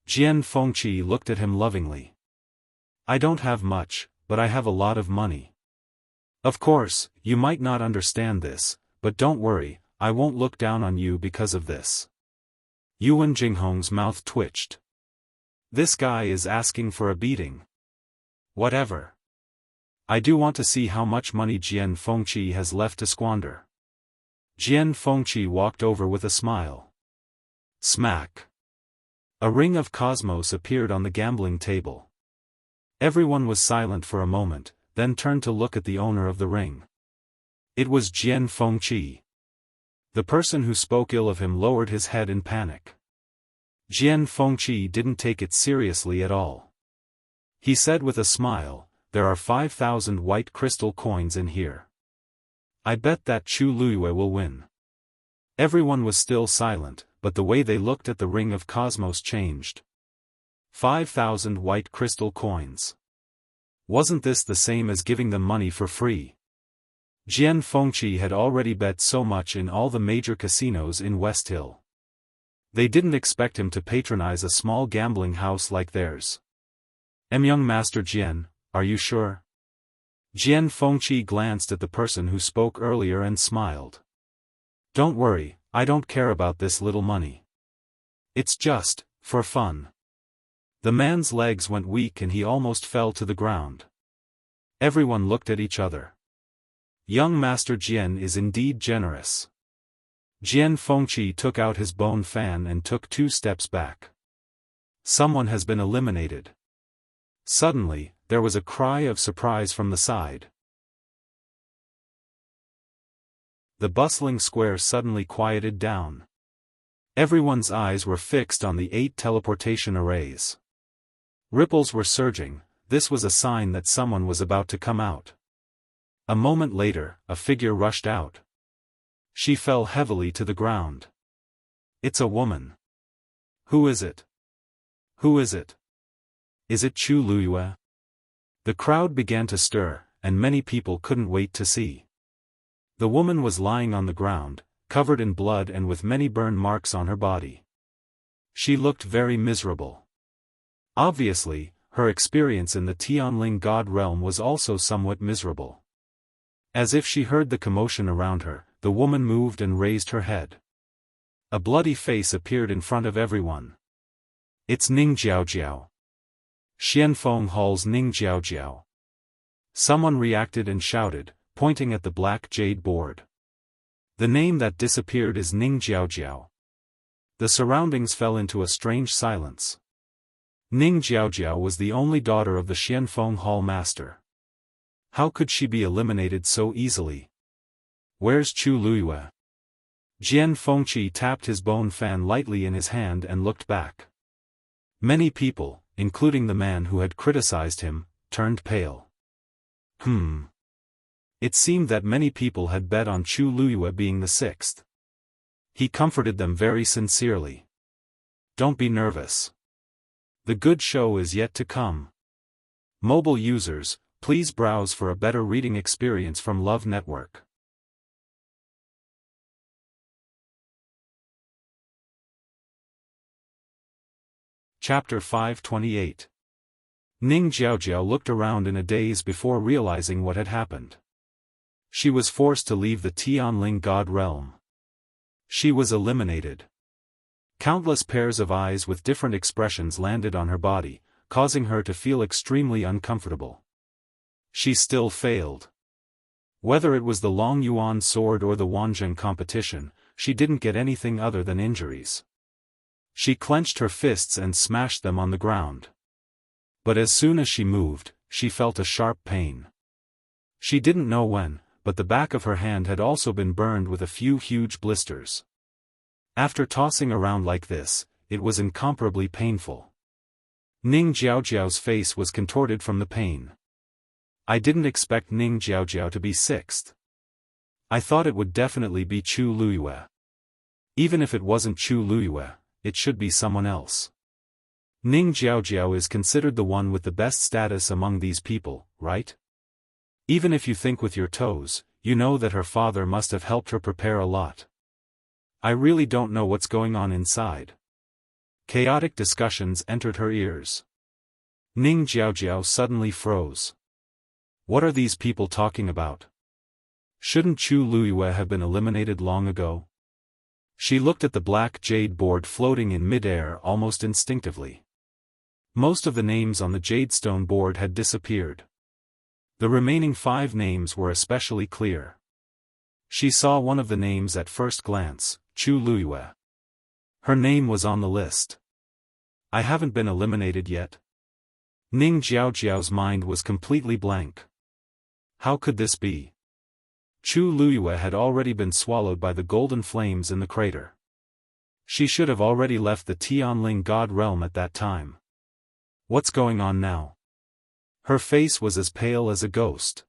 Jian Fengqi looked at him lovingly. I don't have much, but I have a lot of money. Of course, you might not understand this, but don't worry, I won't look down on you because of this. Yuan Jinghong's mouth twitched. This guy is asking for a beating. Whatever. I do want to see how much money Jian Fengqi has left to squander. Jian Fengqi walked over with a smile. Smack. A ring of cosmos appeared on the gambling table. Everyone was silent for a moment, then turned to look at the owner of the ring. It was Jian Fengqi. The person who spoke ill of him lowered his head in panic. Jian Fengqi didn't take it seriously at all. He said with a smile, "There are 5,000 white crystal coins in here. I bet that Chu Luiyue will win." Everyone was still silent, but the way they looked at the ring of cosmos changed. 5,000 white crystal coins. Wasn't this the same as giving them money for free? Jian Fengqi had already bet so much in all the major casinos in West Hill. They didn't expect him to patronize a small gambling house like theirs. Young Master Jian, are you sure?" Jian Fengqi glanced at the person who spoke earlier and smiled. "Don't worry, I don't care about this little money. It's just, for fun." The man's legs went weak and he almost fell to the ground. Everyone looked at each other. Young Master Jian is indeed generous. Jian Fengqi took out his bone fan and took 2 steps back. Someone has been eliminated. Suddenly, there was a cry of surprise from the side. The bustling square suddenly quieted down. Everyone's eyes were fixed on the 8 teleportation arrays. Ripples were surging. This was a sign that someone was about to come out. A moment later, a figure rushed out. She fell heavily to the ground. "It's a woman. Who is it? Who is it? Is it Chu Luiyue?" The crowd began to stir, and many people couldn't wait to see. The woman was lying on the ground, covered in blood and with many burn marks on her body. She looked very miserable. Obviously, her experience in the Tianling God realm was also somewhat miserable. As if she heard the commotion around her, the woman moved and raised her head. A bloody face appeared in front of everyone. "It's Ning Jiaojiao. Xianfeng Hall's Ning Jiaojiao." Someone reacted and shouted, pointing at the black jade board. "The name that disappeared is Ning Jiaojiao." The surroundings fell into a strange silence. Ning Jiaojiao was the only daughter of the Xianfeng Hall master. How could she be eliminated so easily? "Where's Chu Luiyue?" Jian Fengqi tapped his bone fan lightly in his hand and looked back. Many people, including the man who had criticized him, turned pale. It seemed that many people had bet on Chu Luiyue being the 6th. He comforted them very sincerely. "Don't be nervous. The good show is yet to come." Mobile users, please browse for a better reading experience from Love Network. Chapter 528. Ning Jiaojiao looked around in a daze before realizing what had happened. She was forced to leave the Tianling God realm. She was eliminated. Countless pairs of eyes with different expressions landed on her body, causing her to feel extremely uncomfortable. She still failed. Whether it was the Long Yuan sword or the Wanzheng competition, she didn't get anything other than injuries. She clenched her fists and smashed them on the ground. But as soon as she moved, she felt a sharp pain. She didn't know when, but the back of her hand had also been burned with a few huge blisters. After tossing around like this, it was incomparably painful. Ning Jiaojiao's face was contorted from the pain. "I didn't expect Ning Jiaojiao to be 6th. I thought it would definitely be Chu Luiyue. Even if it wasn't Chu Luiyue, it should be someone else. Ning Jiaojiao is considered the one with the best status among these people, right? Even if you think with your toes, you know that her father must have helped her prepare a lot. I really don't know what's going on inside." Chaotic discussions entered her ears. Ning Jiaojiao suddenly froze. What are these people talking about? Shouldn't Chu Luiyue have been eliminated long ago? She looked at the black jade board floating in mid-air almost instinctively. Most of the names on the jadestone board had disappeared. The remaining 5 names were especially clear. She saw one of the names at first glance, Chu Luiyue. Her name was on the list. I haven't been eliminated yet. Ning Jiaojiao's mind was completely blank. How could this be? Chu Luiyue had already been swallowed by the golden flames in the crater. She should have already left the Tianling God realm at that time. What's going on now? Her face was as pale as a ghost.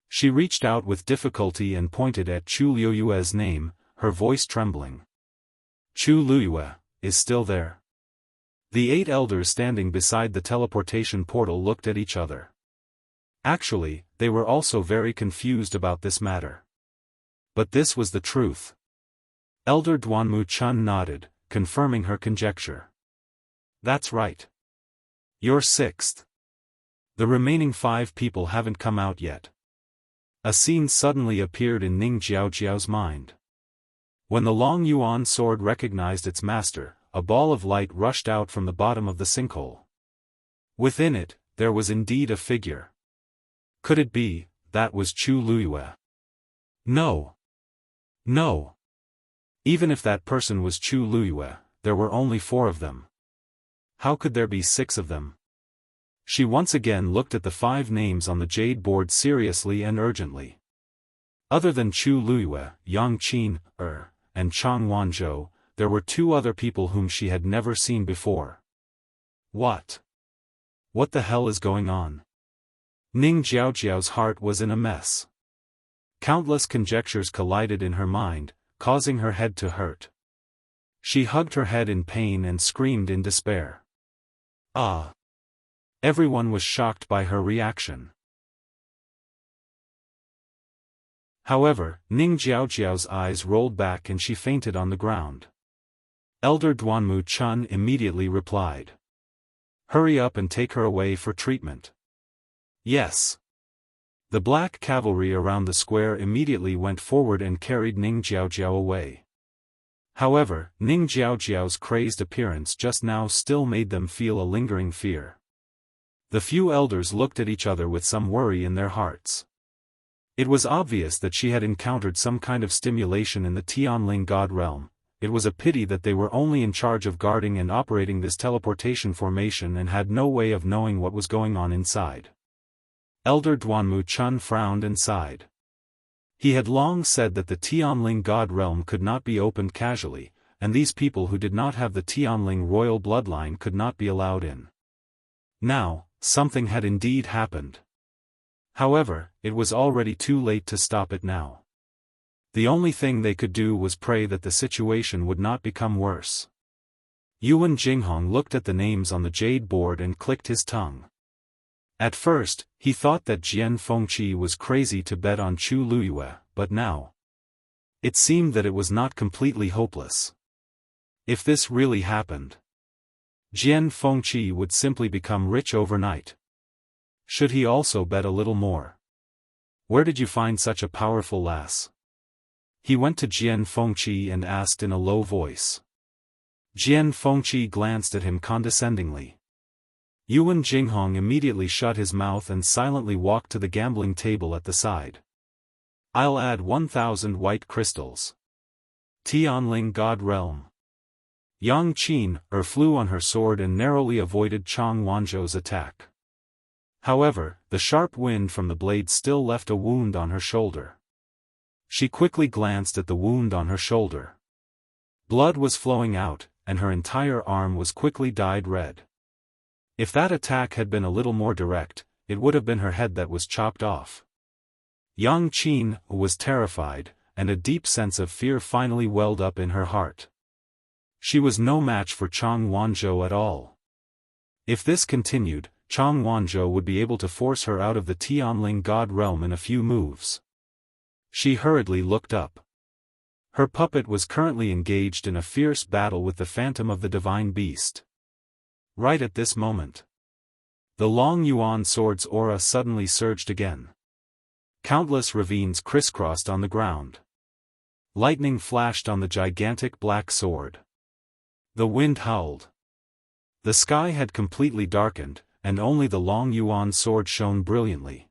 She reached out with difficulty and pointed at Chu Liuyue's name, her voice trembling. Chu Liuyue is still there. The 8 elders standing beside the teleportation portal looked at each other. Actually, they were also very confused about this matter. But this was the truth. Elder Duanmu Chun nodded, confirming her conjecture. That's right. You're 6th. The remaining 5 people haven't come out yet. A scene suddenly appeared in Ning Jiaojiao's mind. When the Long Yuan sword recognized its master, a ball of light rushed out from the bottom of the sinkhole. Within it, there was indeed a figure. Could it be, that was Chu Liuyue? No. No. Even if that person was Chu Liuyue, there were only 4 of them. How could there be 6 of them? She once again looked at the 5 names on the jade board seriously and urgently. Other than Chu Liuyue, Yang Qin, and Chang Wanzhou, there were 2 other people whom she had never seen before. What? What the hell is going on? Ning Jiaojiao's heart was in a mess. Countless conjectures collided in her mind, causing her head to hurt. She hugged her head in pain and screamed in despair. Ah! Everyone was shocked by her reaction. However, Ning Jiaojiao's eyes rolled back and she fainted on the ground. Elder Duanmu Chun immediately replied. Hurry up and take her away for treatment. Yes. The black cavalry around the square immediately went forward and carried Ning Jiaojiao away. However, Ning Jiaojiao's crazed appearance just now still made them feel a lingering fear. The few elders looked at each other with some worry in their hearts. It was obvious that she had encountered some kind of stimulation in the Tianling God realm. It was a pity that they were only in charge of guarding and operating this teleportation formation and had no way of knowing what was going on inside. Elder Duanmu Chun frowned and sighed. He had long said that the Tianling God realm could not be opened casually, and these people who did not have the Tianling royal bloodline could not be allowed in. Now, something had indeed happened. However, it was already too late to stop it now. The only thing they could do was pray that the situation would not become worse. Yuan Jinghong looked at the names on the jade board and clicked his tongue. At first, he thought that Jian Fengqi was crazy to bet on Chu Liuyue, but now it seemed that it was not completely hopeless. If this really happened, Jian Fengqi would simply become rich overnight. Should he also bet a little more? Where did you find such a powerful lass? He went to Jian Fengqi and asked in a low voice. Jian Fengqi glanced at him condescendingly. Yuan Jinghong immediately shut his mouth and silently walked to the gambling table at the side. I'll add 1,000 white crystals. Tianling God Realm. Yang Qin flew on her sword and narrowly avoided Chang Wanzhou's attack. However, the sharp wind from the blade still left a wound on her shoulder. She quickly glanced at the wound on her shoulder. Blood was flowing out, and her entire arm was quickly dyed red. If that attack had been a little more direct, it would have been her head that was chopped off. Yang Qin was terrified, and a deep sense of fear finally welled up in her heart. She was no match for Chang Wanzhou at all. If this continued, Chang Wanzhou would be able to force her out of the Tianling God realm in a few moves. She hurriedly looked up. Her puppet was currently engaged in a fierce battle with the phantom of the divine beast. Right at this moment, the Long Yuan sword's aura suddenly surged again. Countless ravines crisscrossed on the ground. Lightning flashed on the gigantic black sword. The wind howled. The sky had completely darkened, and only the Long Yuan sword shone brilliantly.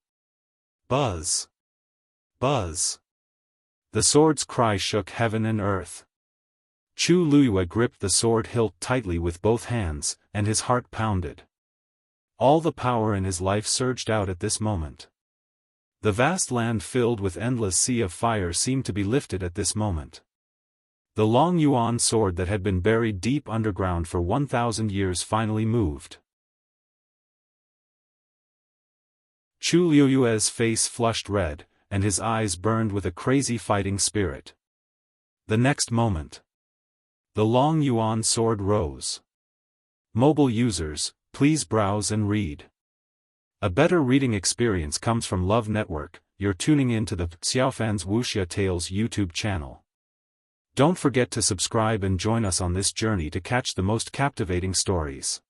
Buzz! Buzz! The sword's cry shook heaven and earth. Chu Liuyue gripped the sword hilt tightly with both hands, and his heart pounded. All the power in his life surged out at this moment. The vast land filled with endless sea of fire seemed to be lifted at this moment. The long yuan sword that had been buried deep underground for 1,000 years finally moved. Chu Liuyue's face flushed red, and his eyes burned with a crazy fighting spirit. The next moment, the long yuan sword rose. Mobile users, please browse and read. A better reading experience comes from Love Network. You're tuning in to the Xiaofan's Wuxia Tales YouTube channel. Don't forget to subscribe and join us on this journey to catch the most captivating stories.